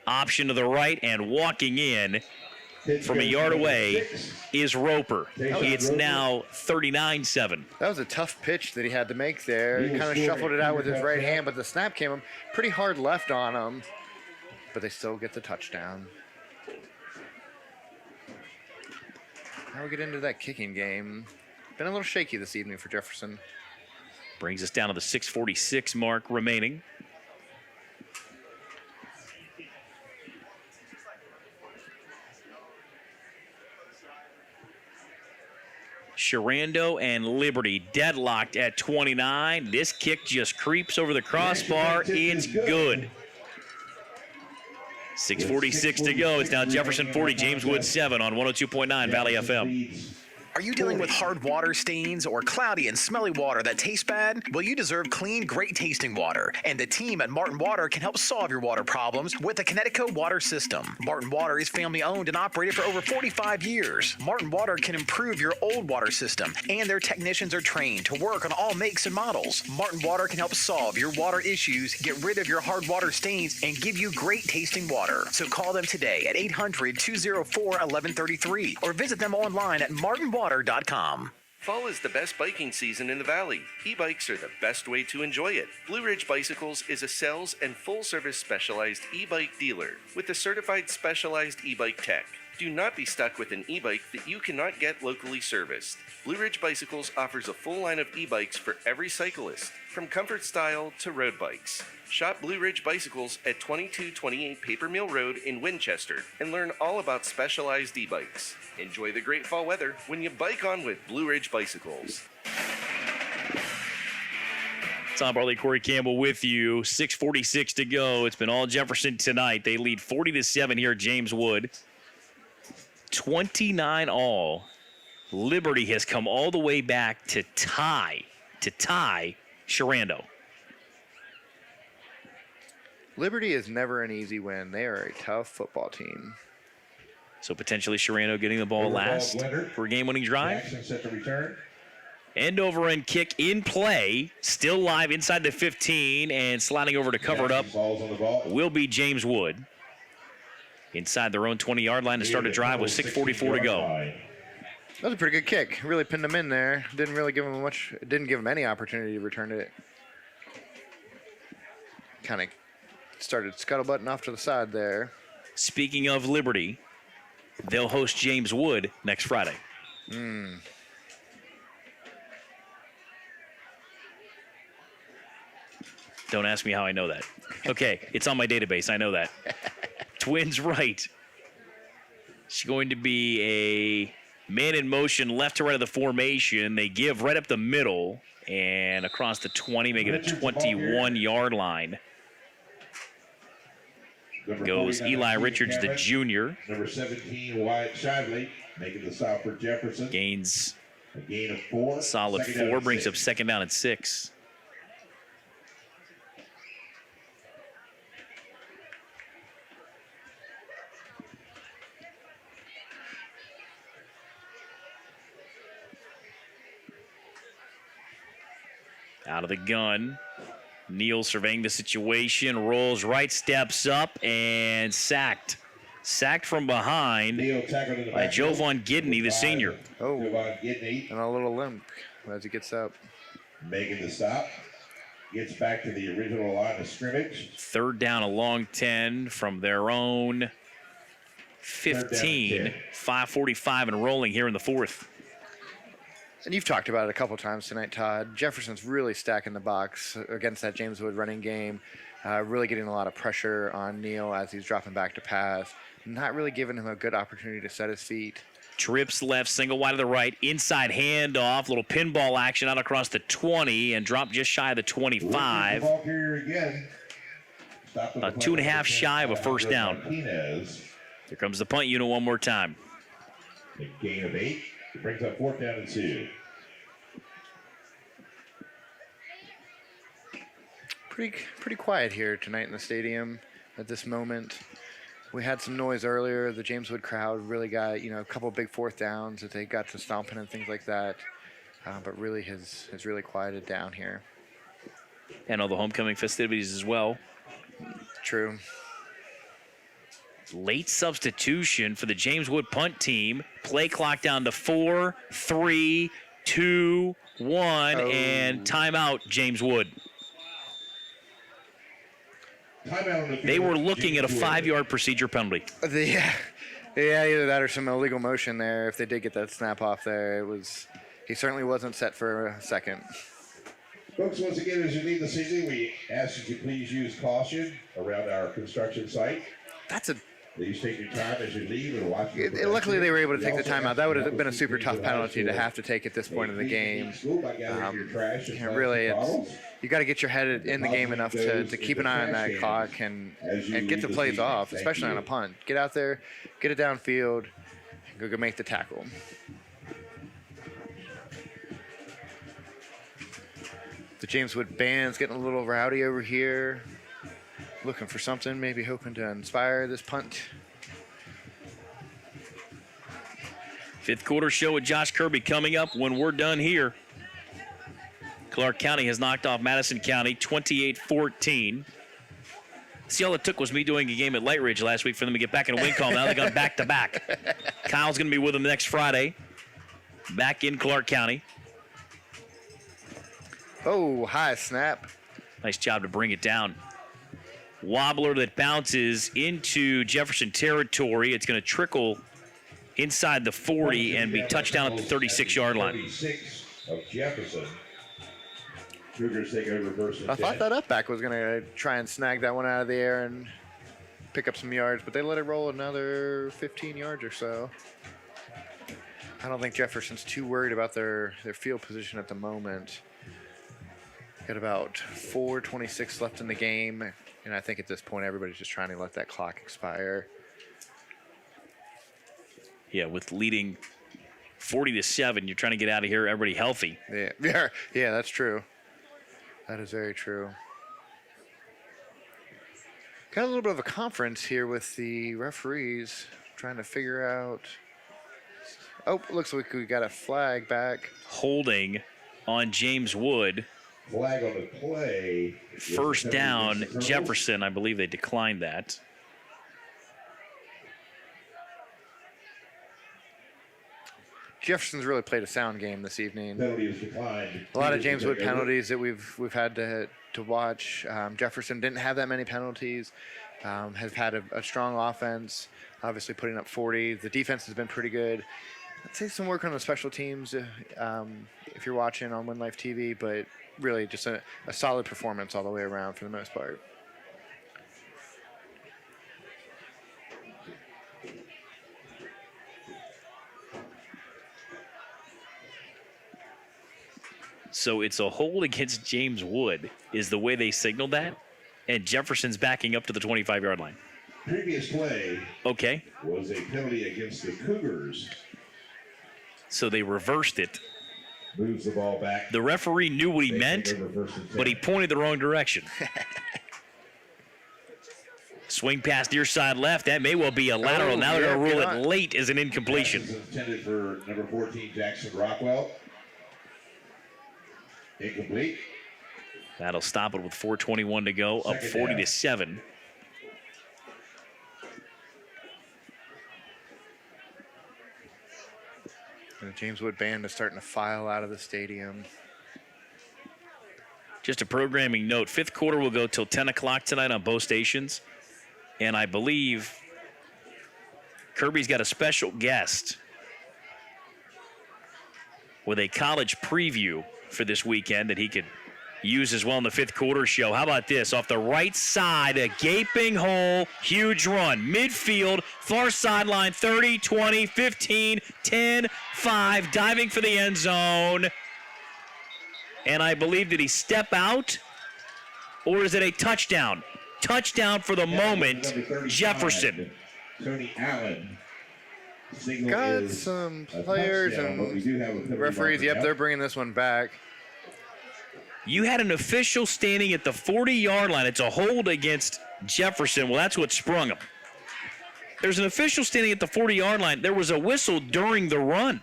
Option to the right and walking in from a yard away is Roper. It's now 39-7. That was a tough pitch that he had to make there. He kind of shuffled it out with his right hand, but the snap came pretty hard left on him. But they still get the touchdown. Now we get into that kicking game. Been a little shaky this evening for Jefferson. Brings us down to the 6:46 mark remaining. Sherando and Liberty deadlocked at 29. This kick just creeps over the crossbar. It's good. 6:46 to go. It's now Jefferson 40, James Wood 7 on 102.9 Valley FM. Are you dealing with hard water stains or cloudy and smelly water that tastes bad? Well, you deserve clean, great tasting water. And the team at Martin Water can help solve your water problems with the Connecticut water system. Martin Water is family owned and operated for over 45 years. Martin Water can improve your old water system, and their technicians are trained to work on all makes and models. Martin Water can help solve your water issues, get rid of your hard water stains, and give you great tasting water. So call them today at 800-204-1133 or visit them online at martinwater.com. Fall is the best biking season in the Valley. E-bikes are the best way to enjoy it. Blue Ridge Bicycles is a sales and full-service specialized e-bike dealer with a certified specialized e-bike tech. Do not be stuck with an e-bike that you cannot get locally serviced. Blue Ridge Bicycles offers a full line of e-bikes for every cyclist, from comfort style to road bikes. Shop Blue Ridge Bicycles at 2228 Paper Mill Road in Winchester and learn all about specialized e-bikes. Enjoy the great fall weather when you bike on with Blue Ridge Bicycles. Tom Barley, Corey Campbell with you. 6:46 to go. It's been all Jefferson tonight. They lead 40-7 here at James Wood. 29 all. Liberty has come all the way back to tie Sherando. Liberty is never an easy win. They are a tough football team. So potentially Sherando getting the ball last for a game-winning drive. Jackson set to return. End over end kick in play. Still live inside the 15 and sliding over to cover it up will be James Wood. Inside their own 20-yard line to start a drive with 6:44 to go. That was a pretty good kick. Really pinned him in there. Didn't really give him much. Didn't give him any opportunity to return it. Kind of started scuttlebutting off to the side there. Speaking of Liberty, they'll host James Wood next Friday. Don't ask me how I know that. Okay, it's on my database. I know that. Twins right. It's going to be a man in motion left to right of the formation. They give right up the middle and across the 20, make it a 21-yard line. Goes Eli Richards, the junior. Number 17, Wyatt Shively, making the stop for Jefferson. Gains A gain of 4. solid Second down 4, and brings up 6. second down and 6. Out of the gun. Neal surveying the situation, rolls right, steps up, and sacked. Sacked from behind Neal tackled in the by backfield. Jovan Gidney, the senior. Oh, Jovan Gidney and a little limp as he gets up. making the stop. Gets back to the original line of scrimmage. Third down, a long 10 from their own 15. 10. 5:45 and rolling here in the fourth. And you've talked about it a couple times tonight, Todd. Jefferson's really stacking the box against that James Wood running game, really getting a lot of pressure on Neal as he's dropping back to pass, not really giving him a good opportunity to set his feet. Trips left, single wide to the right, inside handoff, little pinball action out across the 20 and drop just shy of the 25. Ball carrier again. Stopped on the About play 2.5 shy of a first down. Martinez. Here comes the punt unit one more time. A gain of 8. It brings up 4th down and 2. Pretty quiet here tonight in the stadium at this moment. We had some noise earlier. The James Wood crowd really got, a couple big 4th downs that they got to stomping and things like that. But really has really quieted down here. And all the homecoming festivities as well. True. Late substitution for the James Wood punt team. Play clock down to 4, 3, 2, 1, and timeout, James Wood. Timeout on the They field. were looking at a James Wood. 5-yard procedure penalty. Yeah, either that or some illegal motion there. If they did get that snap off there, he certainly wasn't set for a second. Folks, once again, as you leave the season, we ask that you please use caution around our construction site. Please take your time as you leave and watch. Luckily, they were able to take the timeout. That would have been a super tough penalty to have to take at this point in the game. Really, you got to get your head in the game enough to keep an eye on that clock and get the plays off, especially on a punt. Get out there, get it downfield, and go make the tackle. The James Wood band's getting a little rowdy over here. Looking for something, maybe hoping to inspire this punt. Fifth quarter show with Josh Kirby coming up when we're done here. Clark County has knocked off Madison County 28-14. See, all it took was me doing a game at Light Ridge last week for them to get back in a win call. Now they got back-to-back. Kyle's going to be with them next Friday. Back in Clark County. Oh, high snap. Nice job to bring it down. Wobbler that bounces into Jefferson territory. It's going to trickle inside the 40 and be touchdown at the 36-yard line. 36 of Jefferson. Cougars take over first and I 10. thought that up back was going to try and snag that one out of the air and pick up some yards, but they let it roll another 15 yards or so. I don't think Jefferson's too worried about their field position at the moment. Got about 4:26 left in the game, and I think at this point everybody's just trying to let that clock expire. Yeah, with leading 40-7, you're trying to get out of here, everybody healthy. Yeah, that's true. That is very true. Got a little bit of a conference here with the referees trying to figure out. Oh, looks like we got a flag back. Holding on James Wood. Flag on the play. First down, Jefferson. I believe they declined that. Jefferson's really played a sound game this evening. Penalty is declined. A lot of James Wood penalties that we've had to watch. Jefferson didn't have that many penalties. Has had a strong offense, obviously putting up 40. The defense has been pretty good. I'd say some work on the special teams if you're watching on Win Life TV, but really just a solid performance all the way around for the most part. So it's a hold against James Wood is the way they signaled that, and Jefferson's backing up to the 25-yard line. Previous play Okay. was a penalty against the Cougars. So they reversed it. Moves the ball back. The referee knew what he meant, but he pointed the wrong direction. Swing pass near side left. That may well be a lateral. Now they're going to rule it late as an incompletion. Pass is intended for number 14, Jackson Rockwell. Incomplete. That'll stop it with 4:21 to go, up 40-7. And the James Wood band is starting to file out of the stadium. Just a programming note, fifth quarter will go till 10 o'clock tonight on both stations. And I believe Kirby's got a special guest with a college preview for this weekend that he could use as well in the fifth quarter show. How about this? Off the right side, a gaping hole, huge run. Midfield, far sideline, 30, 20, 15, 10, 5, diving for the end zone. And I believe, did he step out? Or is it a touchdown? Touchdown for the moment, Jefferson. Tony Allen. Signal Got is some a players touchdown, but we do have a and penalty referees. marker Yep, now. they're bringing this one back. You had an official standing at the 40-yard line. It's a hold against Jefferson. Well, that's what sprung him. There's an official standing at the 40-yard line. There was a whistle during the run.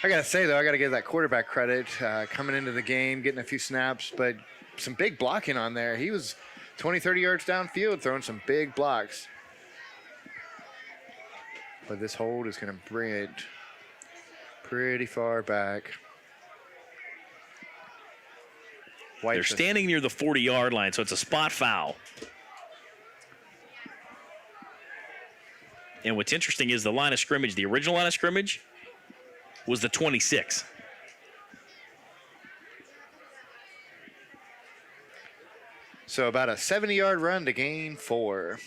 I got to say, though, I got to give that quarterback credit coming into the game, getting a few snaps, but some big blocking on there. He was 20, 30 yards downfield throwing some big blocks. But this hold is going to bring it pretty far back. They're standing near the 40-yard line, so it's a spot foul. And what's interesting is the line of scrimmage, the original line of scrimmage, was the 26. So about a 70-yard run to gain 4.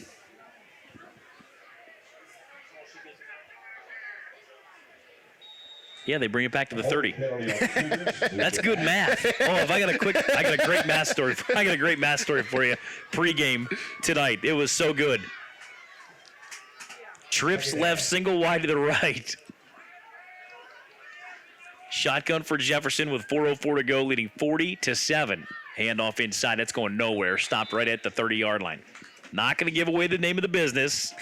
Yeah, they bring it back to the 30. That's good math. Oh, I got a great math story. I got a great math story for you. Pre-game tonight, it was so good. Trips left, single wide to the right. Shotgun for Jefferson with 4:04 to go, leading 40-7. Handoff inside. That's going nowhere. Stopped right at the 30-yard line. Not going to give away the name of the business,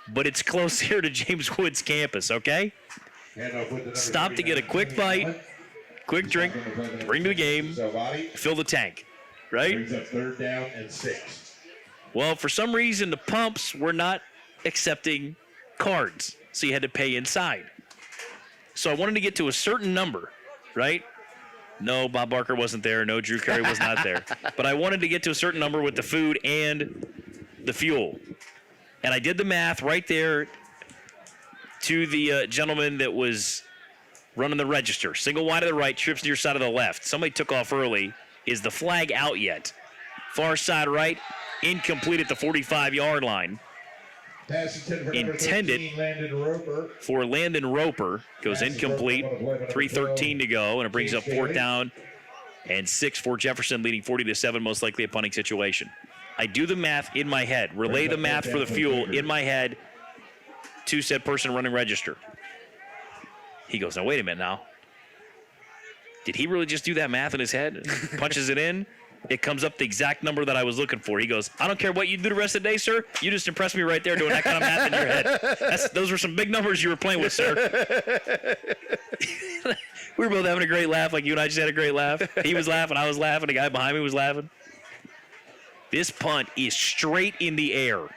but it's close here to James Woods campus, okay? Stop to get a quick bite, quick drink, bring to the game, fill the tank, right? Brings up 3rd down and 6. Well, for some reason, the pumps were not accepting cards, so you had to pay inside. So I wanted to get to a certain number, right? No, Bob Barker wasn't there. No, Drew Carey was not there. But I wanted to get to a certain number with the food and the fuel. And I did the math right there to the gentleman that was running the register. Single wide to the right, trips near side of the left. Somebody took off early. Is the flag out yet? Far side right, incomplete at the 45-yard line. Intended for Landon Roper. Goes incomplete. 3:13 to go, and it brings up 4th down and 6 for Jefferson, leading 40-7, most likely a punting situation. I do the math in my head. Relay the math for the fuel in my head to said person running register. He goes, now wait a minute now. Did he really just do that math in his head? Punches it in. It comes up the exact number that I was looking for. He goes, I don't care what you do the rest of the day, sir. You just impressed me right there doing that kind of math in your head. Those were some big numbers you were playing with, sir. We were both having a great laugh, like you and I just had a great laugh. He was laughing, I was laughing, the guy behind me was laughing. This punt is straight in the air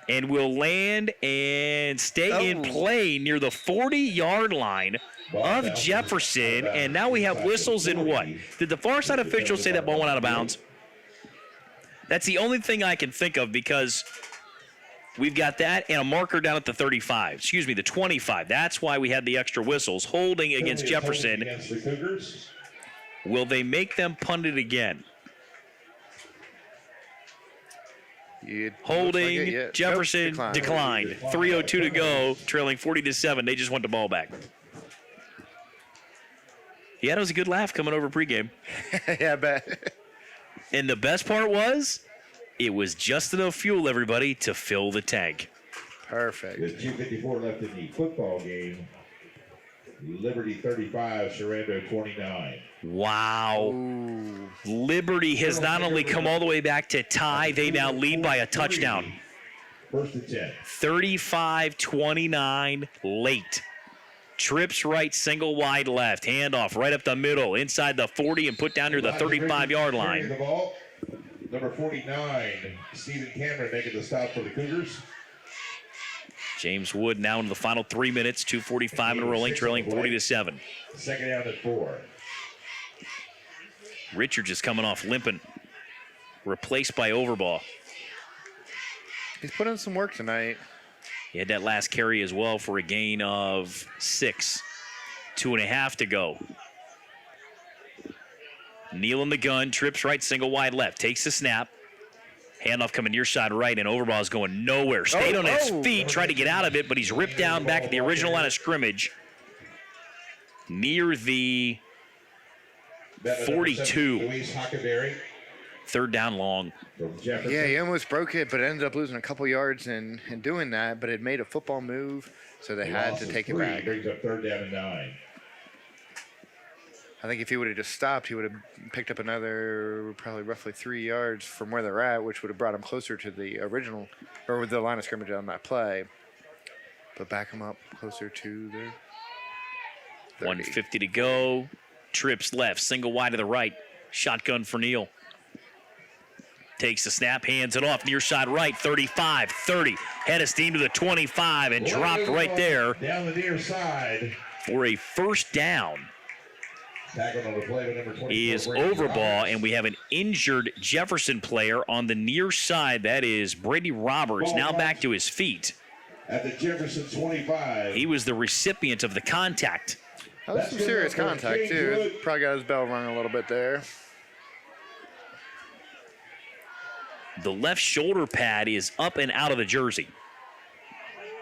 and will land and stay in play near the 40-yard line of Jefferson, and now we have whistles in what? Did the far side officials say that ball went out of bounds? That's the only thing I can think of, because We've got that and a marker down at the 35. Excuse me, the 25. That's why we had the extra whistles. Holding against Jefferson. Against the Cougars. Will they make them punt it again? Holding, like yeah. Jefferson Nope, declined. 3:02 to go, trailing 40-7. They just want the ball back. Yeah, it was a good laugh coming over pregame. Yeah, I bet. And the best part was, it was just enough fuel, everybody, to fill the tank. Perfect. With 2:54 left in the football game. Liberty 35, Sherando 29. Wow. Ooh. Liberty has not only come all the way back to tie, they now lead by a touchdown. First and 10. 35-29 late. Trips right, single wide left. Handoff right up the middle, inside the 40 and put down near the 35-yard line. The ball. Number 49, Stephen Cameron making the stop for the Cougars. James Wood now into the final 3 minutes, 2:45 and rolling, trailing 40-7. Second down at 4. Richards is coming off limping, replaced by Overball. He's put in some work tonight. He had that last carry as well for a gain of 6. 2.5 to go. Neal in the gun, trips right, single wide left, takes the snap. Handoff coming near side right, and Overball is going nowhere. Stayed on his feet, tried to get out of it, but he's ripped down back at the original line of scrimmage near the 42. Luis Huckleberry Third down long. from Jefferson. Yeah, he almost broke it, but ended up losing a couple yards in doing that. But it made a football move, so they had to take it back. Brings up third down and 9. I think if he would have just stopped, he would have picked up another probably roughly 3 yards from where they're at, which would have brought him closer to the original, or the line of scrimmage on that play. But back him up closer to the 30. 150 to go. Trips left, single wide to the right. Shotgun for Neal. Takes the snap, hands it off, near side right, 35, 30. Head of steam to the 25 and dropped right there Down the near side. for a first down. Tackled on the play with number 24. Is Brady Overball, Roberts. and we have an injured Jefferson player on the near side. That is Brady Roberts, now back to his feet. At the Jefferson 25. He was the recipient of the contact. That was some serious contact, too. Probably got his bell rung a little bit there. The left shoulder pad is up and out of the jersey.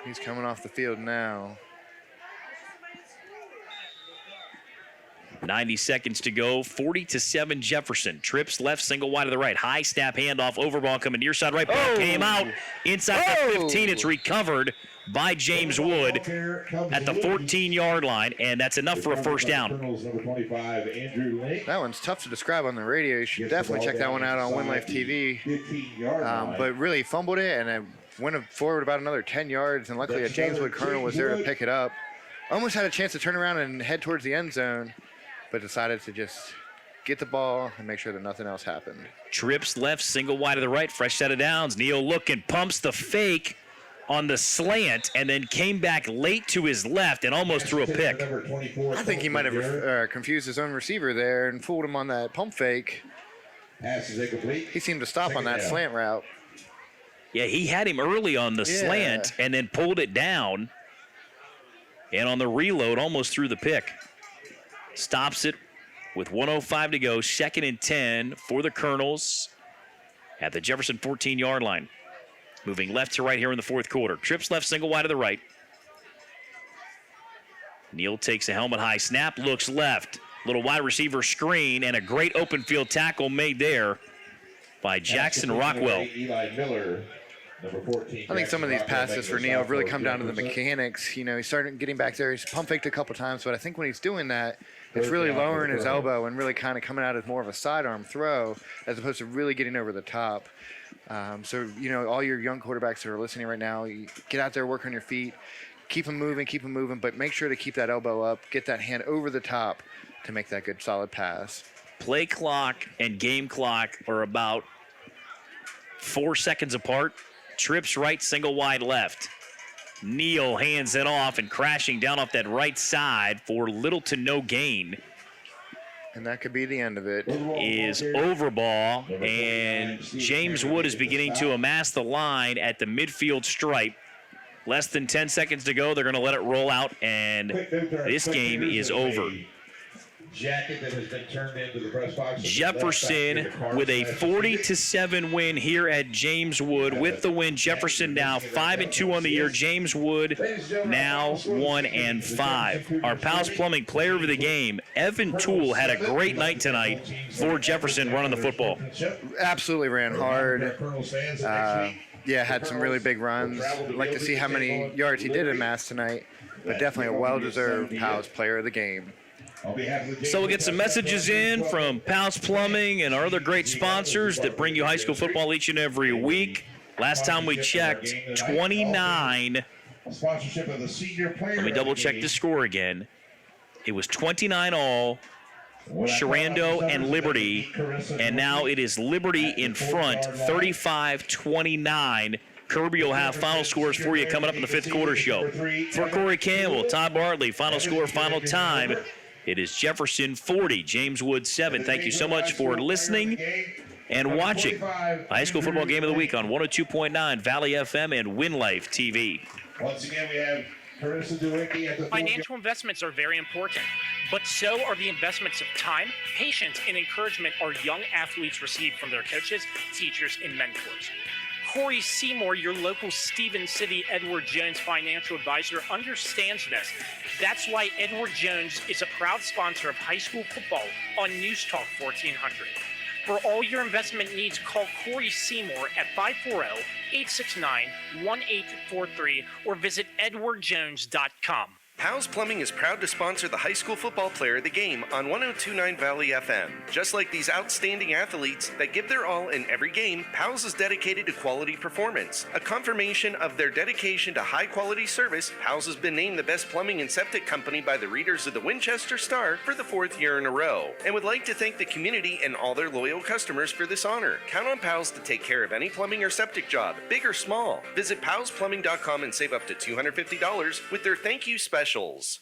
He's coming off the field now. 90 seconds to go, 40-7 Jefferson. Trips left, single wide to the right. High snap handoff, Overball coming near side right. Ball came out inside the 15. It's recovered by James Wood at the 14-yard line, and that's enough for a first down. Colonels number 25, Andrew Lake. That one's tough to describe on the radio. You should definitely check that one out on Win Life TV. 15-yard line. But really fumbled it, and it went forward about another 10 yards, and luckily a James Wood Colonel was there to pick it up. Almost had a chance to turn around and head towards the end zone, but decided to just get the ball and make sure that nothing else happened. Trips left, single wide to the right, fresh set of downs. Neal looking, pumps the fake on the slant, and then came back late to his left and almost threw a pick. Number 24, I think he might have confused his own receiver there and fooled him on that pump fake. Pass is incomplete. He seemed to stop on that Second down. slant route. Yeah, he had him early on the slant and then pulled it down. And on the reload, almost threw the pick. Stops it with 1:05 to go. 2nd and 10 for the Colonels at the Jefferson 14-yard line. Moving left to right here in the fourth quarter. Trips left, single wide to the right. Neal takes a helmet high snap, looks left. Little wide receiver screen and a great open field tackle made there by Jackson Rockwell. Eli Miller, number 14. I think some of these Jackson Rockwell passes for making the Neal stop have really for come down to the Jefferson. mechanics. You know, he started getting back there. He's pump faked a couple times, but I think when he's doing that, it's Third really down for lowering the his Colonels. elbow and really kind of coming out as more of a sidearm throw as opposed to really getting over the top. So, you know, all your young quarterbacks that are listening right now, you get out there, work on your feet, keep them moving, but make sure to keep that elbow up, get that hand over the top to make that good solid pass. Play clock and game clock are about 4 seconds apart. Trips right, single wide left. Neal hands it off and crashing down off that right side for little to no gain. And that could be the end of it. is over ball, and James Wood is beginning to amass the line at the midfield stripe. Less than 10 seconds to go. They're going to let it roll out, and this game is over. Jacket that has been turned into the press box. Jefferson with a 40-7 win here at James Wood. With the win, Jefferson now 5-2 on the year. James Wood now 1-5. Our Pals Plumbing player of the game, Evan Toole, had a great night tonight for Jefferson running the football. Absolutely ran hard. Yeah, had some really big runs. I'd like to see how many yards he did amass tonight, but definitely a well-deserved Pals player of the game. So we'll get some messages in from Pals Plumbing and our other great sponsors that bring you high school football each and every week. Last time we checked, 29. Sponsorship of the senior player. Let me double check the score again. It was 29 all, Sharando and Liberty, and now it is Liberty in front, 35-29. Kirby will have final scores for you coming up in the fifth quarter show. For Corey Campbell, Todd Bartley, final score, final time. It is Jefferson 40, James Wood 7. Thank you so much for listening and watching High School Football Game of the Week on 102.9 Valley FM and Win Life TV. Once again, we have Carissa Dewicki at the Financial investments are very important, but so are the investments of time, patience, and encouragement our young athletes receive from their coaches, teachers, and mentors. Corey Seymour, your local Stevens City Edward Jones financial advisor, understands this. That's why Edward Jones is a proud sponsor of high school football on News Talk 1400. For all your investment needs, call Corey Seymour at 540-869-1843 or visit edwardjones.com. Pals Plumbing is proud to sponsor the high school football player of the game on 102.9 Valley FM. Just like these outstanding athletes that give their all in every game, Pals is dedicated to quality performance. A confirmation of their dedication to high-quality service, Pals has been named the best plumbing and septic company by the readers of the Winchester Star for the 4th year in a row, and would like to thank the community and all their loyal customers for this honor. Count on Pals to take care of any plumbing or septic job, big or small. Visit palsplumbing.com and save up to $250 with their thank you specials.